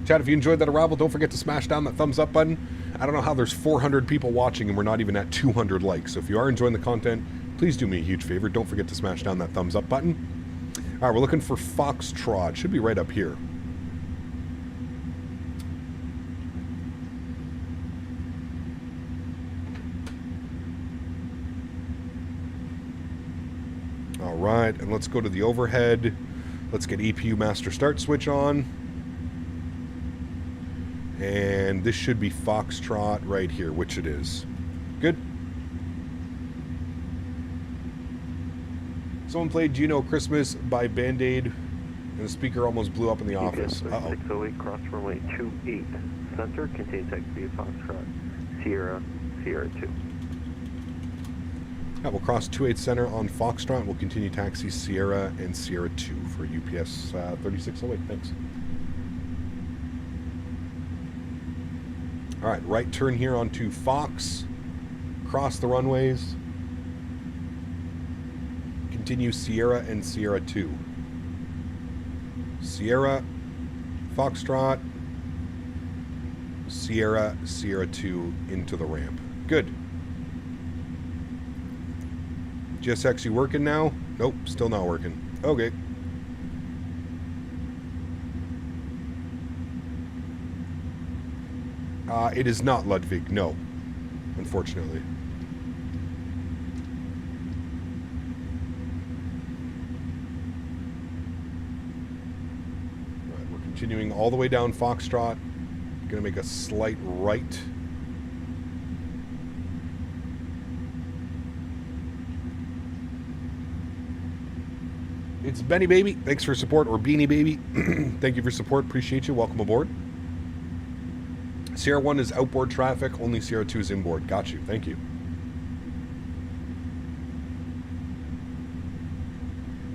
Chat, if you enjoyed that arrival, don't forget to smash down that thumbs up button. I don't know how there's 400 people watching and we're not even at 200 likes. So if you are enjoying the content, please do me a huge favor. Don't forget to smash down that thumbs up button. All right, we're looking for Foxtrot. Should be right up here. All right, and let's go to the overhead. Let's get EPU master start switch on. And this should be Foxtrot right here, which it is. Good. Someone played Do You Know Christmas by Band-Aid, and the speaker almost blew up in the office. Uh-oh. 608, cross runway 28. Center, contain tech via Foxtrot. Sierra, Sierra 2. Yeah, we'll cross 28 center on Foxtrot. We'll continue taxi Sierra and Sierra 2 for UPS 3608. Thanks. All right, right turn here onto Fox. Cross the runways. Continue Sierra and Sierra 2. Sierra, Foxtrot, Sierra 2 into the ramp. Good. GSX, you working now? Nope, still not working. Okay. It is not Ludwig, no. Unfortunately. Alright, we're continuing all the way down Foxtrot. Gonna make a slight right. It's Benny Baby. Thanks for support. Or Beanie Baby. Thank you for support. Appreciate you. Welcome aboard. Sierra 1 is outboard traffic. Only Sierra 2 is inboard. Got you. Thank you.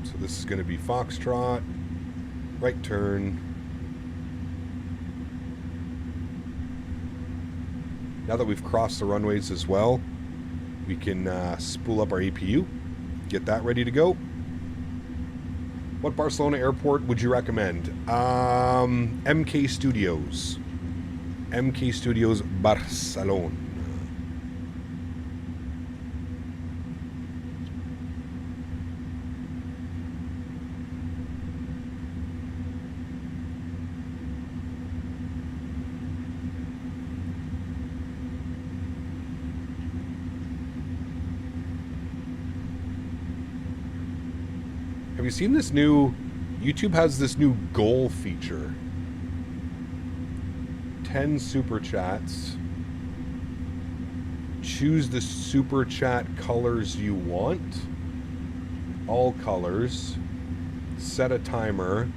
So this is going to be Foxtrot. Right turn. Now that we've crossed the runways as well, we can spool up our APU. Get that ready to go. What Barcelona airport would you recommend? MK Studios. MK Studios Barcelona. Have you seen this new... YouTube has this new goal feature. 10 super chats. Choose the super chat colors you want. All colors. Set a timer.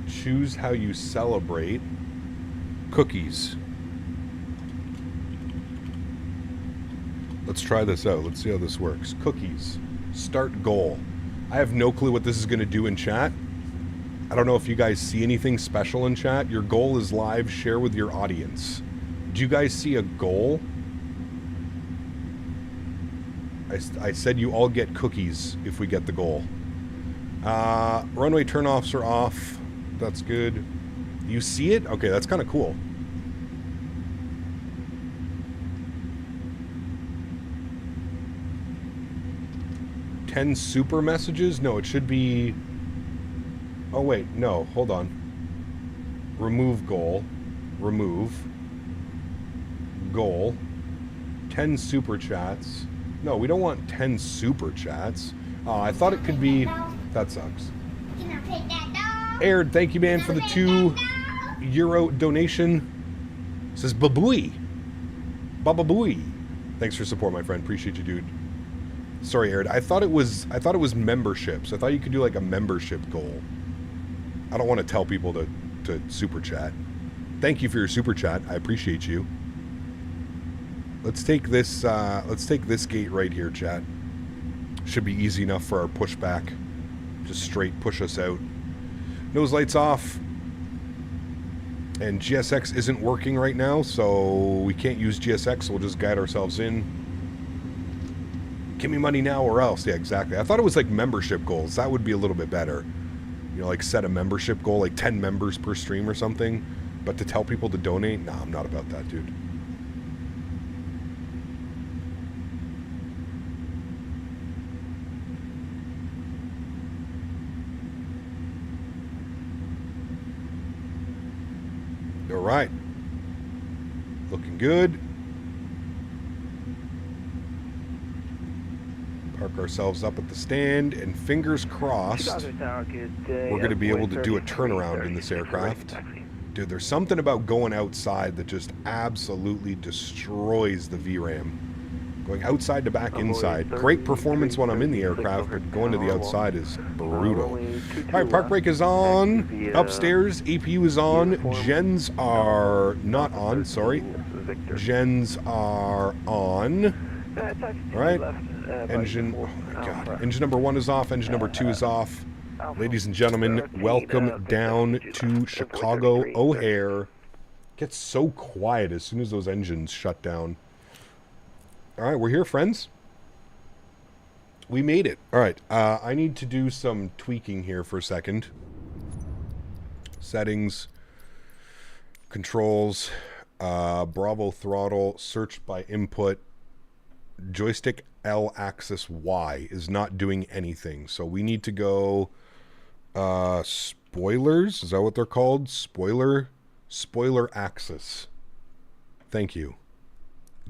Choose how you celebrate. Cookies. Let's try this out. Let's see how this works. Cookies. Start goal. I have no clue what this is going to do in chat. I don't know if you guys see anything special in chat. Your goal is live. Share with your audience. Do you guys see a goal? I said you all get cookies if we get the goal. Runway turnoffs are off. That's good. You see it? Okay, that's kind of cool. Ten super messages? No, it should be... Oh, wait. No, hold on. Remove goal. Remove. Goal. 10 super chats. No, we don't want 10 super chats. Oh, I thought it could be... That sucks. Aired, thank you, man, for the €2 donation. It says babooey. Bababooey. Thanks for support, my friend. Appreciate you, dude. Sorry, Aired. I thought it was memberships. I thought you could do like a membership goal. I don't want to tell people to super chat. Thank you for your super chat. I appreciate you. Let's take this gate right here, chat. Should be easy enough for our pushback. Just straight push us out. Nose lights off. And GSX isn't working right now, so we can't use GSX, so we'll just guide ourselves in. Give me money now or else. Yeah, exactly. I thought it was like membership goals. That would be a little bit better. You know, like set a membership goal, like 10 members per stream or something. But to tell people to donate, nah, I'm not about that, dude. All right. Looking good. Park ourselves up at the stand, and fingers crossed, we're going to be able to do a turnaround in this aircraft. Dude, there's something about going outside that just absolutely destroys the VRAM. Going outside to back inside. Great performance when I'm in the aircraft, but going to the outside is brutal. Alright, park brake is on. Upstairs, APU is on. Gens are not on, sorry. Gens are on. Alright. Engine, oh my god. Engine number 1 is off, engine number 2 is off. Ladies and gentlemen, welcome down to Chicago O'Hare. Gets so quiet as soon as those engines shut down. Alright, we're here, friends. We made it. Alright, I need to do some tweaking here for a second. Settings. controls, Bravo throttle, search by input, joystick L axis Y is not doing anything. So we need to go spoilers. Is that what they're called? Spoiler axis. Thank you.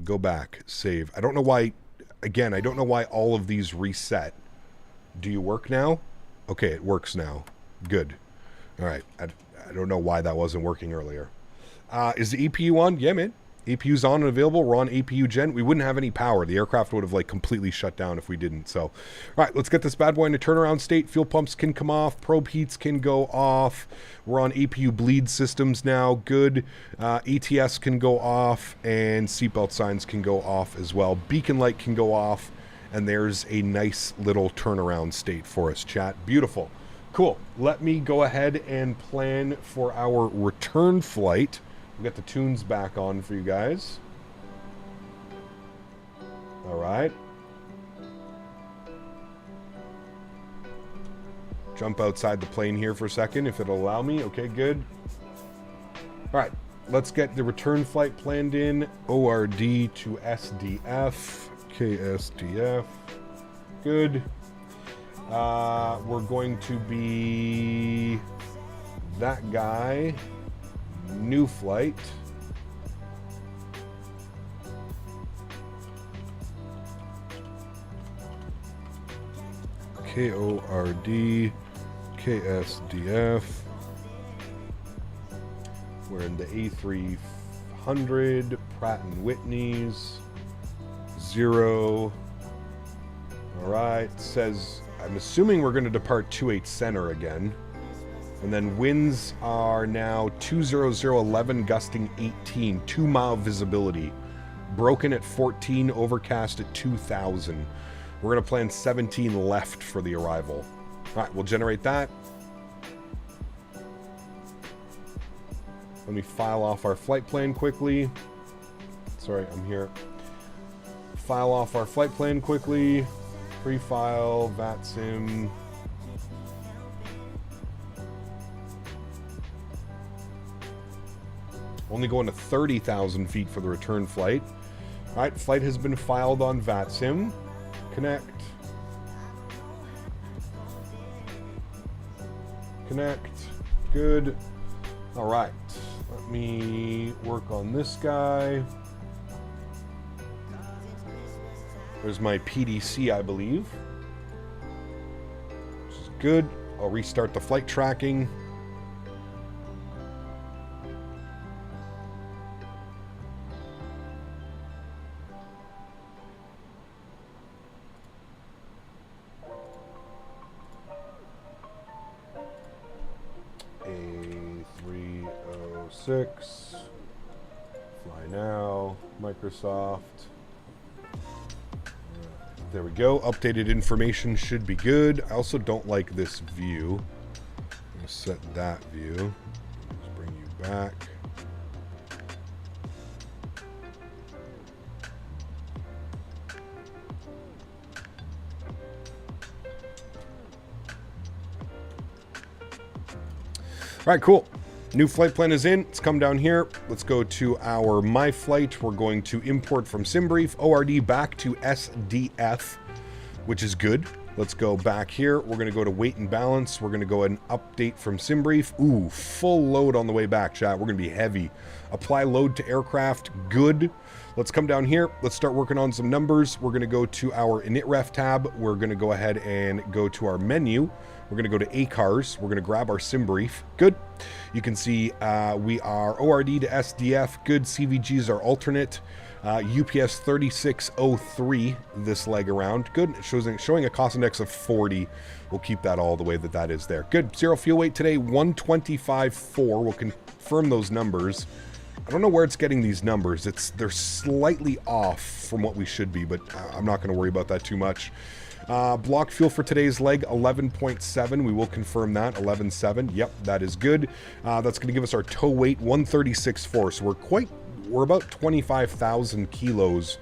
Go back, save. I don't know why, again, I don't know why all of these reset. Do you work now? Okay, it works now. Good. All right. I don't know why that wasn't working earlier. Is the EPU on? Yeah, man. EPU's on and available. We're on APU gen. We wouldn't have any power. The aircraft would have like completely shut down if we didn't. So, all right, let's get this bad boy in a turnaround state. Fuel pumps can come off. Probe heats can go off. We're on APU bleed systems now. Good. ATS can go off, and seatbelt signs can go off as well. Beacon light can go off, and there's a nice little turnaround state for us, chat. Beautiful. Cool. Let me go ahead and plan for our return flight. We'll get the tunes back on for you guys. All right. Jump outside the plane here for a second, if it'll allow me. Okay, good. All right. Let's get the return flight planned in. ORD to SDF. KSDF. Good. We're going to be that guy. New flight. KORD KSDF. We're in the A300 Pratt & Whitney's 0. All right, says I'm assuming we're going to depart 28 center again. And then winds are now 20011, gusting 18, 2 mile visibility. Broken at 14, overcast at 2000. We're going to plan 17 left for the arrival. All right, we'll generate that. Let me file off our flight plan quickly. Sorry, I'm here. File off our flight plan quickly. Pre-file, VATSIM. Only going to 30,000 feet for the return flight. All right, flight has been filed on VATSIM. Connect. Connect. Good. All right. Let me work on this guy. There's my PDC, I believe. Which is good. I'll restart the flight tracking. A306. Fly now. Microsoft. There we go. Updated information should be good. I also don't like this view. I'm going to set that view. Let's bring you back. All right, cool. New flight plan is in. Let's come down here. Let's go to our My Flight. We're going to import from SimBrief, ORD back to SDF, which is good. Let's go back here. We're going to go to weight and balance. We're going to go ahead and update from SimBrief. Ooh, full load on the way back, chat. We're going to be heavy. Apply load to aircraft. Good. Let's come down here. Let's start working on some numbers. We're going to go to our initref tab. We're going to go ahead and go to our menu. We're going to go to ACARS. We're going to grab our SimBrief. Good. You can see we are ORD to SDF. Good. CVGs are alternate. UPS 3603 this leg around. Good. Showing a cost index of 40. We'll keep that all the way that is there. Good. Zero fuel weight today, 125.4. We'll confirm those numbers. I don't know where it's getting these numbers. They're slightly off from what we should be, but I'm not going to worry about that too much. Block fuel for today's leg, 11.7. We will confirm that, 11.7. Yep, that is good. That's going to give us our tow weight, 136.4. So we're about 25,000 kilos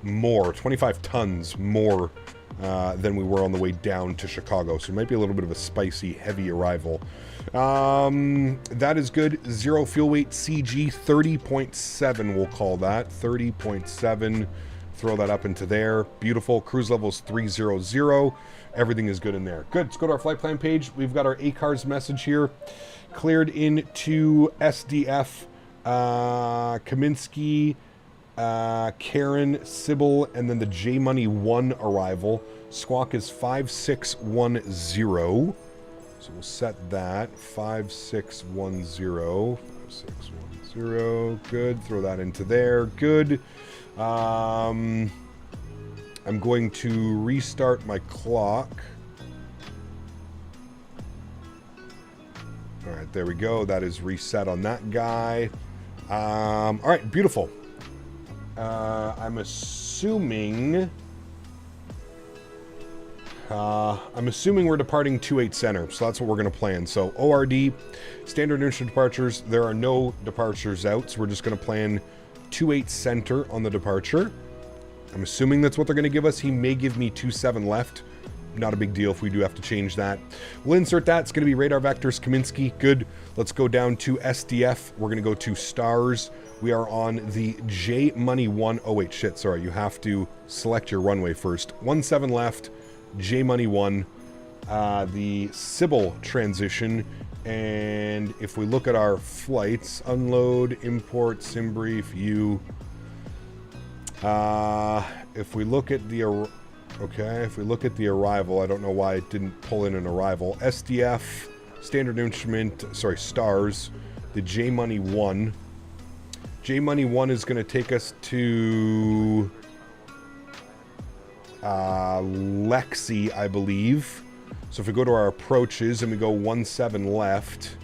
more, 25 tons more than we were on the way down to Chicago. So it might be a little bit of a spicy, heavy arrival. That is good. 0 fuel weight CG 30.7, we'll call that. 30.7. Throw that up into there. Beautiful. Cruise level is 300. Everything is good in there. Good. Let's go to our flight plan page. We've got our ACARS message here. Cleared into SDF, Kaminsky, Karen, Sybil, and then the J Money 1 arrival. Squawk is 5610. So we'll set that. 5610. 5610. Good. Throw that into there. Good. I'm going to restart my clock. All right, there we go. That is reset on that guy. All right, beautiful. I'm assuming we're departing 28 center, so that's what we're going to plan. So ORD, standard initial departures. There are no departures out, so we're just going to plan 28 center on the departure. I'm assuming that's what they're going to give us. He may give me 27 left. Not a big deal if we do have to change that. We'll insert that. It's going to be radar vectors Kaminsky. Good. Let's go down to SDF. We're going to go to stars. We are on the J Money 1. Oh, wait, shit. Sorry. You have to select your runway first. 17 left. J Money 1. The Sybil transition. And if we look at our flights, unload, import, sim brief, you. If we look at the arrival, I don't know why it didn't pull in an arrival. SDF, standard instrument, sorry, stars, the J Money 1. J Money 1 is going to take us to Lexi, I believe. So if we go to our approaches and we go 17 left,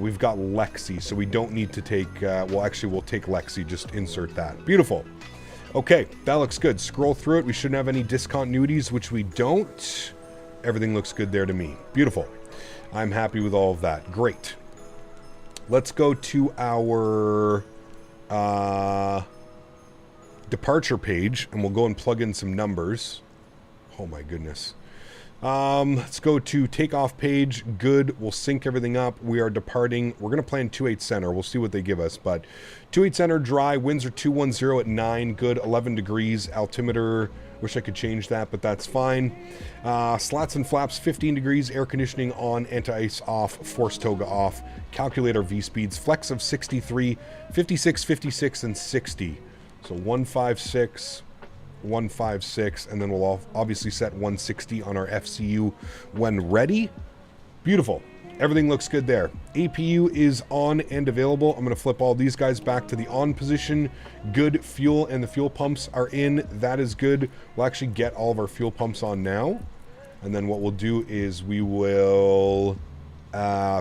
we've got Lexi, so we don't need to take, well, actually, we'll take Lexi, just insert that. Beautiful. Okay, that looks good. Scroll through it. We shouldn't have any discontinuities, which we don't. Everything looks good there to me. Beautiful. I'm happy with all of that. Great. Let's go to our departure page, and we'll go and plug in some numbers. Oh, my goodness. Let's go to takeoff page. Good. We'll sync everything up. We are departing. We're going to plan 28 center. We'll see what they give us, but 28 center dry. Winds are 210 at 9. Good. 11 degrees. Altimeter. Wish I could change that, but that's fine. Slats and flaps 15 degrees. Air conditioning on. Anti-ice off. Force toga off. Calculator V speeds. Flex of 63, 56, 56, and 60. So 156. 156, and then we'll obviously set 160 on our FCU when ready. Beautiful. Everything looks good there. APU is on and available. I'm going to flip all these guys back to the on position. Good. Fuel and the fuel pumps are in. That is good. We'll actually get all of our fuel pumps on now, and then what we'll do is we will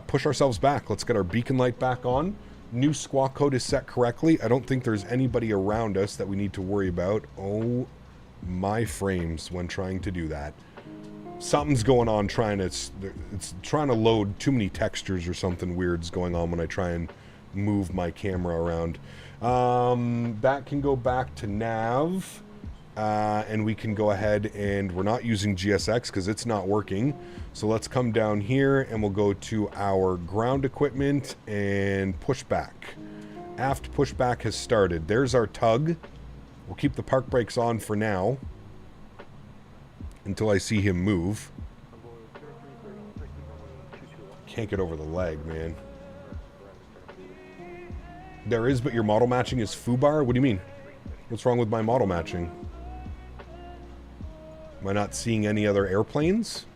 push ourselves back. Let's get our beacon light back on. New squawk code is set correctly. I don't think there's anybody around us that we need to worry about. Oh, my frames when trying to do that. Something's going on trying to... It's trying to load too many textures or something weird's going on when I try and move my camera around. That can go back to nav. And we can go ahead and... We're not using GSX because it's not working. So let's come down here and we'll go to our ground equipment and pushback. Aft pushback has started. There's our tug. We'll keep the park brakes on for now until I see him move. Can't get over the leg, man. There is, but your model matching is foobar? What do you mean? What's wrong with my model matching? Am I not seeing any other airplanes?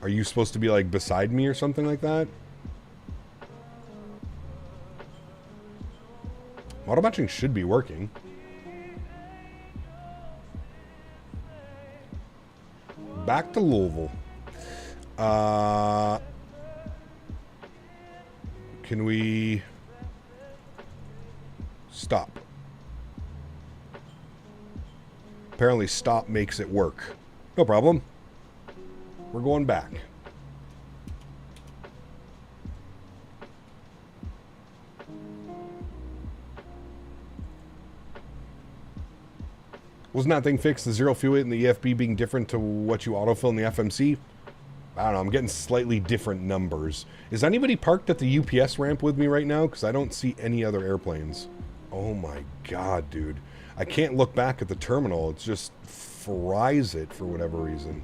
Are you supposed to be like beside me or something like that? Model matching should be working. Back to Louisville. Can we stop? Apparently stop makes it work. No problem. We're going back. Wasn't that thing fixed, the zero fuel weight and the EFB being different to what you autofill in the FMC? I don't know, I'm getting slightly different numbers. Is anybody parked at the UPS ramp with me right now? Because I don't see any other airplanes. Oh my god, dude. I can't look back at the terminal. It just fries it for whatever reason.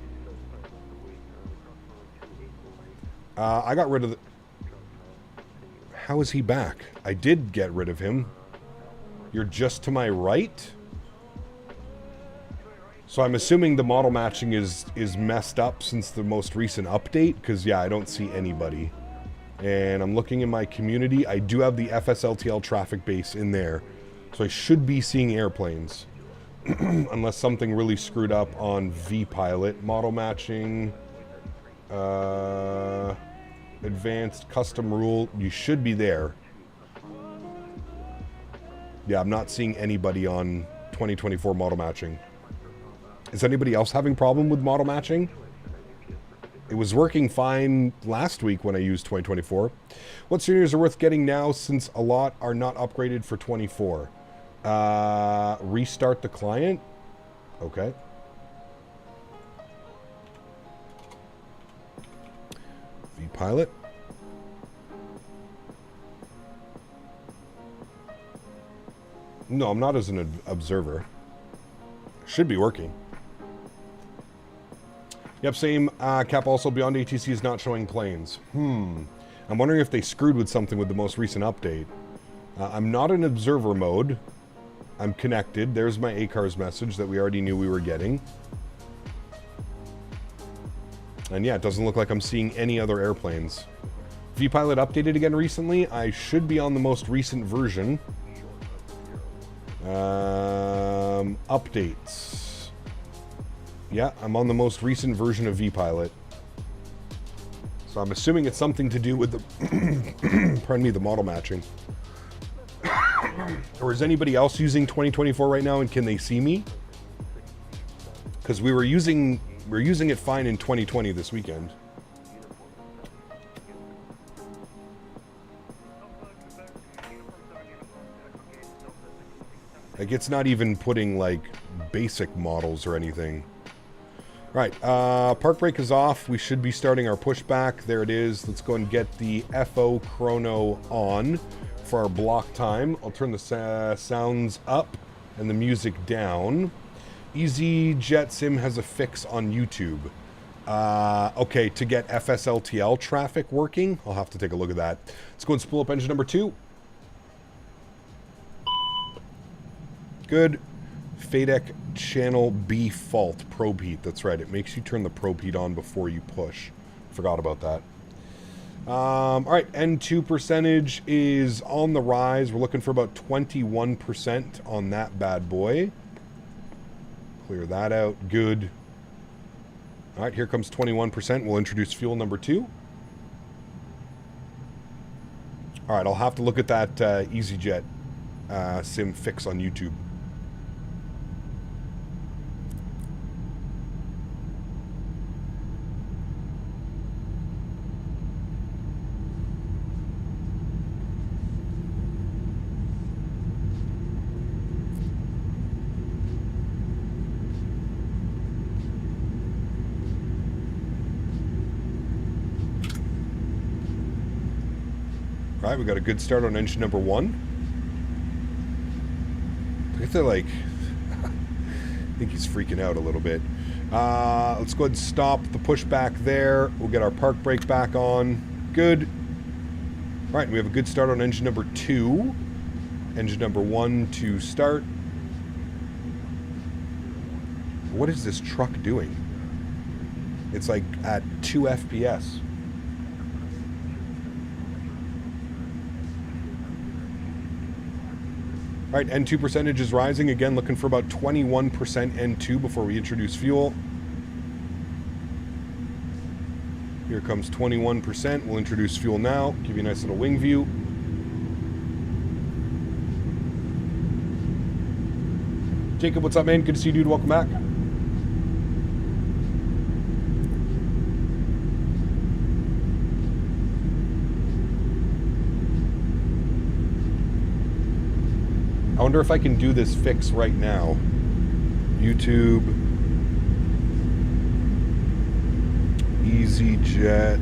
I got rid of the... How is he back? I did get rid of him. You're just to my right? So I'm assuming the model matching is messed up since the most recent update, because yeah, I don't see anybody. And I'm looking in my community. I do have the FSLTL traffic base in there, so I should be seeing airplanes. Unless something really screwed up on vPilot. Model matching, advanced custom rule, you should be there. Yeah, I'm not seeing anybody on 2024 model matching. Is anybody else having problem with model matching? It was working fine last week when I used 2024. What seniors are worth getting now since a lot are not upgraded for 24? Restart the client? Okay. vPilot. No, I'm not as an observer. Should be working. Yep, same. Cap also beyond ATC is not showing planes. I'm wondering if they screwed with something with the most recent update. I'm not in observer mode. I'm connected. There's my ACARS message that we already knew we were getting. And yeah, it doesn't look like I'm seeing any other airplanes. vPilot updated again recently. I should be on the most recent version. Updates. Yeah, I'm on the most recent version of vPilot. So I'm assuming it's something to do with the pardon me, the model matching. Or is anybody else using 2024 right now, and can they see me? Because we're using it fine in 2020 this weekend. Like, it's not even putting like basic models or anything. Right, park brake is off. We should be starting our pushback. There it is. Let's go and get the FO chrono on for our block time. I'll turn the sounds up and the music down. EasyJet Sim has a fix on YouTube. Okay, to get FSLTL traffic working, I'll have to take a look at that. Let's go and spool up engine number 2. Good. FADEC channel B fault, probe heat. That's right. It makes you turn the probe heat on before you push. Forgot about that. All right. N2 percentage is on the rise. We're looking for about 21% on that bad boy. Clear that out. Good. All right. Here comes 21%. We'll introduce fuel number 2. All right. I'll have to look at that EasyJet Sim fix on YouTube. All right, we got a good start on engine number 1. Look at the, like, I think he's freaking out a little bit. Let's go ahead and stop the pushback there. We'll get our park brake back on. Good. All right, and we have a good start on engine number 2. Engine number 1 to start. What is this truck doing? It's like at 2 FPS. All right, N2 percentage is rising. Again, looking for about 21% N2 before we introduce fuel. Here comes 21%. We'll introduce fuel now. Give you a nice little wing view. Jacob, what's up, man? Good to see you, dude. Welcome back. I wonder if I can do this fix right now. YouTube, EasyJet,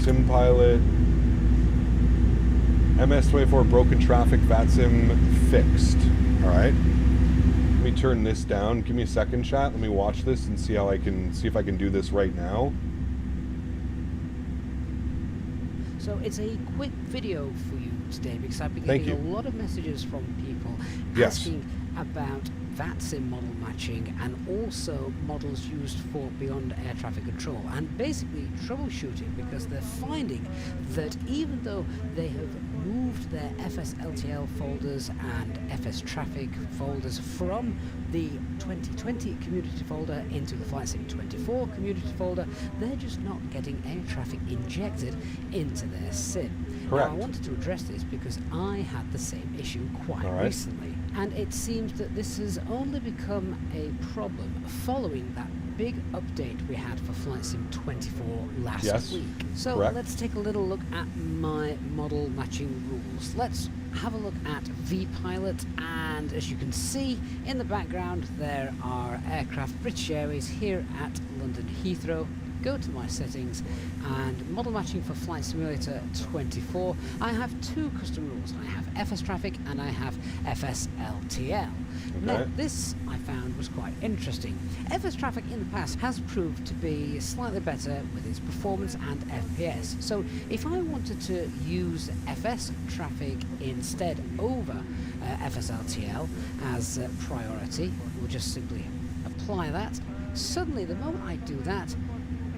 SimPilot, MS24 broken traffic, VATSIM fixed. All right. Let me turn this down. Give me a second, chat. Let me watch this and see how I can see if I can do this right now. So it's a quick video for you today because I've been getting a lot of messages from people asking about VATSIM model matching and also models used for beyond air traffic control, and basically troubleshooting because they're finding that even though they have moved their FSLTL folders and FS traffic folders from the 2020 community folder into the VATSIM 24 community folder, they're just not getting air traffic injected into their SIM. Correct. Now, I wanted to address this because I had the same issue quite recently, and it seems that this has only become a problem following that big update we had for VATSIM 24 last week. So let's take a little look at my model matching rules. Let's have a look at VPilot, and as you can see in the background there are aircraft, British Airways here at London Heathrow. Go to my settings and model matching for Flight Simulator 24. I have two custom rules. I have FS traffic and I have FSLTL. Now this I found was quite interesting. FS traffic in the past has proved to be slightly better with its performance and FPS. So if I wanted to use FS traffic instead over FSLTL as priority, we'll just simply apply that. Suddenly the moment I do that,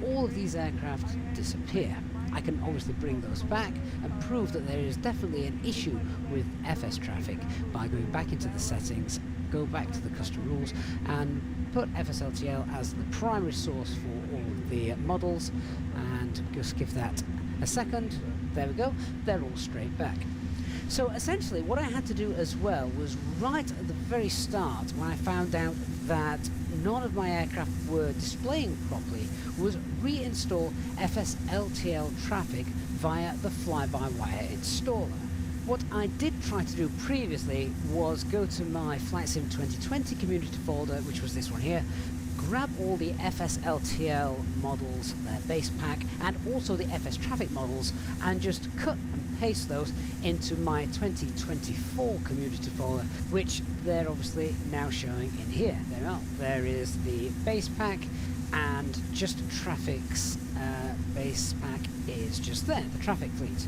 all of these aircraft disappear. I can obviously bring those back and prove that there is definitely an issue with FS traffic by going back into the settings, go back to the custom rules and put FSLTL as the primary source for all of the models, and just give that a second. There we go, they're all straight back. So essentially what I had to do as well was right at the very start, when I found out that none of my aircraft were displaying properly, was reinstall FSLTL traffic via the fly-by-wire installer. What I did try to do previously was go to my VATSIM 2020 community folder, which was this one here, grab all the FSLTL models, their base pack, and also the FS traffic models, and just cut and paste those into my 2024 community folder, which they're obviously now showing in here. There we are. There is the base pack, and just traffic's base pack is just there, the traffic fleet.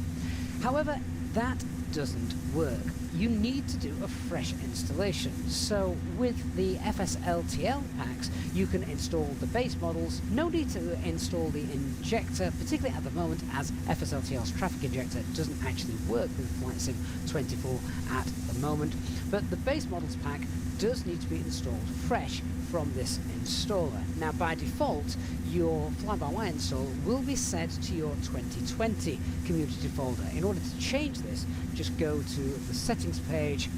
However, that doesn't work. You need to do a fresh installation. So with the FSLTL packs, you can install the base models. No need to install the injector, particularly at the moment, as FSLTL's traffic injector doesn't actually work with VATSIM 24 at the moment. But the base models pack does need to be installed fresh from this installer. Now by default, your fly-by-wire install will be set to your 2020 community folder. In order to change this, just go to the settings page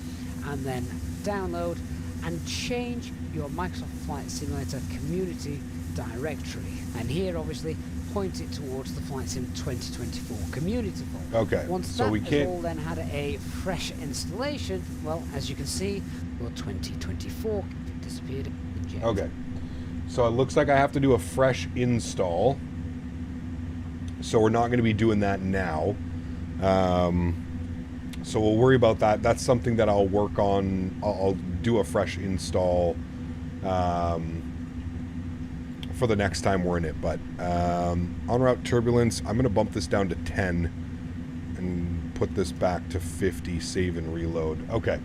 and then download and change your Microsoft Flight Simulator community directory. And here obviously point it towards the VATSIM 2024 community folder. Okay. Once so that we has all then had a fresh installation, well, as you can see, your 2024 disappeared. Okay. So it looks like I have to do a fresh install. So we're not going to be doing that now. So we'll worry about that. That's something that I'll work on. I'll do a fresh install for the next time we're in it. But en route turbulence, I'm going to bump this down to 10 and put this back to 50, save and reload. Okay.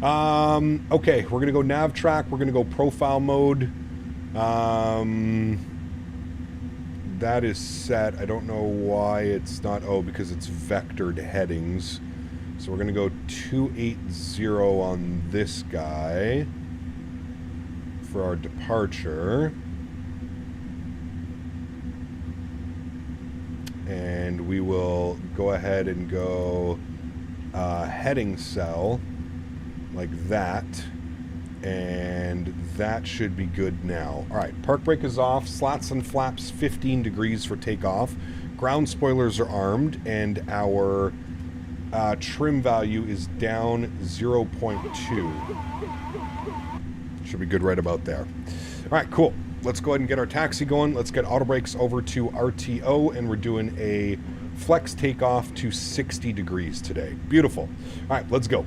Okay, we're going to go nav track. We're going to go profile mode. That is set. I don't know why it's not. Oh, because it's vectored headings. So we're going to go 280 on this guy for our departure. And we will go ahead and go heading cell like that. And that should be good now. All right, park brake is off. Slats and flaps 15 degrees for takeoff. Ground spoilers are armed, and our trim value is down 0.2. Should be good right about there. All right, cool. Let's go ahead and get our taxi going. Let's get auto brakes over to RTO, and we're doing a flex takeoff to 60 degrees today. Beautiful. All right, let's go.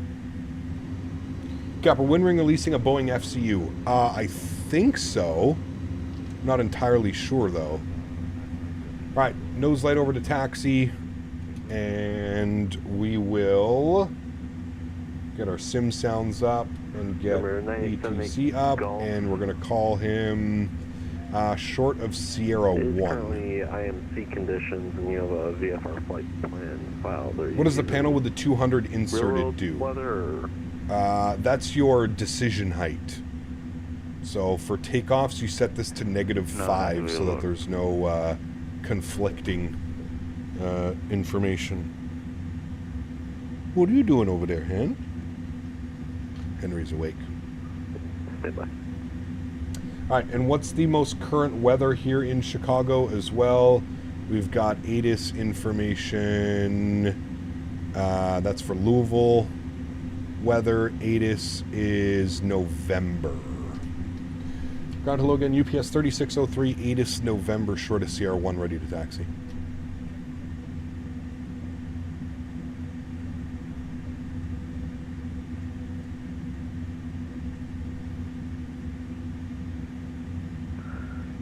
Cap, are Windring releasing a Boeing FCU? I think so. Not entirely sure, though. All right, nose light over to taxi, and we will get our sim sounds up and get E2C up, and we're going to call him short of Sierra 1. Currently IMC conditions, and you have a VFR flight plan file. What does the panel with the 200 inserted do? Weather, That's your decision height. So for takeoffs, you set this to -5 so that there's no conflicting information. What are you doing over there, Hen? Henry's awake. Stand by. All right, and what's the most current weather here in Chicago as well? We've got ATIS information. That's for Louisville. Weather, ATIS is November. Ground hello again, UPS 3603, ATIS November, short of Sierra 1, ready to taxi.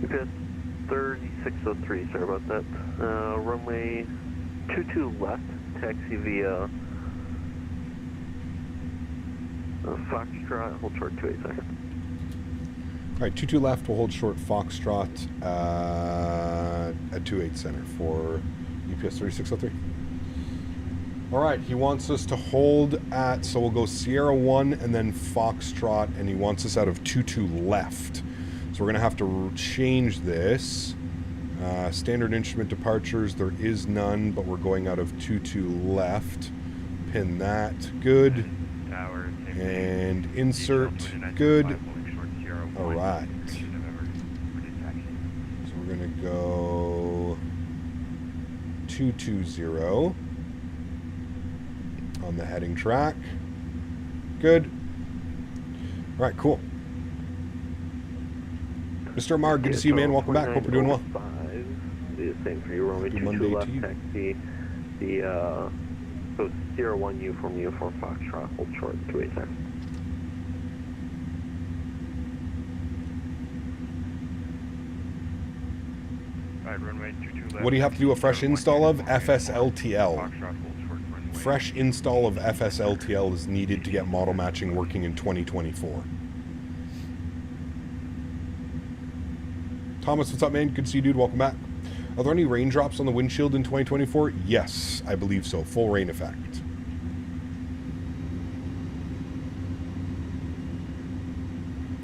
UPS 3603, sorry about that. Runway 22 left, taxi via Foxtrot, hold short 28 seconds. All right, 22 left, we'll hold short Foxtrot at 28 center for UPS 3603. All right, he wants us to hold at, so we'll go Sierra 1 and then Foxtrot, and he wants us out of 22 left. So we're going to have to change this. Standard instrument departures, there is none, but we're going out of 22 left. Pin that, good. And insert, good. All right. So we're going to go 220 on the heading track. Good. All right, cool. Mr. Amar, good to see you, man. Welcome back. Hope you're doing well. The same for you. Runway 22 left, taxi. So Sierra 1 uniform Foxtrot, hold short 28 seconds. What do you have to do a fresh install of? FSLTL. Fresh install of FSLTL is needed to get model matching working in 2024. Thomas, what's up, man? Good to see you, dude. Welcome back. Are there any raindrops on the windshield in 2024? Yes, I believe so. Full rain effect.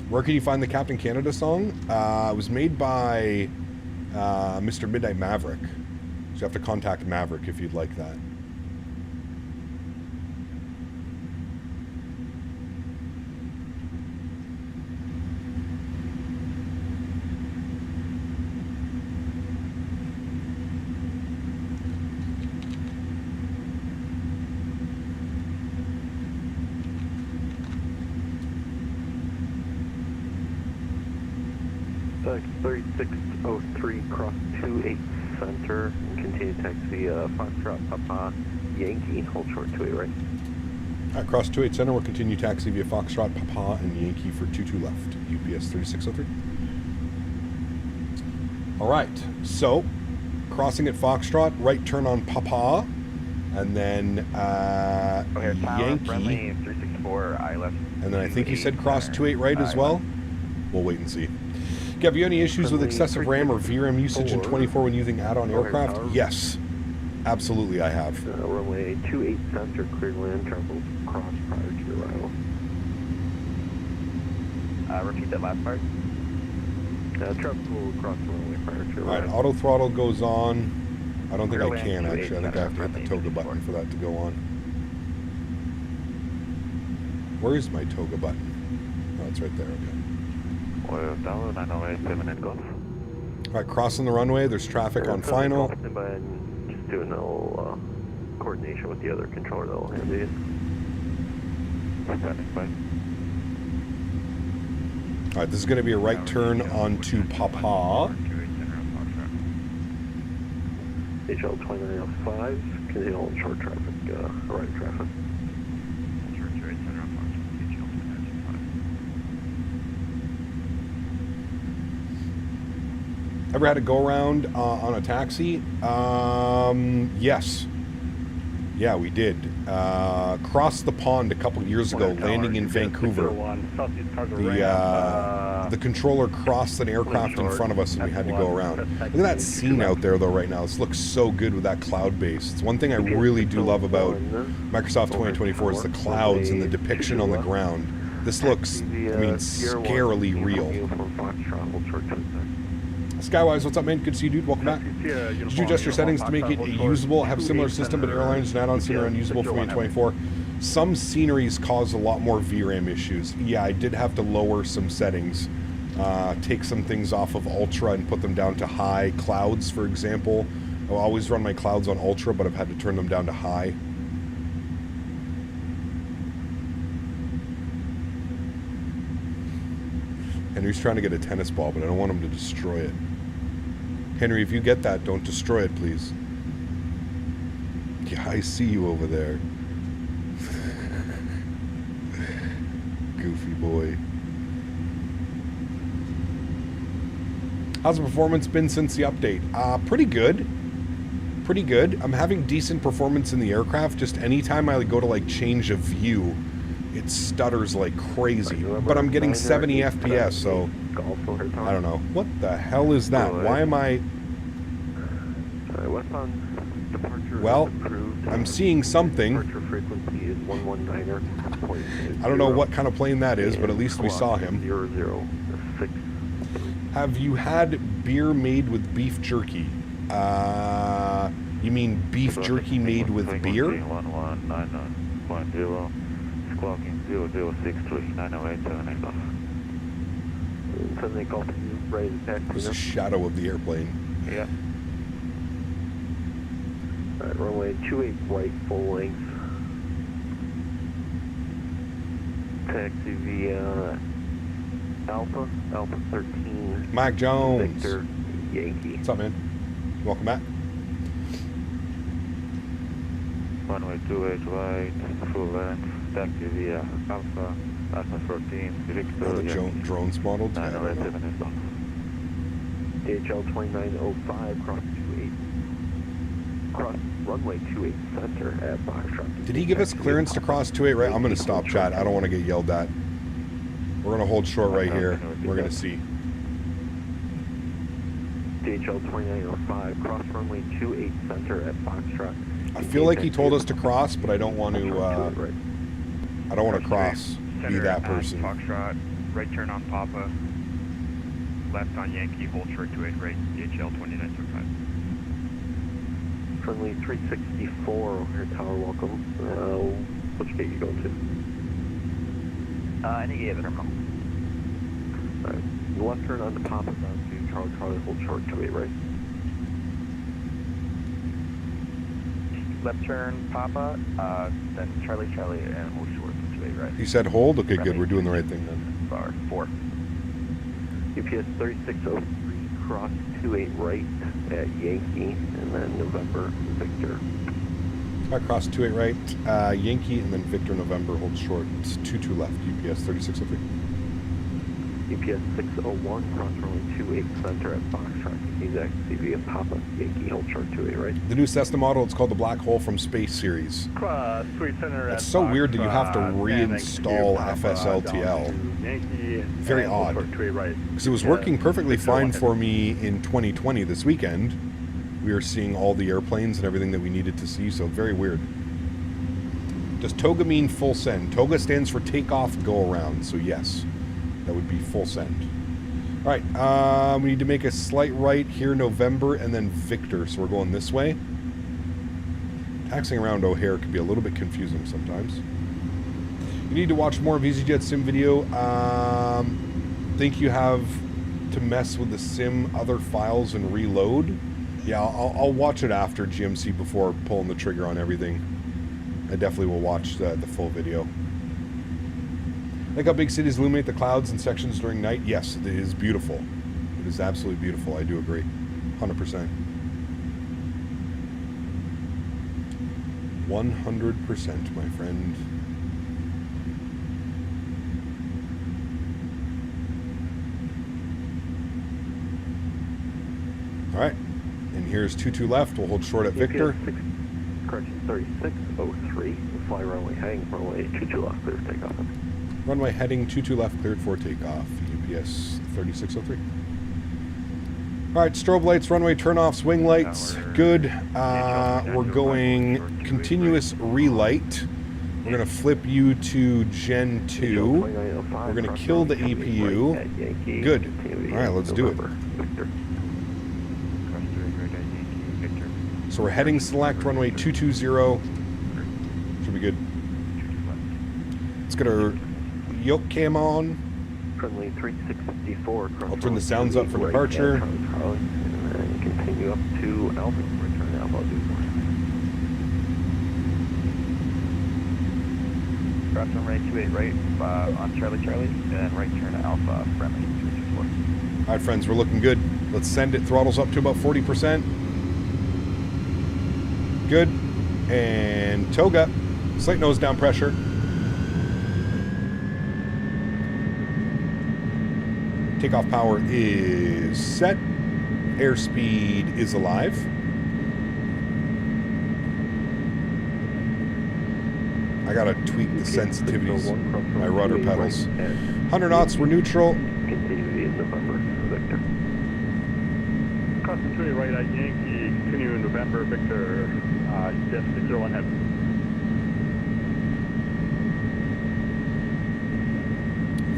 Where can you find the Captain Canada song? It was made by Mr. Midnight Maverick. So you have to contact Maverick if you'd like that. Flight 3603, cross 28 center, and continue taxi Foxtrot Papa Yankee, hold short 28 right. At cross 28 center, we'll continue taxi via Foxtrot Papa and Yankee for 22 left, UPS 3603. All right, so crossing at Foxtrot, right turn on Papa, and then Yankee. Friendly 364, I left. And then I think you said cross 28 right as well. We'll wait and see. Have you any issues with excessive RAM or VRAM usage in 24 when using add-on aircraft? Yes, absolutely I have. Runway 28 center, cleared land, travel cross prior to arrival. Repeat that last part. Travel across the runway prior to arrival. All right, auto throttle goes on. I don't think I can actually. I think I have to hit the toga button for that to go on. Where is my toga button? Oh, it's right there, okay. All right, crossing the runway. There's traffic on final. Just doing a little coordination with the other controller that will handle you. All right, this is going to be a right turn onto Papa. HL 2905, continue on short traffic, right traffic. Ever had a go around on a taxi? Yes. Yeah, we did. Crossed the pond a couple years ago, landing in Vancouver. The controller crossed an aircraft in front of us and we had to go around. Look at that scene out there though right now. This looks so good with that cloud base. It's one thing I really do love about Microsoft 2024 is the clouds and the depiction on the ground. This looks, I mean, scarily real. Skywise, what's up, man? Good to see you, dude. Welcome back. Did you adjust your settings to make it usable? Have a similar system, but airlines and add-ons are unusable for me in 24. Some sceneries cause a lot more VRAM issues. Yeah, I did have to lower some settings. Take some things off of Ultra and put them down to high. Clouds, for example. I'll always run my clouds on Ultra, but I've had to turn them down to high. Henry's trying to get a tennis ball, but I don't want him to destroy it. Henry, if you get that, don't destroy it, please. Yeah, I see you over there. Goofy boy. How's the performance been since the update? Pretty good. Pretty good. I'm having decent performance in the aircraft. Just anytime I go to like change a view, it stutters like crazy. But I'm getting 70 FPS, so I don't know. What the hell is that? Why am I... Well, I'm seeing something. I don't know what kind of plane that is, but at least we saw him. Have you had beer made with beef jerky? You mean beef jerky made with beer? Clocking 0063-908-7 There's a shadow of the airplane. Yeah. Alright, runway 28 right, full length. Taxi via Alpha 13. Mike Jones. Victor Yankee. What's up, man? Welcome back. Runway 28 right, full length. Taxi via Alpha 14. Victor Oh, the drones modeled? DHL 2905, cross 28. Cross runway 28 center at Foxtrot. Did he give us clearance to cross 28 right? I'm going to stop, chat. I don't want to get yelled at. We're going to hold short right here. We're going to see. DHL 2905, cross runway 28 center at Foxtrot. I feel like he told us to cross, but I don't want to, I don't want to cross, be that person. Foxtrot, right turn on Papa, left on Yankee, hold short 28 right, DHL 2905. Friendly 364 over here, tower, welcome. Which gate you going to? Any gate terminal. Alright, left turn onto Papa, down to Charlie, hold short 28 right. Left turn Papa, then Charlie, and hold short 28 right. He said hold? Okay, good. We're doing the right thing then. Bar 4. UPS 3603, cross 28 right at Yankee, and then November, Victor. I cross 28 right, Yankee, and then Victor November, hold short. It's 22 left, UPS 3603. UPS 601, cross runway 28 center at Foxtrot. Exact CV of Papa, Yankee, hold short 28 right. The new Cessna model, it's called the Black Hole from Space series. Cross 3 center It's so weird that you have to reinstall FSLTL. Very odd. Because it was working perfectly fine for me in 2020 this weekend. We were seeing all the airplanes and everything that we needed to see, so very weird. Does TOGA mean full send? TOGA stands for takeoff, go around, so yes. That would be full send. All right, we need to make a slight right here, November, and then Victor. So we're going this way. Taxiing around O'Hare can be a little bit confusing sometimes. You need to watch more of EasyJet Sim video. Think you have to mess with the sim other files and reload? Yeah, I'll watch it after GMC before pulling the trigger on everything. I definitely will watch the full video. Like how big cities illuminate the clouds in sections during night. Yes, it is beautiful. It is absolutely beautiful. I do agree. 100%. 100%, my friend. All right. And here's 22 left. We'll hold short at Victor. Correction, 3603. Fly runway heading, runway 22 left, clear for takeoff. Runway heading 22 left, cleared for takeoff. UPS 3603. All right, strobe lights, runway turnoffs, wing lights, good. We're going continuous relight. We're going to flip you to Gen 2. We're going to kill the APU. Good. All right, let's do it. So we're heading select, runway 220. Should be good. Let's get our yoke cam on. Friendly 3654. I'll turn the sounds up for departure. And then continue up to Alpha. Return to Alpha. I'll do Cross runway 28 right on Charlie, and then right turn to Alpha, friendly 324. All right, friends, we're looking good. Let's send it. Throttles up to about 40%. Good. And toga. Slight nose down pressure. Takeoff power is set. Airspeed is alive. I gotta tweak the sensitivities. My rudder pedals. 100 knots, we're neutral. Continue in November, Victor. Crossing 2 right at Yankee, continue in November, Victor. Yes, 601 head.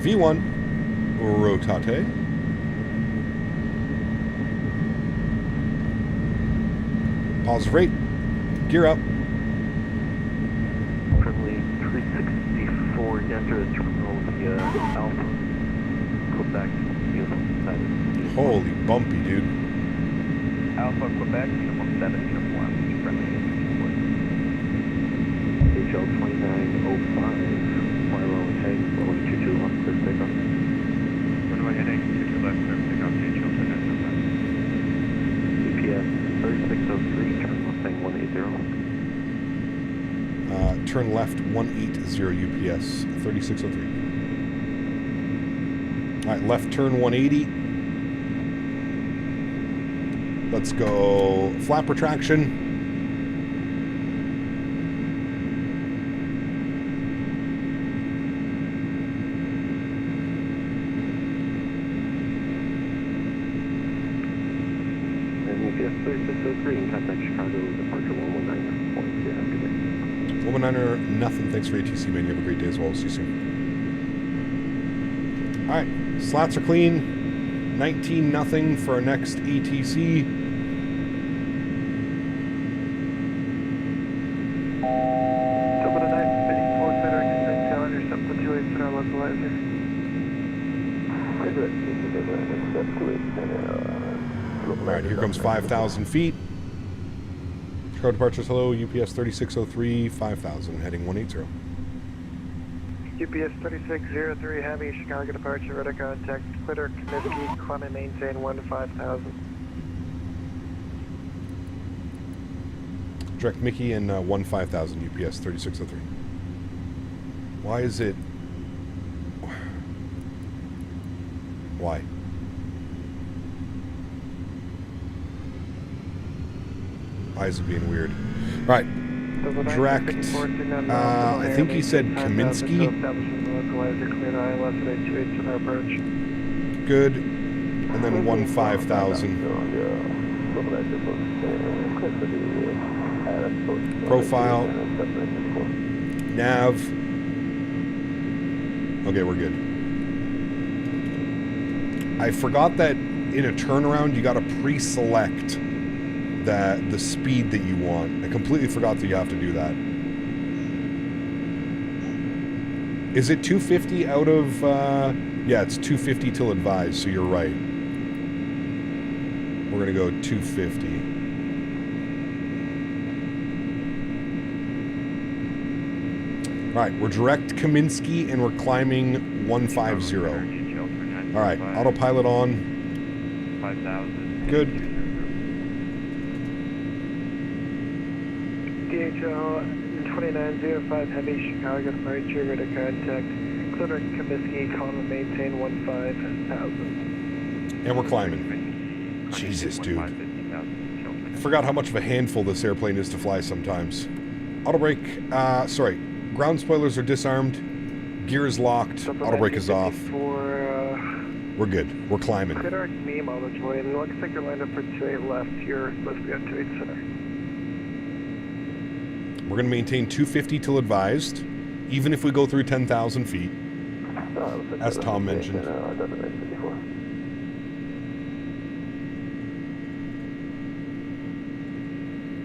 V1, rotate. Pause rate. Gear up. Friendly 364, enter the terminal via Alpha. Quebec, uniform 7. Holy bumpy, dude. Alpha, Quebec, uniform 7, uniform, friendly. HL 2905, fly runway heading, runway 22 left, clear for takeoff. Runway heading 22 left, clear for takeoff, HL 2905. EPS 3603, turn left heading 180. Turn left 180 UPS 3603. All right, left turn 180. Let's go flap retraction. And EPS 3603, and contact Chicago, departure 119.0. 119er, nothing. Thanks for ATC, man. You have a great day as well. See you soon. All right, slats are clean. 19-0 for our next ATC. Double to 954, center, extend tail, intercept the 28 center localizer. All right, here comes 5,000 feet. Chicago departures, hello, UPS 3603, 5,000, heading 180. UPS 3603 Heavy, Chicago departure, radar contact, Quitter, Comiskey, climb and maintain 1-5000. Direct Mickey and 1-5000, UPS 3603. Why is it... Why? Why is it being weird? All right. Direct. I think he said Kaminsky. Good. And then 1-5000. Profile. Nav. Okay, we're good. I forgot that in a turnaround you got to pre-select the speed that you want. I completely forgot that you have to do that. Is it 250 out of... yeah, it's 250 till advised, so you're right. We're going to go 250. All right, we're direct Kaminsky and we're climbing 150. All right, autopilot on. 5,000. Good. DHL 2905 Heavy Chicago departure, ready to contact. Clear Kaminsky, calm and maintain 15,000. And we're climbing. Jesus, dude. I forgot how much of a handful this airplane is to fly sometimes. Auto brake, sorry. Ground spoilers are disarmed. Gear is locked. Auto brake is off. We're good. We're climbing. Direct me, Mother Joy, and looks like you're lined up for 28 left. You're supposed to be on 28 center. We're going to maintain 250 till advised, even if we go through 10,000 feet, as Tom mentioned.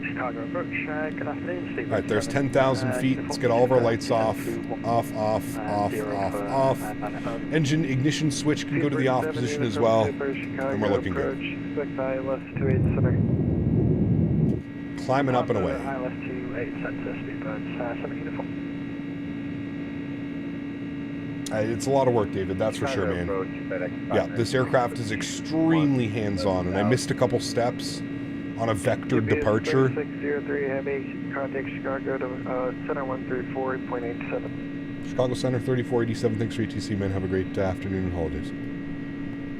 Chicago approach, good afternoon. All right, there's 10,000 feet. Let's get all of our lights off. Off, off, off, off, off. Engine ignition switch can go to the off position as well. And we're looking good. Climbing up and away. It's a lot of work, David, that's for sure, man. Yeah, this aircraft is extremely hands-on, and I missed a couple steps on a vectored departure. 603 Heavy, contact Chicago to center 134.87. Chicago Center 3487, thanks for ETC, man. Have a great afternoon and holidays.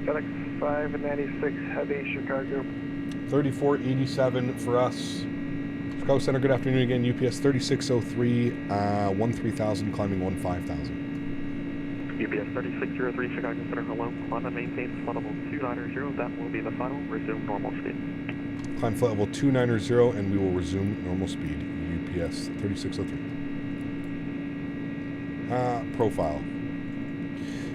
FedEx 596 Heavy, Chicago. 3487 for us. Chicago Center, good afternoon again. UPS 3603, 13,000, climbing 15,000. UPS 3603, Chicago Center, hello. Climb and maintain flight level 290. That will be the final. Resume normal speed. Climb flight level 290, and we will resume normal speed. UPS 3603. Profile.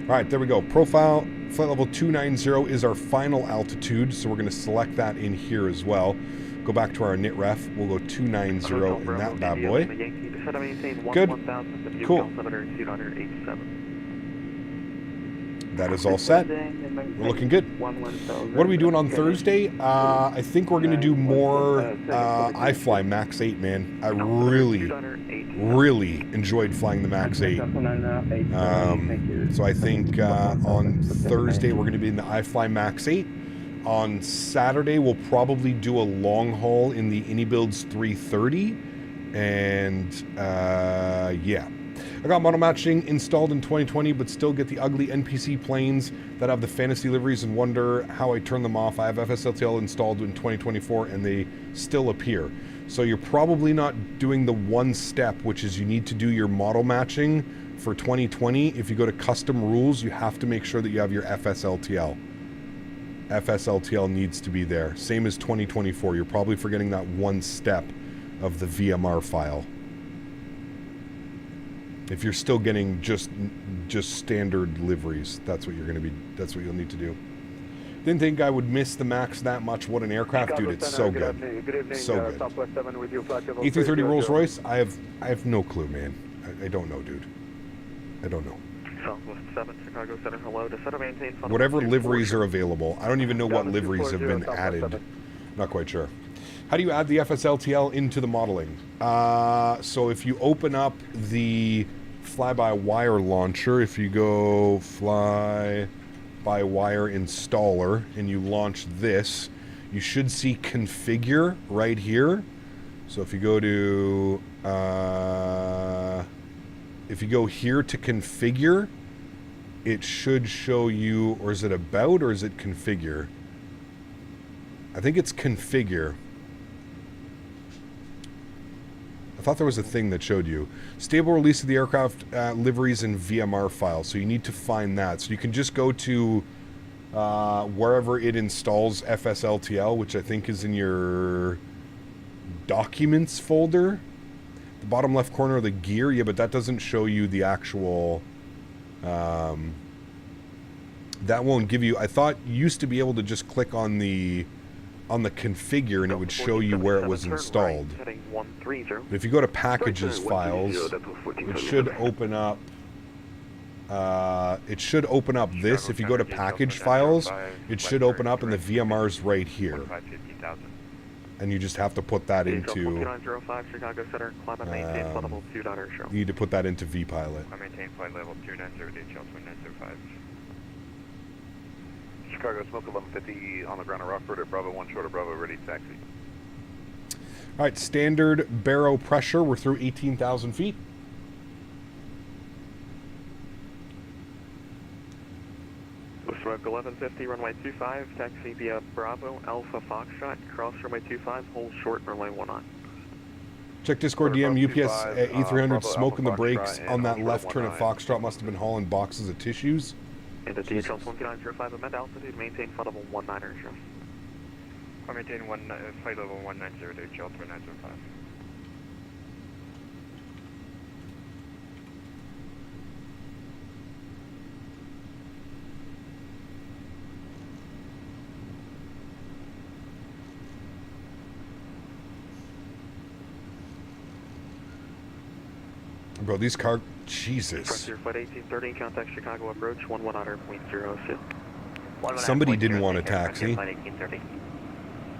All right, there we go. Profile, flight level 290 is our final altitude, so we're going to select that in here as well. Go back to our knit ref. We'll go 290 in that bad boy. Good. Cool. That is all set. We're looking good. What are we doing on Thursday? I think we're going to do more iFly Max 8, man. I really enjoyed flying the Max 8. So I think on Thursday we're going to be in the iFly Max 8. On Saturday we'll probably do a long haul in the iniBuilds 330. And yeah. I got model matching installed in 2020, but still get the ugly NPC planes that have the fantasy liveries and wonder how I turn them off. I have FSLTL installed in 2024 and they still appear. So you're probably not doing the one step, which is you need to do your model matching for 2020. If you go to custom rules, you have to make sure that you have your FSLTL. FSLTL needs to be there. Same as 2024. You're probably forgetting that one step of the VMR file. If you're still getting just standard liveries, that's what you're going to be. That's what you'll need to do. Didn't think I would miss the Max that much. What an aircraft, dude! It's so good, so good. A330 Rolls Royce. I have no clue, man. I don't know, dude. I don't know. Southwest 7, Chicago Center, hello. To center maintain. Whatever liveries are available. I don't even know what liveries have been added. Not quite sure. How do you add the FSLTL into the modeling? So if you open up the fly-by-wire launcher, if you go fly-by-wire installer and you launch this, you should see configure right here. So if you go to, if you go here to configure, it should show you, or is it about, or is it configure? I think it's configure. I thought there was a thing that showed you. Stable release of the aircraft liveries and VMR file. So you need to find that. So you can just go to wherever it installs FSLTL, which I think is in your documents folder. The bottom left corner of the gear. Yeah, but that doesn't show you the actual... that won't give you... I thought you used to be able to just click on the configure and it would show you where it was installed. But if you go to packages files, it should open up this. If you go to package files, it should open up and the VMR's right here. And you just have to put that into... 2905 Chicago Center, climb and maintain flight level 2.0 show. You need to put that into VPilot. I maintain flight level 290 DHL 2905. Chicago Smoke 1150 on the ground of Rockford at Bravo 1 short of Bravo, ready taxi. All right, standard barrow pressure. We're through 18,000 feet. Smoke 1150, runway 25, taxi via Bravo, Alpha Foxtrot, cross runway 25, hold short, runway 19. Check Discord DM, UPS A300 smoking the brakes on that left turn at Foxtrot. Must have been hauling boxes of tissues. Into DHL 2905, amend altitude, maintain flight level 19er, show. I maintain flight level 190 DHL 2905. Bro, these car... Jesus. Frontier Flight 1830, contact Chicago approach, 1100.02. Somebody didn't want a taxi.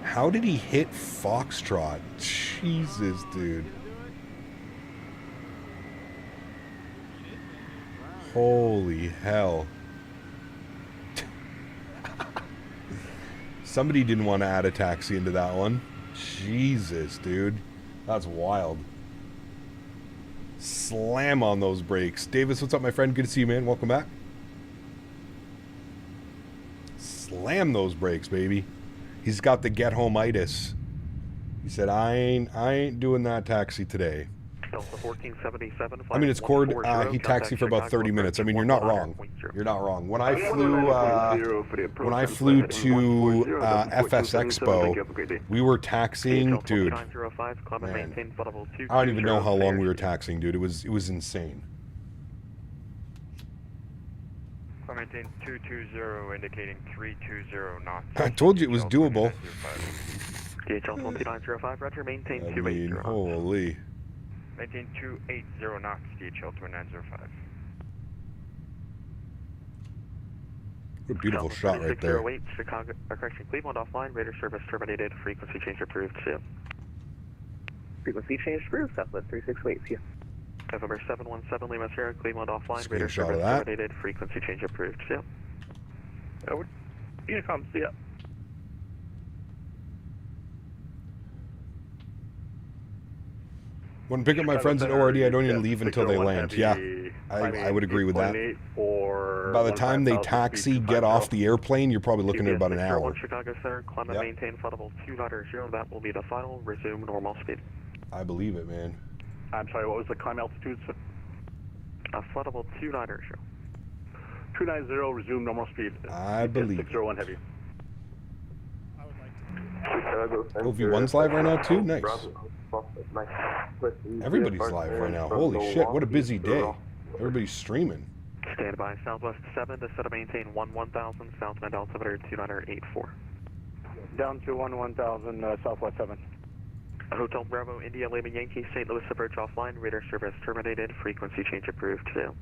How did he hit Foxtrot? Jesus, dude. Holy hell. Somebody didn't want to add a taxi into that one. Jesus, dude. That's wild. Slam on those brakes. Davis, what's up, my friend? Good to see you, man. Welcome back. Slam those brakes, baby. He's got the get-home-itis. He said, I ain't doing that taxi today. I mean, it's Cord. He taxied for about 30 minutes. I mean, you're not wrong. You're not wrong. When I flew to FS Expo, we were taxiing, dude. Man, I don't even know how long we were taxiing, dude. It was insane. I maintain 220, indicating 320 knots. I told you it was doable. DHL 2905, roger, maintain 280 knots. Holy. Maintain 280 knots, DHL 2905. What a beautiful shot right there. 608, Chicago, correction, Cleveland offline, radar service terminated, frequency change approved, see ya. Frequency change approved, Southwest 368, see ya. November 717 Lima Sierra, Cleveland offline, radar service terminated, frequency change approved, see ya. Over. Unicom, see ya. When pick up my friends at ORD, I don't even leave until they land. Yeah, I would agree with that. By the time they taxi, get off the airplane, you're probably looking at about an hour. Chicago Center, climb and maintain flight level 290. That will be the final. Resume normal speed. I believe it, man. I'm sorry, what was the climb altitude? Flight level 290. 290, resume normal speed. I believe 601 heavy. OV1's live right now too? Nice. Everybody's live right now. Holy shit, what a busy day. Everybody's streaming. Stand by, Southwest 7 to set to maintain 1000, southbound altimeter 2984. Down to 1000, Southwest 7. Hotel Bravo, India, Lima Yankee, St. Louis approach offline, radar service terminated, frequency change approved, too.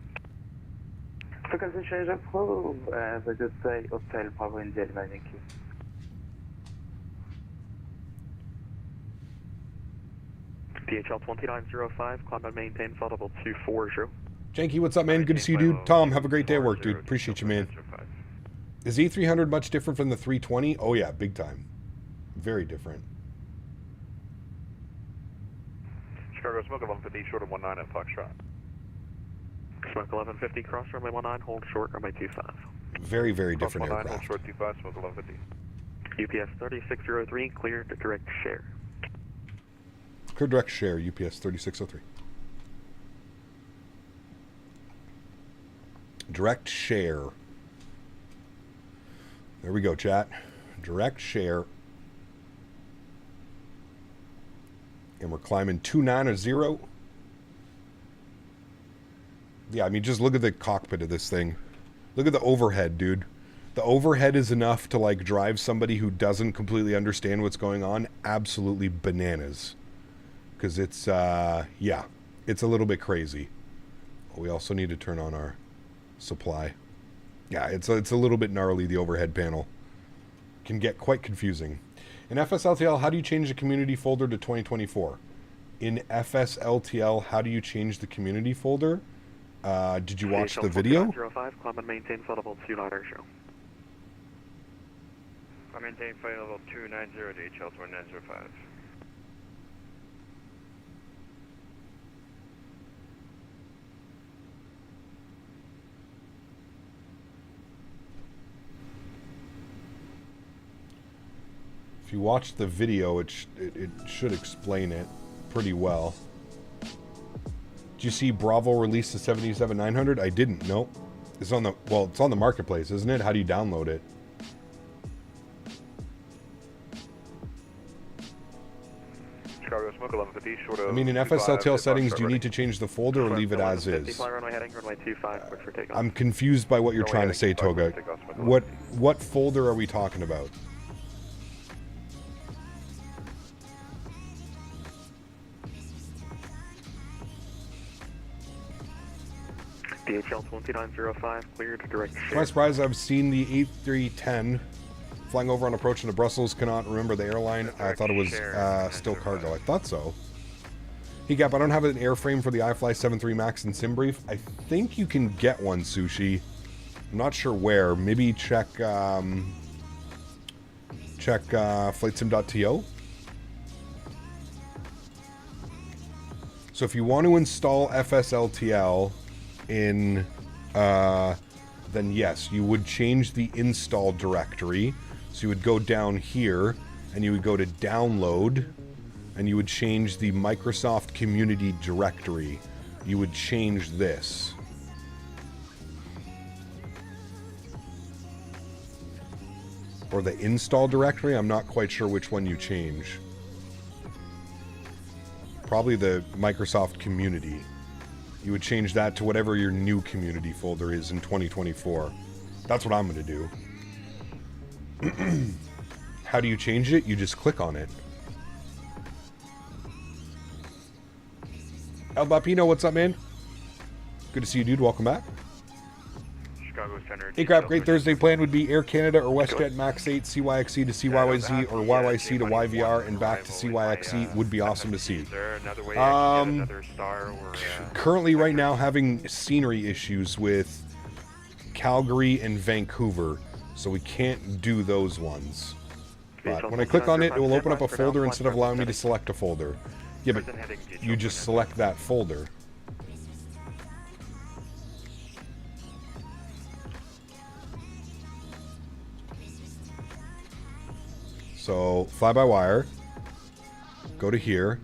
Frequency change approved, the good day, Hotel Bravo, India, Lima Yankee. DHL 2905, climb and maintain flight level 240. Janky, what's up, man? Good to see you, dude. Tom, have a great day at work, dude. Appreciate you, man. Is the A300 much different from the 320? Oh, yeah, big time. Very different. Chicago Smoke 1150, short of 19 at Foxtrot. Smoke 1150, cross runway 19, hold short runway 25. Very, very different aircraft. aircraft. Hold short 25, Smoke 1150. UPS 3603, cleared to direct share. Clear direct share, UPS 3603. Direct share. There we go, chat. Direct share. And we're climbing 290. Yeah, I mean, just look at the cockpit of this thing. Look at the overhead, dude. The overhead is enough to, like, drive somebody who doesn't completely understand what's going on absolutely bananas. Because it's, yeah, it's a little bit crazy. We also need to turn on our supply. Yeah, it's a little bit gnarly, the overhead panel. Can get quite confusing. In FSLTL, how do you change the community folder to 2024? In FSLTL, how do you change the community folder? Did you watch the video? 05, climb and maintain flight level 29 ratio. I maintain flight level 290 to HL 2905. If you watch the video, it should explain it pretty well. Did you see Bravo release the 77-900? I didn't. Nope. It's on the it's on the marketplace, isn't it? How do you download it? Chicago Smoke 1150, short of. I mean, in FSLTL settings, do you need to change the folder or leave it as is? Runway heading, runway 25, quick for takeoff. I'm confused by what you're trying to say, Toga. What folder are we talking about? DHL 2905, cleared to direct share. To my surprise, I've seen the A310 flying over on approach into Brussels. Cannot remember the airline. I thought it was still cargo. I thought so. Hey Gap, I don't have an airframe for the iFly 73 Max in SimBrief. I think you can get one, Sushi. I'm not sure where. Maybe check flightsim.to. So if you want to install FSLTL in then yes, you would change the install directory. So you would go down here and you would go to download and you would change the Microsoft community directory. You would change this. Or the install directory, I'm not quite sure which one you change. Probably the Microsoft community. You would change that to whatever your new community folder is in 2024. That's what I'm going to do. How do you change it? You just click on it. El Bapino, what's up, man? Good to see you, dude. Welcome back. Chicago Center. Hey, crap. Great Thursday plan would be Air Canada or WestJet MAX 8, CYXC to CYYZ, or YYC to YVR and back to CYXC would be awesome to see. Currently, right now, having scenery issues with Calgary and Vancouver, so we can't do those ones. But when I click on it, it will open up a folder instead of allowing me to select a folder. Yeah, but you just select that folder. So, fly-by-wire, go to here,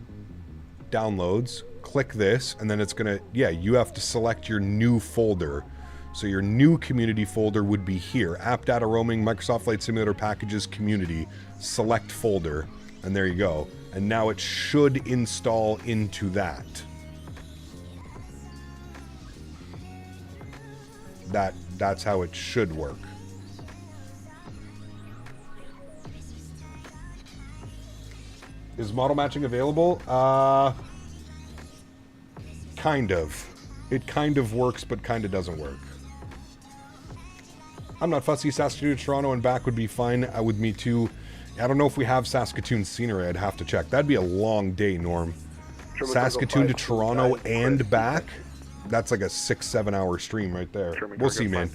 downloads, click this, and then it's gonna, yeah, you have to select your new folder. So your new community folder would be here, App Data Roaming, Microsoft Flight Simulator Packages, Community, select folder, and there you go. And now it should install into that. That's how it should work. Is model matching available? Kind of. It kind of works, but kind of doesn't work. I'm not fussy. Saskatoon to Toronto and back would be fine with me too. I don't know if we have Saskatoon scenery. I'd have to check. That'd be a long day, Norm. Saskatoon to Toronto and back? That's like a 6-7 hour stream right there. We'll see, man.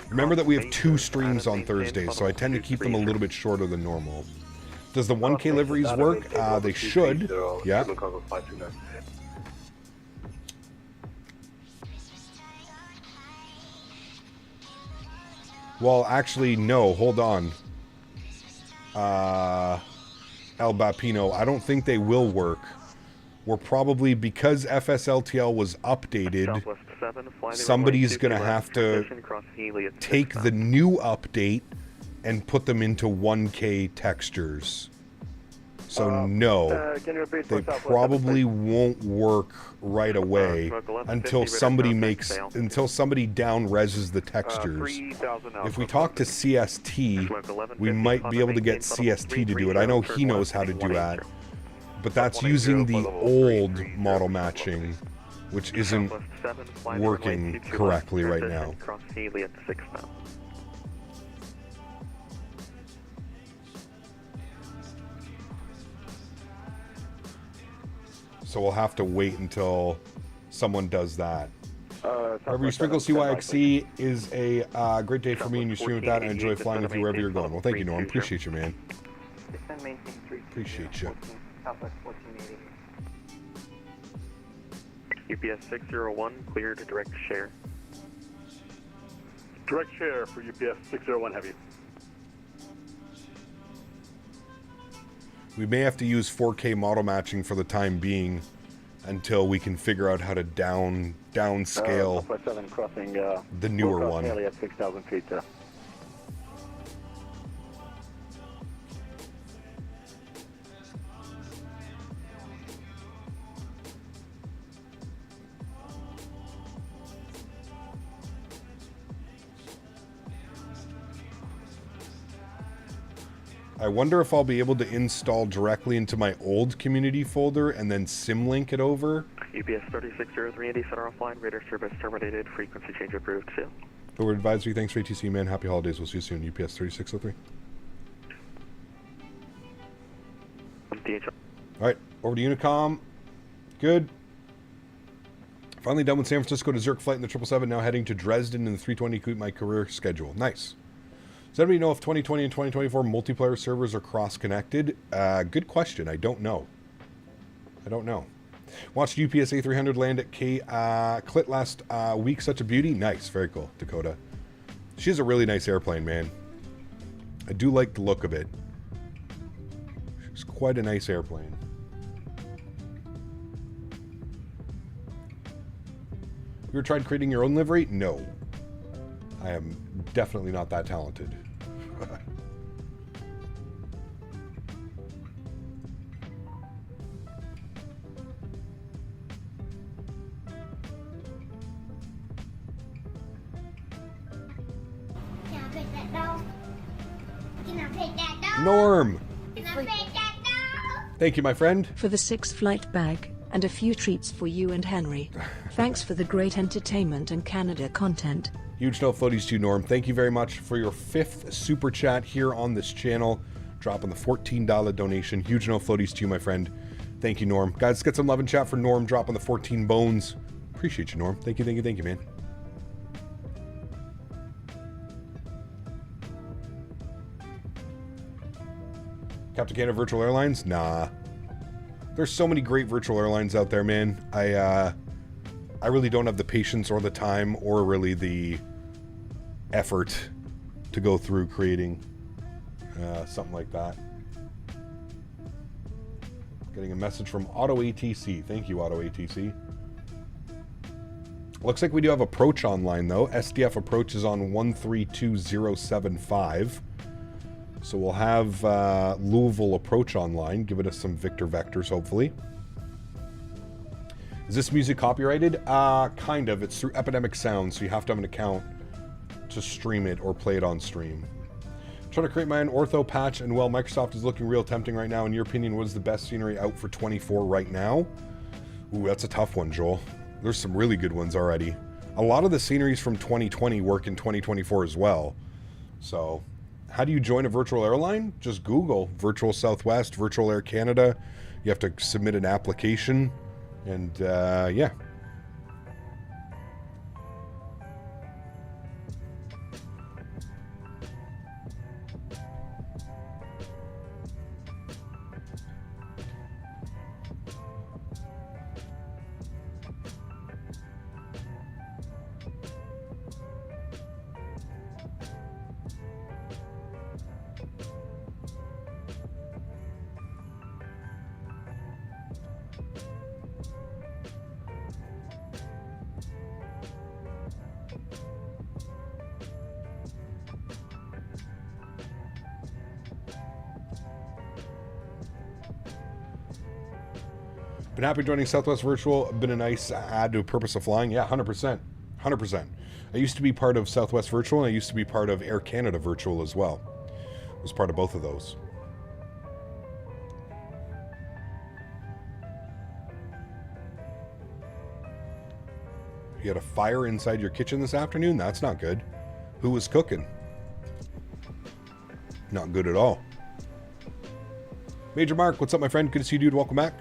Remember that we have 2 streams on Thursdays, so I tend to keep them a little bit shorter than normal. Does the 1K liveries work? They should. Yeah. Well, actually, no. Hold on. El Bapino, I don't think they will work. We're probably, because FSLTL was updated, somebody's going to have to take the new update and put them into 1K textures. So no, they probably won't work right away until somebody down reses the textures. If we talk to CST, we might be able to get CST to do it. I know he knows how to do that, but that's using the old model matching, which isn't working correctly right now. So we'll have to wait until someone does that. Wherever you sprinkle CYXC is a great day for me, and you stream with that. I enjoy flying with you wherever you're going. Well, thank you, Norm. Appreciate you, man. Appreciate you. UPS 601, clear to direct share. Direct share for UPS 601 Heavy. We may have to use 4K model matching for the time being until we can figure out how to downscale crossing, the newer one. At 6,000 feet. I wonder if I'll be able to install directly into my old community folder and then symlink it over. UPS 360-380, center offline, radar service terminated, frequency change approved, seal. Forward advisory, thanks for ATC, man. Happy holidays. We'll see you soon. UPS 3603. DHL. Alright, over to Unicom. Good. Finally done with San Francisco to Zurich flight in the 777, now heading to Dresden in the 320 to keep my career schedule. Nice. Does anybody know if 2020 and 2024 multiplayer servers are cross-connected? Good question. I don't know. Watched UPS A300 land at Clit last week. Such a beauty. Nice. Very cool, Dakota. She's a really nice airplane, man. I do like the look of it. She's quite a nice airplane. You ever tried creating your own livery? No. I am definitely not that talented. Norm! Thank you, my friend. For the 6th flight bag, and a few treats for you and Henry. Thanks for the great entertainment and Canada content. Huge no floaties to you, Norm. Thank you very much for your 5th super chat here on this channel. Dropping the $14 donation. Huge no floaties to you, my friend. Thank you, Norm. Guys, let's get some love and chat for Norm dropping the 14 bones. Appreciate you, Norm. Thank you, man. Captain Canada Virtual Airlines? Nah. There's so many great virtual airlines out there, man. I really don't have the patience or the time or really the effort to go through creating something like that. Getting a message from Auto ATC. Thank you, Auto ATC. Looks like we do have approach online, though. SDF approach is on 132075. So we'll have Louisville approach online, giving us some Victor vectors, hopefully. Is this music copyrighted? Kind of. It's through Epidemic Sound, so you have to have an account to stream it or play it on stream. I'm trying to create my own ortho patch, and well, Microsoft is looking real tempting right now. In your opinion, what is the best scenery out for 24 right now? Ooh, that's a tough one, Joel. There's some really good ones already. A lot of the sceneries from 2020 work in 2024 as well. So, how do you join a virtual airline? Just Google Virtual Southwest, Virtual Air Canada. You have to submit an application, and yeah. Been happy joining Southwest Virtual. Been a nice add to Purpose of Flying. Yeah, 100%. 100%. I used to be part of Southwest Virtual, and I used to be part of Air Canada Virtual as well. I was part of both of those. You had a fire inside your kitchen this afternoon? That's not good. Who was cooking? Not good at all. Major Mark, what's up, my friend? Good to see you, dude. Welcome back.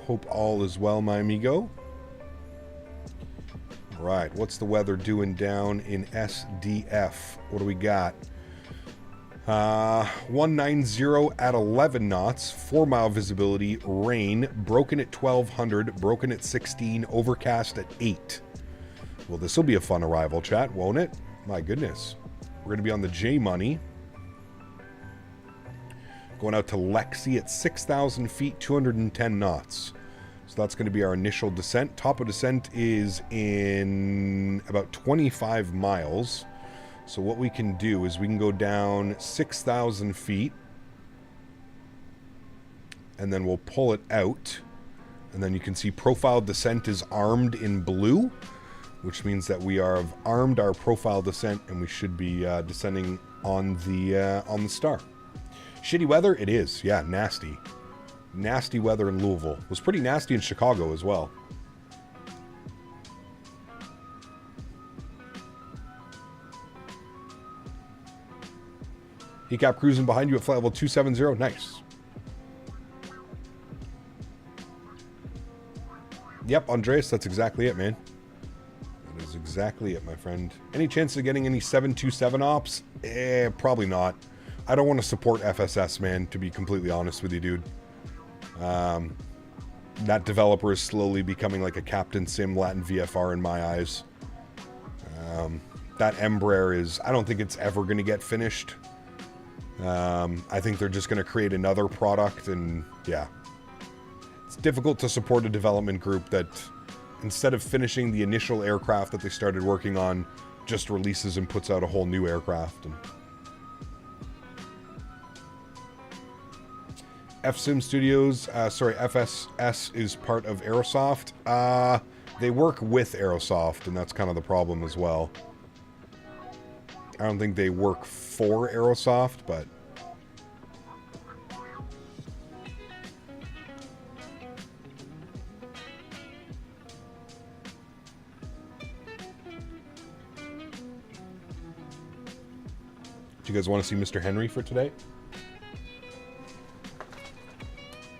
Hope all is well, my amigo. All right, what's the weather doing down in SDF? What do we got? 190 at 11 knots, 4-mile visibility, rain, broken at 1200, broken at 16, overcast at 8. Well, this will be a fun arrival, chat, won't it? My goodness. We're going to be on the J Money. Going out to Lexi at 6,000 feet, 210 knots. So that's going to be our initial descent. Top of descent is in about 25 miles. So what we can do is we can go down 6,000 feet. And then we'll pull it out. And then you can see profile descent is armed in blue, which means that we have armed our profile descent and we should be descending on the star. Shitty weather? It is. Yeah, nasty. Nasty weather in Louisville. It was pretty nasty in Chicago as well. ECAP cruising behind you at flight level 270. Nice. Yep, Andreas, that's exactly it, man. That is exactly it, my friend. Any chance of getting any 727 ops? Probably not. I don't want to support FSS, man, to be completely honest with you, dude. That developer is slowly becoming like a Captain Sim Latin VFR in my eyes. That Embraer is... I don't think it's ever going to get finished. I think they're just going to create another product, and yeah. It's difficult to support a development group that, instead of finishing the initial aircraft that they started working on, just releases and puts out a whole new aircraft. And FSIM Studios, FSS is part of Aerosoft. They work with Aerosoft, and that's kind of the problem as well. I don't think they work for Aerosoft, but... Do you guys want to see Mr. Henry for today?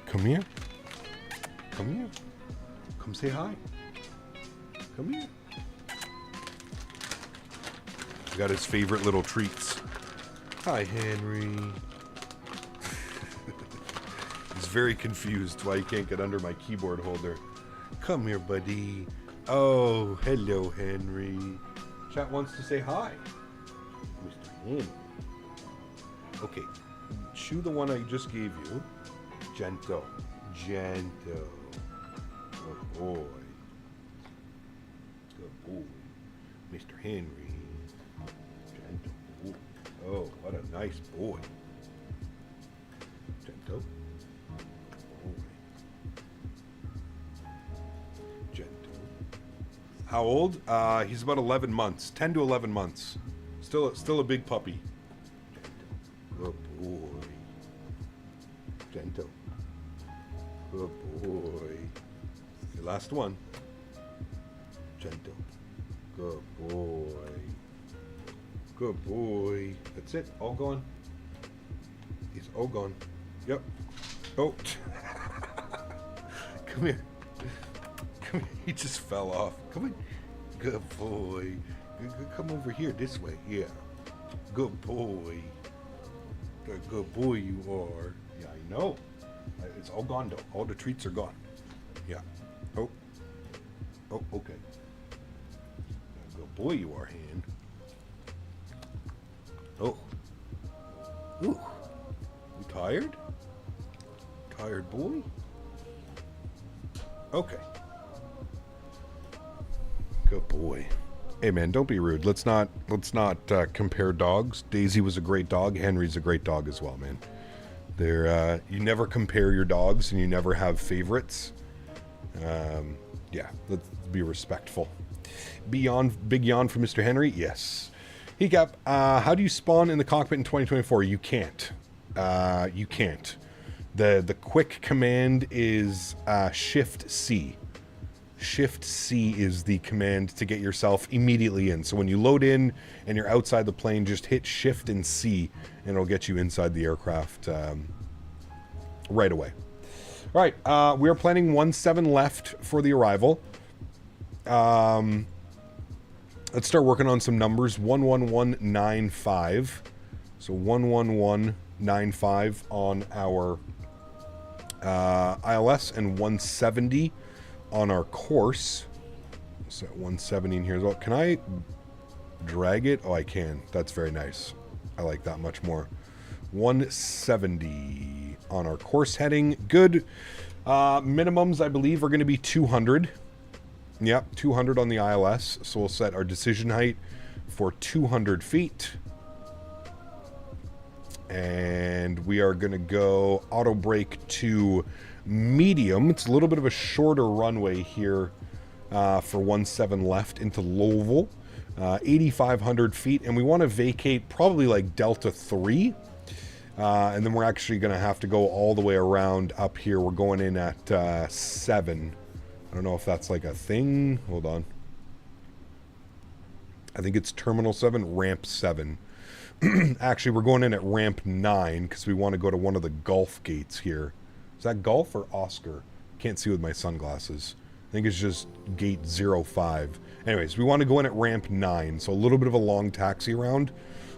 Come here. Come here. Come say hi. Come here. Got his favorite little treats. Hi, Henry. He's very confused why he can't get under my keyboard holder. Come here, buddy. Oh, hello, Henry. Chat wants to say hi. Mr. Henry. Okay, chew the one I just gave you. Gentle. Gentle. Good boy. Good boy. Mr. Henry. Gentle. Oh, what a nice boy. Gentle. Boy. Gentle. How old? He's about 11 months. 10 to 11 months. Still a big puppy. Good boy. Gentle. Good boy. The last one. Gentle. Good boy. Good boy. That's it. All gone. He's all gone. Yep. Oh. Come here. Come here. He just fell off. Come on. Good boy. Come over here this way. Yeah. Good boy. Good boy you are. Yeah, I know. It's all gone though. All the treats are gone. Yeah. Oh. Oh, okay. Good boy you are, Han. Oh. Ooh. You tired? Tired boy? Okay. Good boy. Hey man, don't be rude. Let's not compare dogs. Daisy was a great dog. Henry's a great dog as well, man. They're you never compare your dogs, and you never have favorites. Yeah, let's be respectful. Big yawn for Mr. Henry. Yes. Hiccup. How do you spawn in the cockpit in 2024? You can't. You can't. The quick command is Shift C. Shift C is the command to get yourself immediately in. So when you load in and you're outside the plane, just hit Shift and C and it'll get you inside the aircraft right away. All right, we are planning 17 left for the arrival. Let's start working on some numbers. 11195. So 11195 on our ILS and 170 on our course. Set 170 in here as well. Can I drag it? Oh, I can. That's very nice. I like that much more. 170 on our course heading. Good. Minimums, I believe, are going to be 200. Yep, 200 on the ILS. So we'll set our decision height for 200 feet. And we are going to go auto brake to medium. It's a little bit of a shorter runway here for 17 left into Louisville. 8,500 feet. And we want to vacate probably like Delta 3. And then we're actually going to have to go all the way around up here. We're going in at 7. I don't know if that's like a thing. Hold on. I think it's Terminal 7, Ramp 7. Actually, we're going in at Ramp 9 because we want to go to one of the Gulf gates here. Is that Gulf or Oscar? Can't see with my sunglasses. I think it's just Gate 05. Anyways, we want to go in at Ramp 9, so a little bit of a long taxi round.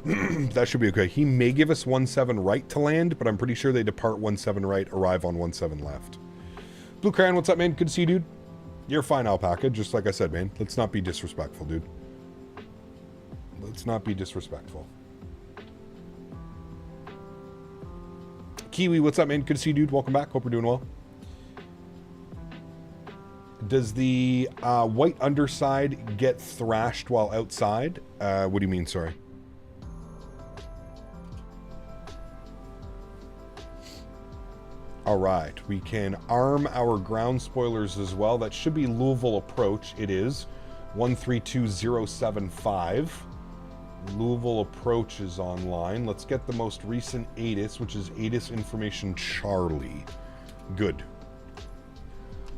That should be okay. He may give us 17 right to land, but I'm pretty sure they depart 17 right, arrive on 17 left. Blue Crayon, what's up, man? Good to see you, dude. You're fine, Alpaca. Just like I said, man. Let's not be disrespectful, dude. Let's not be disrespectful. Kiwi, what's up, man? Good to see you, dude. Welcome back. Hope you're doing well. Does the white underside get thrashed while outside? What do you mean, sorry? All right, we can arm our ground spoilers as well. That should be Louisville approach. It is 132075. Louisville approach is online. Let's get the most recent ATIS, which is ATIS information Charlie. Good.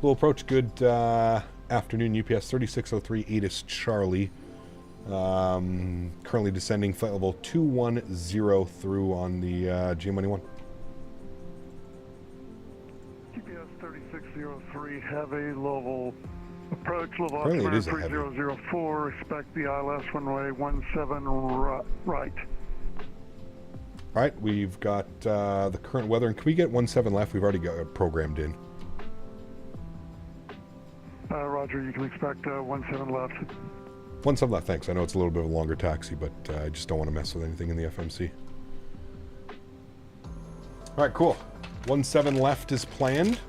Louisville approach, good afternoon, UPS 3603 ATIS Charlie. Currently descending flight level 210 through on the G-Money 1. UPS 3603 heavy, Louisville approach, Louisville Apparently it is a 3004, expect the ILS runway 17 right. All right, we've got the current weather, and can we get 17 left? We've already got it programmed in. Roger, you can expect 17 left. 17 left, thanks. I know it's a little bit of a longer taxi, but I just don't want to mess with anything in the FMC. All right, cool. 17 left is planned.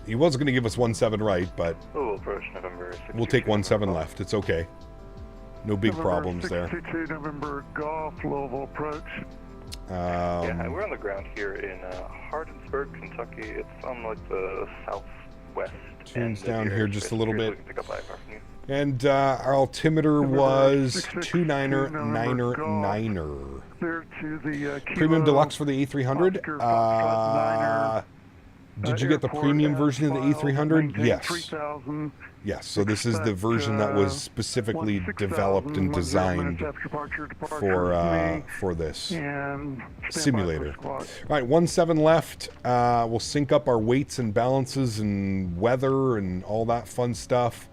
He was going to give us 17 right, but approach November 62, we'll take 17 left. It's okay. No big November problems 62, November Golf, Louisville approach. yeah, we're on the ground here in Hardinsburg, Kentucky. It's on like the southwest. Tunes down here just a little bit. Pick up IFR from you. And our altimeter was 299er. Clear to the Premium Deluxe for the A300. Did you get the premium version of the A300? Yes. 3000. Yes, so this is the version that was specifically developed and designed for this simulator. All right, 17 left. We'll sync up our weights and balances and weather and all that fun stuff.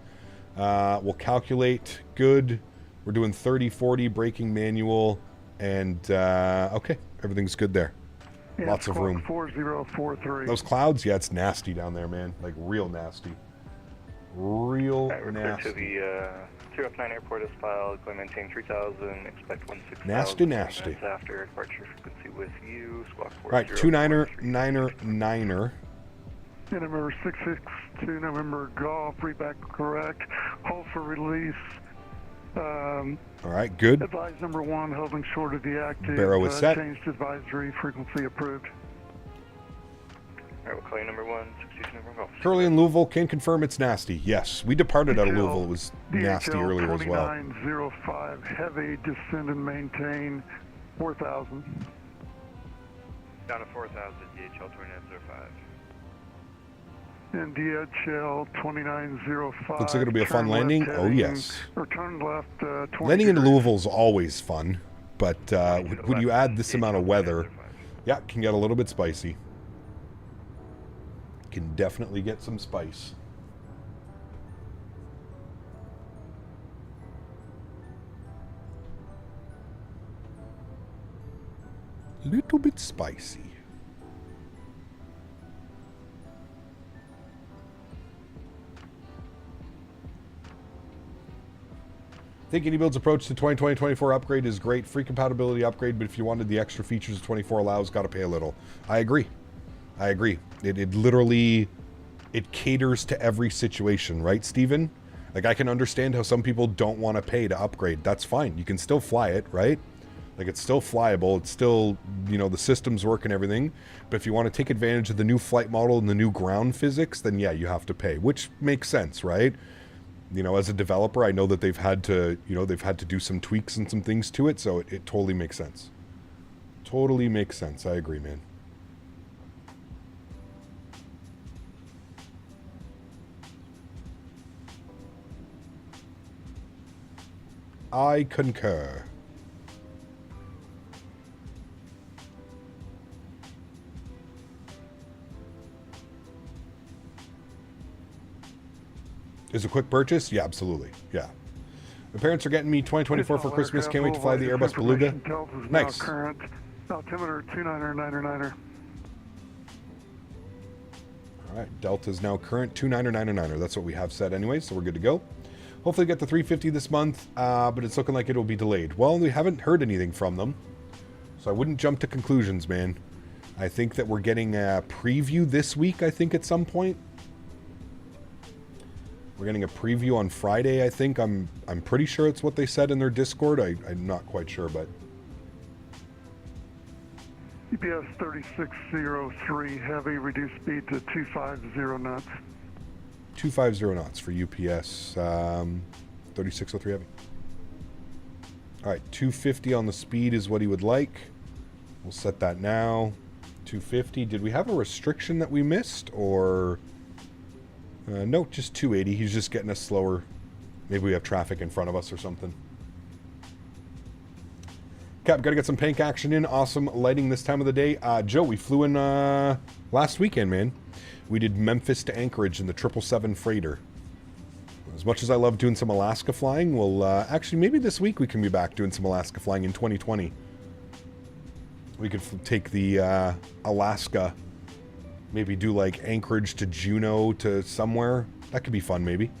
We'll calculate. Good. We're doing 30-40 braking manual, and okay, everything's good there. Yeah, lots of room. 4043. Those clouds, yeah, it's nasty down there, man. Like real nasty. Real We're nasty. clear to the 209 airport is filed. Going to maintain 3000. Expect 16,000. Nasty, nasty. After departure frequency with you. Squawk 40. All right, 299er. Yeah, November 662, November Golf, read back correct. Hold for release. All right, good. Advise number 1, holding short of the active. Barrow is set. Changed advisory, frequency approved. All right, we'll call you number 1, 62 November Golf. Curly in Louisville can confirm it's nasty. Yes, we departed out of Louisville. It was nasty earlier as well. 2905, heavy, descend and maintain 4000. Down to 4000, DHL 2905. And DHL 2905. Looks like it'll be a fun landing. Oh, yes. Or turn left 20 Landing in degrees. Louisville is always fun, but when you add this amount of weather, yeah, it can get a little bit spicy. can definitely get some spice. Little bit spicy. I think iniBuilds' approach to 2020-24 upgrade is great. Free compatibility upgrade, but if you wanted the extra features 24 allows, got to pay a little. I agree. I agree. It literally, it caters to every situation, right, Steven? Like, I can understand how some people don't want to pay to upgrade. That's fine. You can still fly it, right? Like, it's still flyable. It's still, you know, the systems work and everything. But if you want to take advantage of the new flight model and the new ground physics, then yeah, you have to pay, which makes sense, right? You know, as a developer, I know that they've had to, you know, they've had to do some tweaks and some things to it, so it totally makes sense. Totally makes sense. I agree, man. I concur. Is a quick purchase? Yeah, absolutely. Yeah. My parents are getting me 2024 for Christmas. Can't wait to fly the Airbus Beluga. Nice. Current altimeter 299er. All right. Delta's now current 299er. That's what we have set anyway, so we're good to go. Hopefully get the 350 this month, but it's looking like it'll be delayed. Well, we haven't heard anything from them, so I wouldn't jump to conclusions, man. I think that we're getting a preview this week, I think, at some point. We're getting a preview on Friday, I think. I'm pretty sure it's what they said in their Discord. I'm not quite sure, but... UPS 3603 heavy, reduced speed to 250 knots. 250 knots for UPS 3603 heavy. Alright, 250 on the speed is what he would like. We'll set that now. 250. Did we have a restriction that we missed, or... no, just 280. He's just getting us slower. Maybe we have traffic in front of us or something. Cap, gotta get some pank action in. Awesome lighting this time of the day. Joe, we flew in last weekend, man. We did Memphis to Anchorage in the 777 freighter. As much as I love doing some Alaska flying, we'll actually, maybe this week we can be back doing some Alaska flying in 2020. We could take the Alaska, maybe do like Anchorage to Juneau to somewhere. That could be fun, maybe.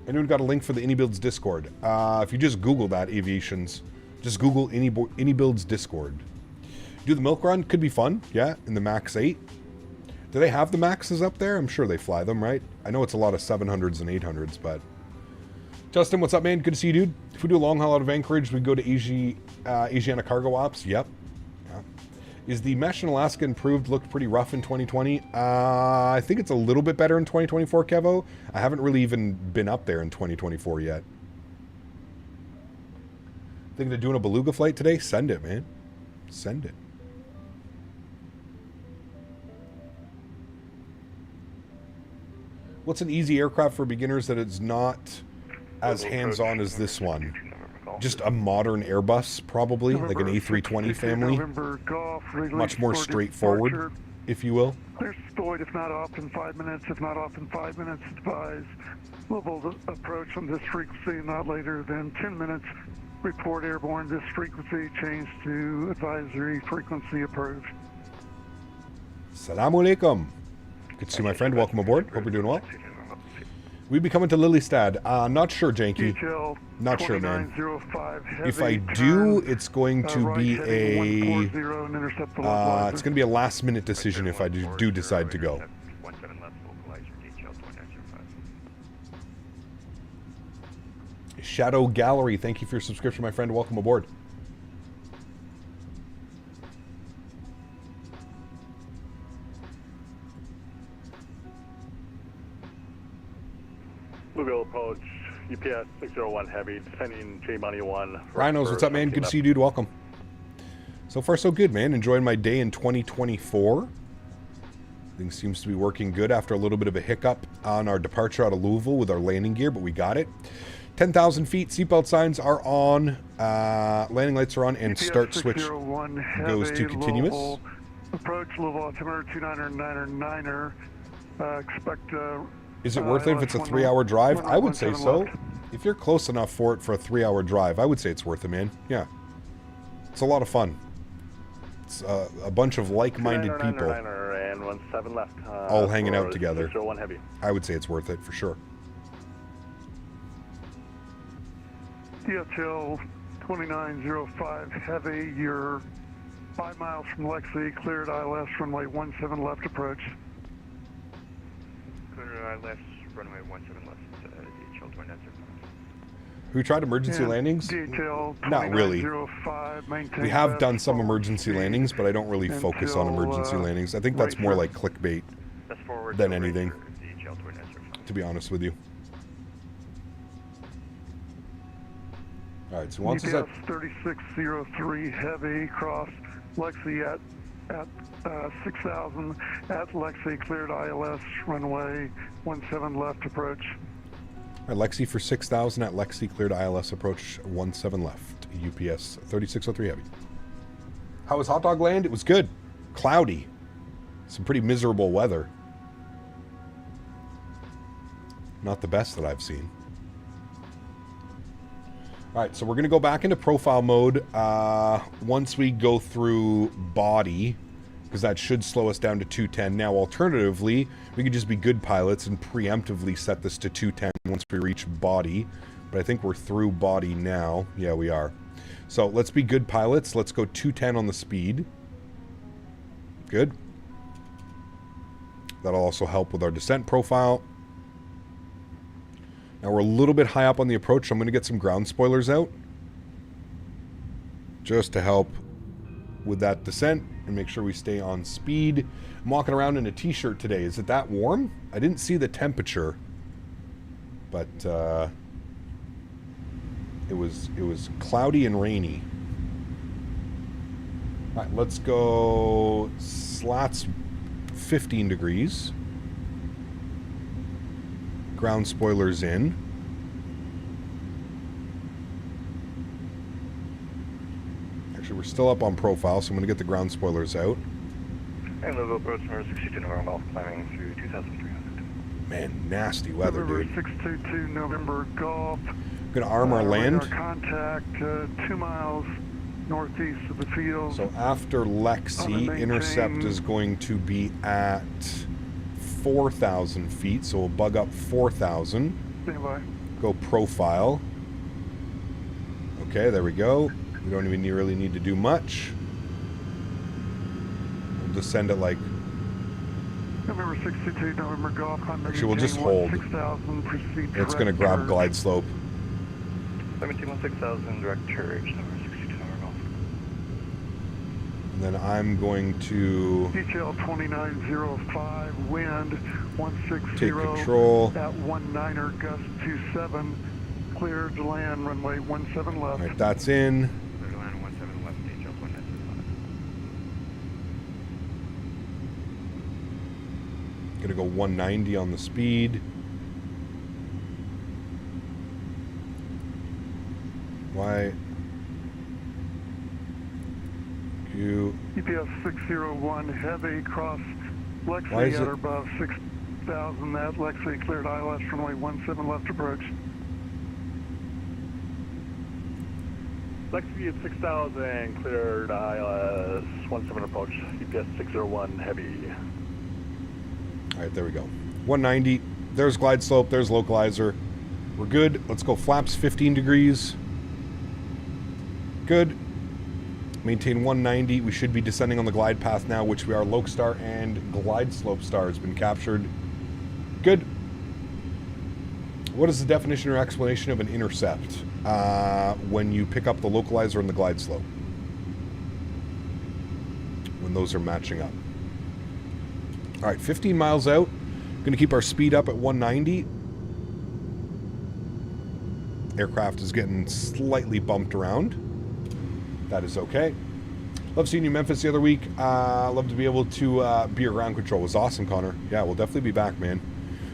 Anyone got a link for the iniBuilds Discord? If you just Google that, Aviations, just Google iniBuilds Discord. Do the milk run? Could be fun, yeah, in the Max 8. Do they have the Maxes up there? I'm sure they fly them, right? I know it's a lot of 700s and 800s, but... Justin, what's up, man? Good to see you, dude. If we do a long haul out of Anchorage, we go to Asiana Cargo Ops. Yep. Yeah. Is the mesh in Alaska improved? Looked pretty rough in 2020. I think it's a little bit better in 2024, Kevo. I haven't really even been up there in 2024 yet. Thinking of doing a Beluga flight today? Send it, man. Send it. What's an easy aircraft for beginners that is not as hands-on as this one? Just a modern Airbus, probably, like an A320 family. Much more straightforward, if you will. There's deployed, if not off in 5 minutes. If not off in 5 minutes, advise global approach on this frequency not later than 10 minutes. Report airborne. This frequency changed to advisory frequency approved. Assalamu alaikum. Good to see my friend. Welcome aboard. Hope you're doing well. We be coming to Lilystad. Not sure, Janky. Not sure, man. If I do, it's going to be a... it's going to be a last-minute decision if I do decide to go. Shadow Gallery, thank you for your subscription, my friend. Welcome aboard. Bluegill approach, UPS 601 heavy, descending J-Money 1. Rhinos, what's up, man? Good to see you, dude. Welcome. So far, so good, man. Enjoying my day in 2024. Things seems to be working good after a little bit of a hiccup on our departure out of Louisville with our landing gear, but we got it. 10,000 feet, seatbelt signs are on, landing lights are on, and start switch goes to continuous. Louisville, approach Louisville altimeter 2999er. Expect. Is it worth it if it's a 3-hour drive? I would say so. Left. If you're close enough for it for a 3-hour drive, I would say it's worth it, man. Yeah. It's a lot of fun. It's a bunch of like-minded people and 17 left, all hanging out together. 601 heavy. I would say it's worth it for sure. DHL 2905 heavy, you're 5 miles from Lexi, cleared ILS runway 17 left approach. Cleared ILS runway 17 left, DHL 2905. Who tried emergency landings? DHL Not really. 2905, We have done some emergency landings, but I don't really focus on emergency landings. I think that's more like clickbait than anything, to be honest with you. All right, so once it's at 3603 heavy, cross Lexi at 6,000 at Lexi, cleared ILS runway 17 left approach. All right, Lexi for 6,000 at Lexi, cleared ILS approach 17 left, UPS 3603 heavy. How was Hot Dog Land? It was good. Cloudy. Some pretty miserable weather. Not the best that I've seen. All right, so we're going to go back into profile mode once we go through body, because that should slow us down to 210. Now, alternatively, we could just be good pilots and preemptively set this to 210 once we reach body. But I think we're through body now. Yeah, we are. So let's be good pilots. Let's go 210 on the speed. Good. That'll also help with our descent profile. Now we're a little bit high up on the approach, so I'm going to get some ground spoilers out just to help with that descent and make sure we stay on speed. I'm walking around in a t-shirt today. Is it that warm? I didn't see the temperature, but it was cloudy and rainy. All right, let's go slats 15 degrees. Ground spoilers in. Actually, we're still up on profile, so I'm going to get the ground spoilers out. And Louisville approach number 62 November Golf, climbing through 2,300. Man, nasty weather, November dude. 622 November Golf. Going to arm our land. Contact 2 miles northeast of the field. So after Lexi, intercept is going to be at 4,000 feet, so we'll bug up 4,000. Stand by. Go profile. Okay, there we go. We don't even really need to do much. We'll descend at like... November 62, November Golf. Actually, we'll just hold. 6,000, proceed It's going to grab glide slope. 17,600 direct church, number 62 November Golf. And then I'm going to... DHL 2905, wind 160. Take control. At 19er, gust 27. Cleared to land, runway 17 left. All right, that's in. Clear to land 17 left, DHL 2905. Gonna go 190 on the speed. Why? EPS 601 heavy cross Why is Lexi at it- or above 6,000 at Lexi, cleared ILS runway 17 left approach. Lexi at 6,000, cleared ILS 17 approach, EPS 601 heavy. All right, there we go. 190. There's glide slope. There's localizer. We're good. Let's go flaps 15 degrees. Good. Maintain 190. We should be descending on the glide path now, which we are. Loc star and glide slope star has been captured. Good. What is the definition or explanation of an intercept when you pick up the localizer and the glide slope? When those are matching up. All right, 15 miles out. Going to keep our speed up at 190. Aircraft is getting slightly bumped around. That is okay. Love seeing you in Memphis the other week. Love to be able to be your ground control. It was awesome, Connor. Yeah, we'll definitely be back, man.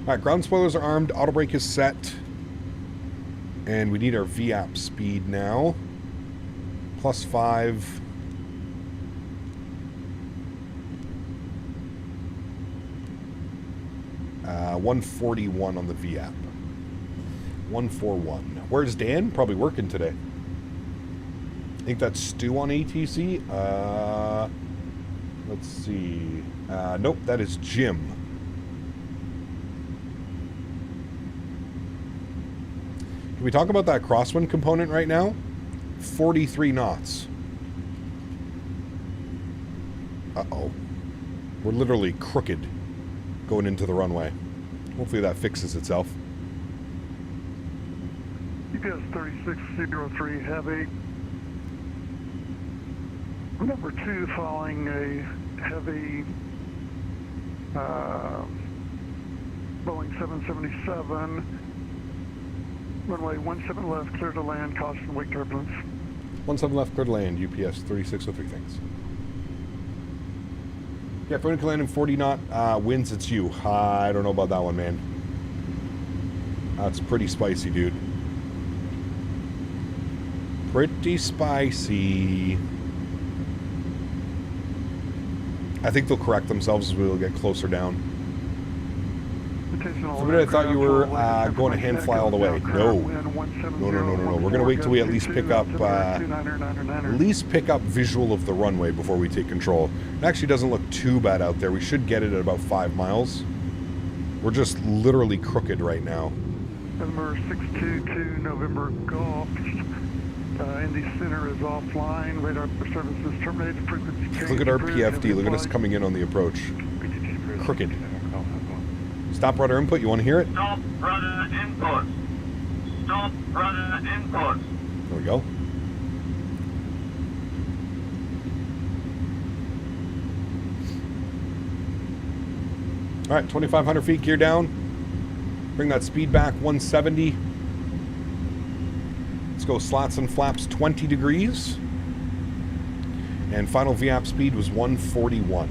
All right, ground spoilers are armed. Auto brake is set. And we need our VAP speed now. +5. 141 on the VAP. 141. Where's Dan? Probably working today. I think that's Stu on ATC. Let's see. Nope, that is Jim. Can we talk about that crosswind component right now? 43 knots. Uh-oh. We're literally crooked going into the runway. Hopefully that fixes itself. UPS 3603 Heavy. Number 2 following a heavy Boeing 777. Runway 17 left, clear to land, caution wake turbulence. 17 left, clear to land, UPS 3603, thanks. Yeah, if we're going to land in 40 knot winds, it's you. I don't know about that one, man. That's pretty spicy, dude. Pretty spicy. I think they'll correct themselves as we'll get closer down. For a minute, I thought you were going to hand fly all the way. No. No. We're going to wait till we at least pick up visual of the runway before we take control. It actually doesn't look too bad out there. We should get it at about 5 miles. We're just literally crooked right now. Number 622 November Golf. Indy Center is offline. Radar services terminated. Frequency change. Look at our PFD. Look at us coming in on the approach. Crooked. Stop rudder input. You want to hear it? Stop rudder input. Stop rudder input. There we go. All right, 2,500 feet, gear down. Bring that speed back, 170. Let's go slats and flaps, 20 degrees. And final VAP speed was 141.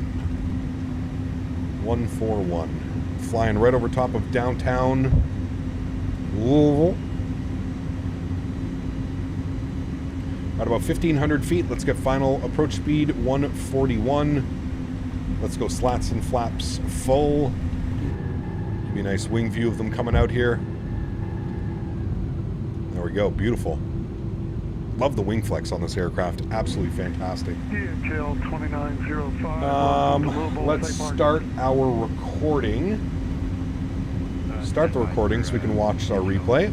141. Flying right over top of downtown Louisville. At about 1,500 feet, let's get final approach speed, 141. Let's go slats and flaps full. Give you a nice wing view of them coming out here. There we go, beautiful. Love the wing flex on this aircraft, absolutely fantastic. DHL 2905. Let's start our recording. Start the recording so we can watch our replay.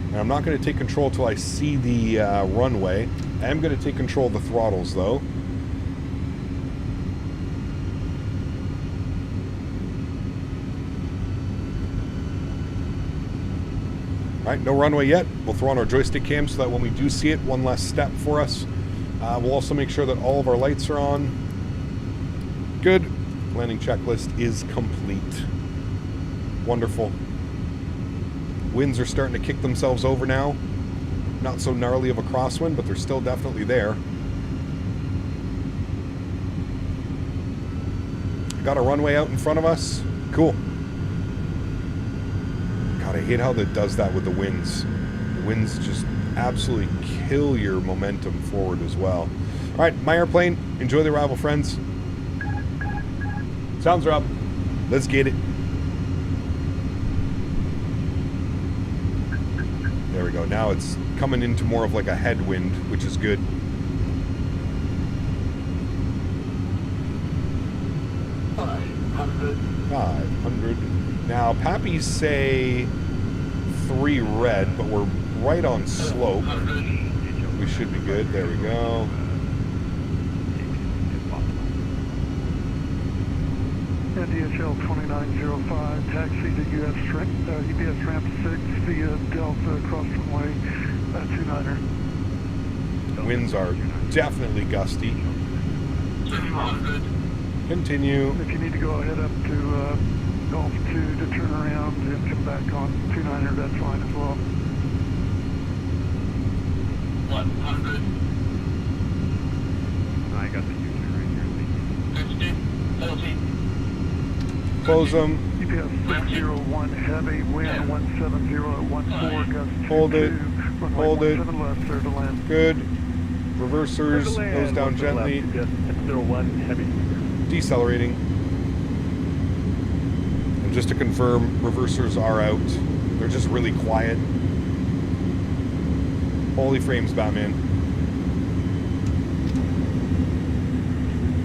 And I'm not going to take control till I see the runway. I am going to take control of the throttles though. Alright, no runway yet. We'll throw on our joystick cam so that when we do see it, one less step for us. We'll also make sure that all of our lights are on. Good. Landing checklist is complete. Wonderful. Winds are starting to kick themselves over now. Not so gnarly of a crosswind, but they're still definitely there. Got a runway out in front of us. Cool. God, I hate how that does that with the winds. The winds just absolutely kill your momentum forward as well. All right, my airplane. Enjoy the arrival, friends. Sounds are up. Let's get it. There we go. Now it's coming into more of like a headwind, which is good. $500. Now, Pappies say 3 red, but we're right on slope. We should be good. There we go. DHL 2905, taxi to UPS ramp 6 via Delta across runway 29er. Winds are definitely gusty. Continue. If you need to go ahead up to Golf 2 to turn around and come back on 29er, that's fine as well. 100. I got the U-turn right here. Close them. UPS 601 heavy, wind 170 at 14, gust 22. Hold it. Runway Hold it. 17 left, clear to land. Good. Reversers, nose down gently. UPS 601 heavy. Decelerating. And just to confirm, reversers are out. They're just really quiet. Holy frames, Batman.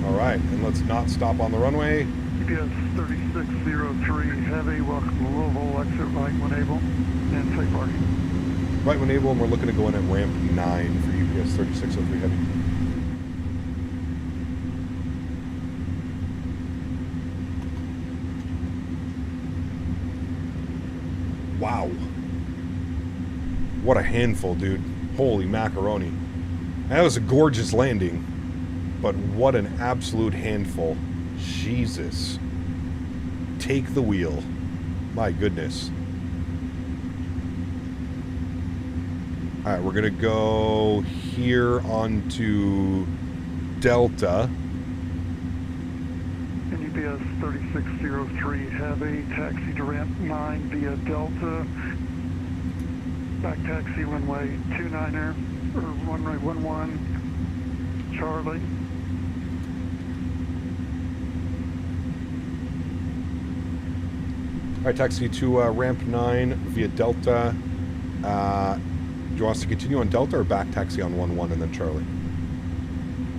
Alright, and let's not stop on the runway. UPS 3603 heavy, welcome to Louisville, exit right when able, and safe parking. Right when able, and we're looking to go in at ramp 9 for UPS 3603 heavy. Wow. What a handful, dude. Holy macaroni. That was a gorgeous landing, but what an absolute handful. Jesus. Take the wheel. My goodness. Alright, we're going to go here onto Delta. And UPS 3603 heavy, taxi to ramp 9 via Delta. Back taxi runway 29er, or runway 11, Charlie. Alright, taxi to ramp 9 via Delta. Do you want us to continue on Delta or back taxi on 11 and then Charlie?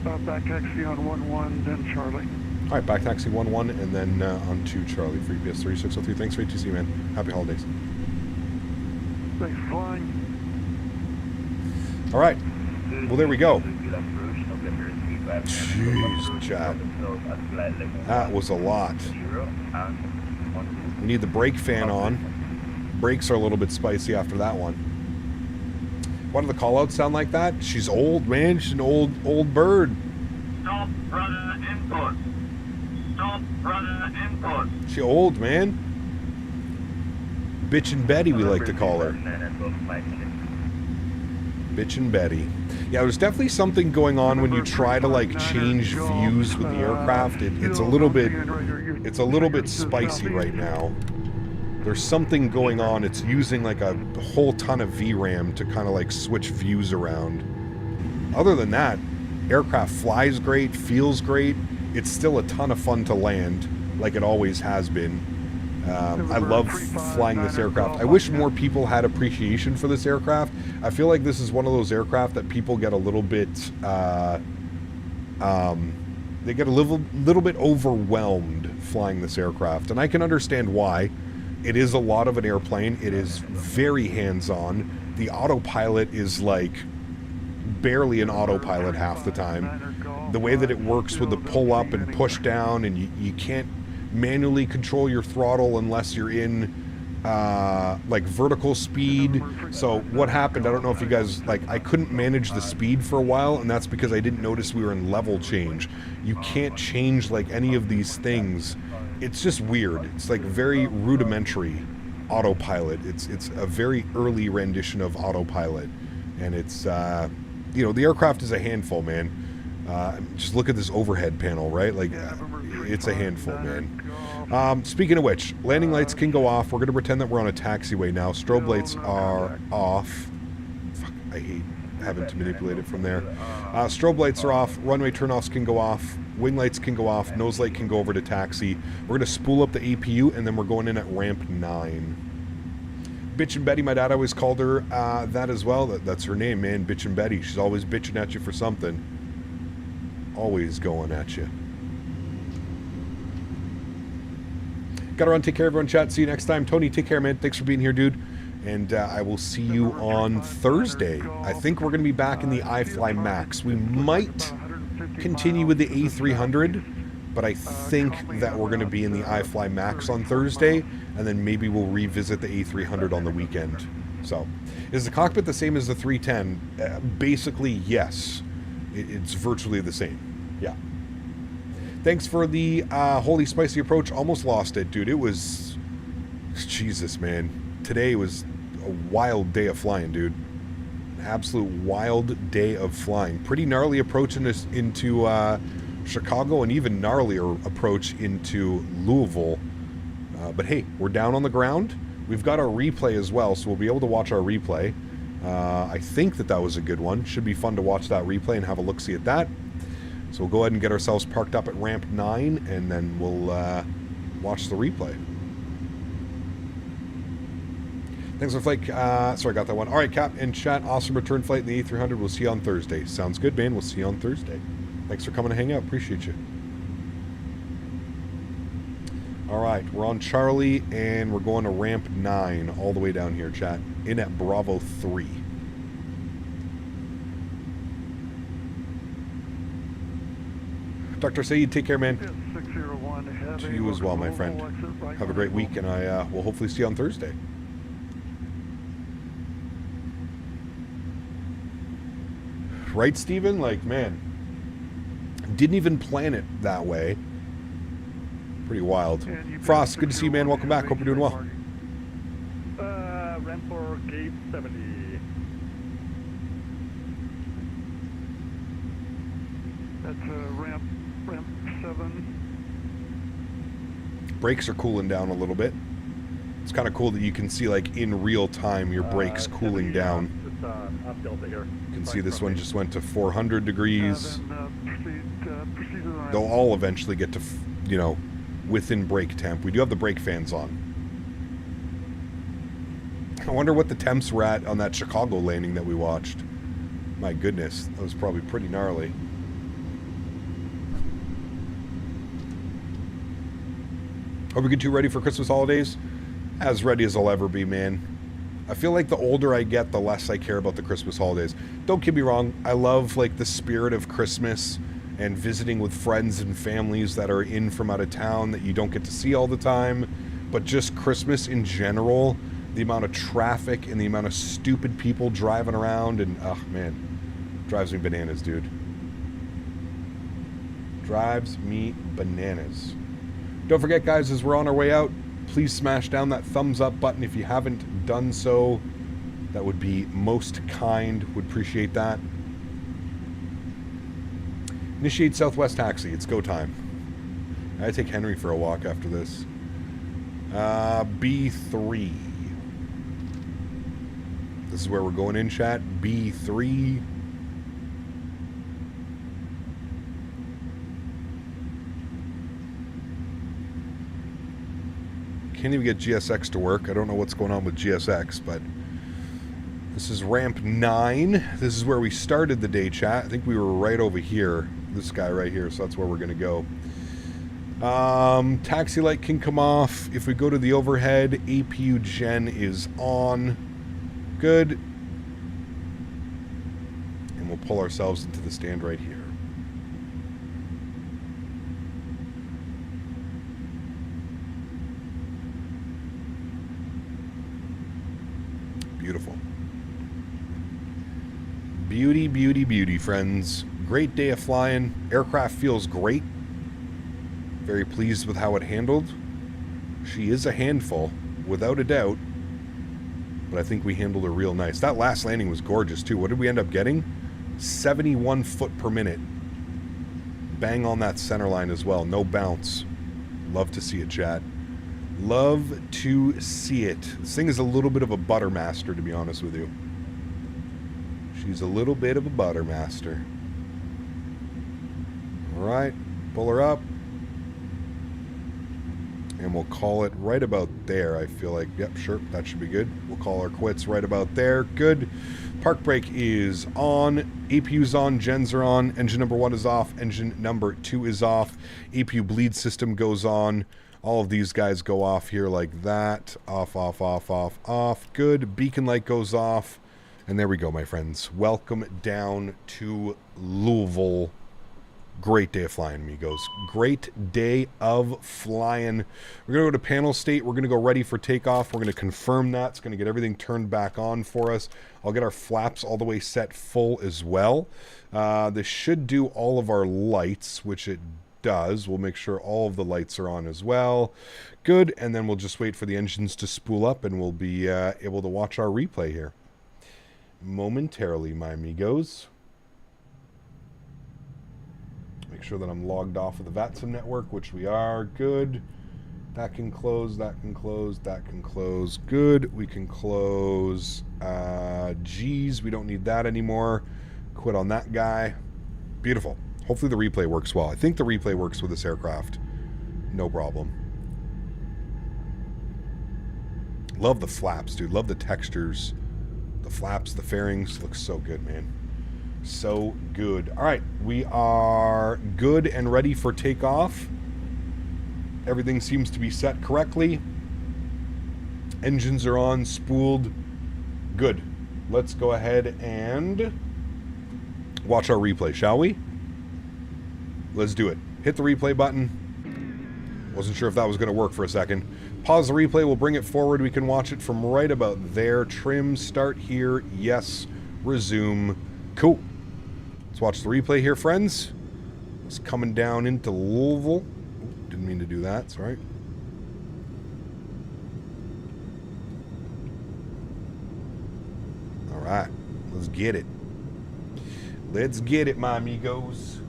Back taxi on 11, then Charlie. Alright, back taxi 11 and then on to Charlie for UPS 3603. Thanks for ATC, man. Happy holidays. Thanks for flying. Alright. Well, there we go. Jeez, Chad. That was a lot. We need the brake fan on. Brakes are a little bit spicy after that one. Why do the call-outs sound like that? She's old, man. She's an old bird. Stop rudder input. Stop rudder input. She old, man. Bitchin' Betty, we like to call her. Bitchin' Betty. Yeah, there's definitely something going on when you try to like change views with the aircraft. It's a little bit spicy right now. There's something going on. It's using like a whole ton of VRAM to kind of like switch views around. Other than that, aircraft flies great, feels great. It's still a ton of fun to land, like it always has been. I love flying this aircraft. I wish more people had appreciation for this aircraft. I feel like this is one of those aircraft that people get a little bit, they get a little bit overwhelmed flying this aircraft, and I can understand why. It is a lot of an airplane. It is very hands-on. The autopilot is like barely an autopilot half the time. The way that it works with the pull up and push down, and you can't manually control your throttle unless you're in like vertical speed. So what happened, I don't know if you guys, like, I couldn't manage the speed for a while, and that's because I didn't notice we were in level change. You can't change like any of these things. It's just weird. It's like very rudimentary autopilot. It's a very early rendition of autopilot, and it's you know, the aircraft is a handful, man. Just look at this overhead panel, right? Like, it's a handful, man. Speaking of which, landing lights can go off. We're going to pretend that we're on a taxiway now. Strobe lights are off. Fuck, I hate having to manipulate it from there. Strobe lights are off. Runway turnoffs can go off. Wing lights can go off. Nose light can go over to taxi. We're going to spool up the APU, and then we're going in at ramp 9. Bitchin' Betty, my dad always called her that as well. That's her name, man. Bitchin' Betty. She's always bitching at you for something. Always going at you. Gotta run. Take care, everyone. Chat. See you next time. Tony, take care, man. Thanks for being here, dude. And I will see you on Thursday. I think we're going to be back in the iFly Max. We might continue with the A300, but I think that we're going to be in the iFly Max on Thursday, and then maybe we'll revisit the A300 on the weekend. So, is the cockpit the same as the 310? Basically, yes. It's virtually the same. Yeah. Thanks for the holy spicy approach. Almost lost it, dude. It was... Jesus, man. Today was a wild day of flying, dude. absolute wild day of flying. Pretty gnarly approach into Chicago, and even gnarlier approach into Louisville. But hey, we're down on the ground. We've got our replay as well, so we'll be able to watch our replay. I think that was a good one. Should be fun to watch that replay and have a look-see at that. So we'll go ahead and get ourselves parked up at ramp 9, and then we'll watch the replay. Thanks for Flake. Sorry, I got that one. All right, Cap and chat. Awesome return flight in the A300. We'll see you on Thursday. Sounds good, man. We'll see you on Thursday. Thanks for coming to hang out. Appreciate you. All right, we're on Charlie, and we're going to ramp 9 all the way down here, chat. In at Bravo 3. Dr. Saeed, take care, man. 601 To you as well, my friend. Have a great week, and I will hopefully see you on Thursday. Right, Steven? Like, man, didn't even plan it that way. Pretty wild. Frost, good to see you, man. Welcome back. Hope you're doing well. Ramp for gate 70. That's ramp 7. Brakes are cooling down a little bit. It's kind of cool that you can see, like, in real time your brakes cooling down. You can see this one just went to 400 degrees. They'll all eventually get to, you know, within brake temp. We do have the brake fans on. I wonder what the temps were at on that Chicago landing that we watched. My goodness, that was probably pretty gnarly. Hope you get too ready for Christmas holidays. As ready as I'll ever be, man. I feel like the older I get, the less I care about the Christmas holidays. Don't get me wrong, I love like the spirit of Christmas and visiting with friends and families that are in from out of town that you don't get to see all the time. But just Christmas in general, the amount of traffic and the amount of stupid people driving around, and oh man, drives me bananas, dude. Drives me bananas. Don't forget, guys, as we're on our way out, please smash down that thumbs up button if you haven't done so. That would be most kind. Would appreciate that. Initiate Southwest taxi. It's go time. I gotta take Henry for a walk after this. B3. This is where we're going in, chat. B3. Can't even get GSX to work. I don't know what's going on with GSX, but this is ramp 9. This is where we started the day, chat. I think we were right over here. This guy right here, so that's where we're going to go. Taxi light can come off. If we go to the overhead, APU gen is on. Good. And we'll pull ourselves into the stand right here. Beautiful. Beauty, beauty, beauty, friends. Great day of flying. Aircraft feels great. Very pleased with how it handled. She is a handful, without a doubt. But I think we handled her real nice. That last landing was gorgeous, too. What did we end up getting? 71 foot per minute. Bang on that center line as well. No bounce. Love to see it, chat. Love to see it. This thing is a little bit of a buttermaster, to be honest with you. She's a little bit of a buttermaster. Alright, pull her up. And we'll call it right about there. I feel like, yep, sure, that should be good. We'll call our quits right about there. Good. Park brake is on. APU's on. Gens are on. Engine number 1 is off. Engine number 2 is off. APU bleed system goes on. All of these guys go off here like that. Off, off, off, off, off. Good. Beacon light goes off. And there we go, my friends. Welcome down to Louisville. Great day of flying, amigos. Great day of flying. We're going to go to panel state. We're going to go ready for takeoff. We're going to confirm that. It's going to get everything turned back on for us. I'll get our flaps all the way set full as well. This should do all of our lights, which it does. We'll make sure all of the lights are on as well. Good. And then we'll just wait for the engines to spool up and we'll be able to watch our replay here. momentarily, my amigos. Make sure that I'm logged off of the VATSIM network, which we are. Good. That can close, that can close, that can close. Good. We can close. Geez, we don't need that anymore. Quit on that guy. Beautiful. Hopefully the replay works well. I think the replay works with this aircraft. No problem. Love the flaps, dude. Love the textures. The flaps, the fairings. Looks so good, man. So good. All right. We are good and ready for takeoff. Everything seems to be set correctly. Engines are on, spooled. Good. Let's go ahead and watch our replay, shall we? Let's do it. Hit the replay button. Wasn't sure if that was going to work for a second. Pause the replay. We'll bring it forward. We can watch it from right about there. Trim. Start here. Yes. Resume. Cool. Let's watch the replay here, friends. It's coming down into Louisville. Didn't mean to do that. Sorry. All right. Let's get it. Let's get it, my amigos.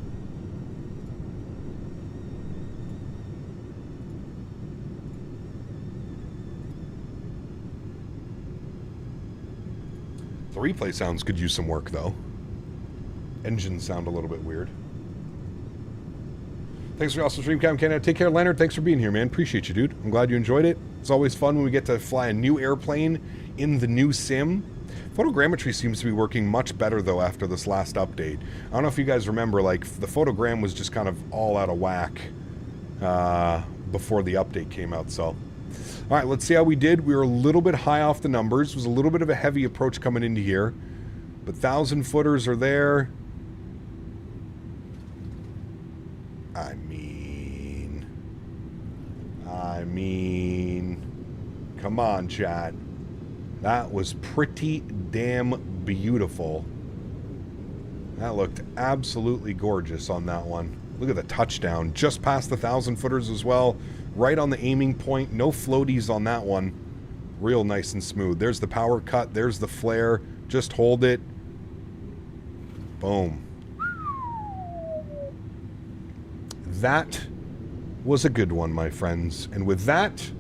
The replay sounds could use some work, though. Engines sound a little bit weird. Thanks for your awesome stream, Cam Canada. Take care, Leonard. Thanks for being here, man. Appreciate you, dude. I'm glad you enjoyed it. It's always fun when we get to fly a new airplane in the new sim. Photogrammetry seems to be working much better, though, after this last update. I don't know if you guys remember, like, the photogram was just kind of all out of whack before the update came out, so... All right, let's see how we did. We were a little bit high off the numbers. It was a little bit of a heavy approach coming into here. But 1,000-footers are there. I mean, come on, chat. That was pretty damn beautiful. That looked absolutely gorgeous on that one. Look at the touchdown. Just past the 1,000-footers as well. Right on the aiming point. No floaties on that one. Real nice and smooth. There's the power cut. There's the flare. Just hold it. Boom. That was a good one, my friends. And with that,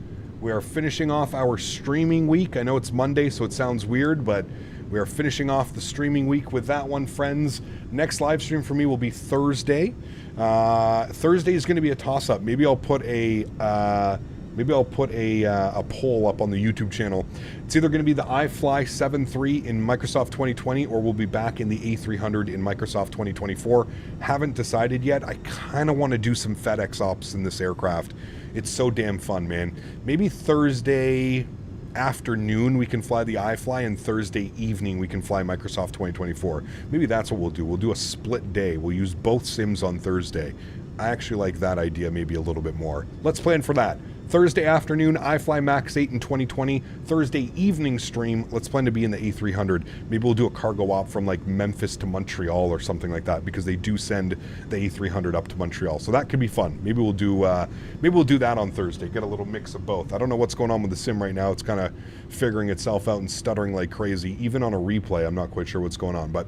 we are finishing off our streaming week. I know it's Monday, so it sounds weird, but we are finishing off the streaming week with that one, friends. Next live stream for me will be Thursday. Thursday is going to be a toss-up. Maybe I'll put a poll up on the YouTube channel. It's either going to be the iFly 7.3 in Microsoft 2020, or we'll be back in the A300 in Microsoft 2024. Haven't decided yet. I kind of want to do some FedEx ops in this aircraft. It's so damn fun, man. Maybe Thursday afternoon we can fly the iFly, and Thursday evening we can fly Microsoft 2024. Maybe that's what we'll do. We'll do a split day. We'll use both sims on Thursday. I actually like that idea maybe a little bit more. Let's plan for that. Thursday afternoon, iFly Max 8 in 2020. Thursday evening stream, let's plan to be in the A300. Maybe we'll do a cargo op from like Memphis to Montreal or something like that, because they do send the A300 up to Montreal. So that could be fun. Maybe we'll do that on Thursday. Get a little mix of both. I don't know what's going on with the sim right now. It's kind of figuring itself out and stuttering like crazy. Even on a replay, I'm not quite sure what's going on. But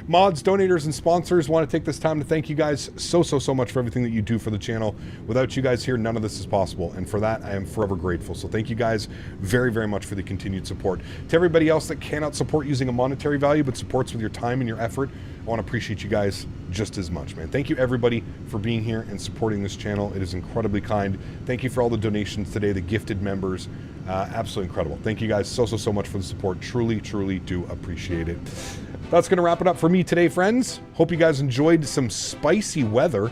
mods, donators, and sponsors, want to take this time to thank you guys so much for everything that you do for the channel. Without you guys here, none of this is possible. And for that, I am forever grateful. So thank you guys very, very much for the continued support. To everybody else that cannot support using a monetary value, but supports with your time and your effort, I want to appreciate you guys just as much, man. Thank you, everybody, for being here and supporting this channel. It is incredibly kind. Thank you for all the donations today, the gifted members. Absolutely incredible. Thank you guys so much for the support. Truly, truly do appreciate it. That's going to wrap it up for me today, friends. Hope you guys enjoyed some spicy weather.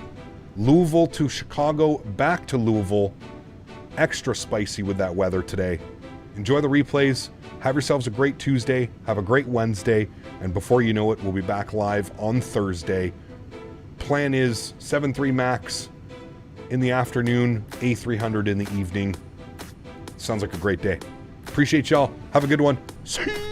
Louisville to Chicago, back to Louisville. Extra spicy with that weather today. Enjoy the replays. Have yourselves a great Tuesday. Have a great Wednesday. And before you know it, we'll be back live on Thursday. Plan is 7.3 Max in the afternoon, A300 in the evening. Sounds like a great day. Appreciate y'all. Have a good one. See you.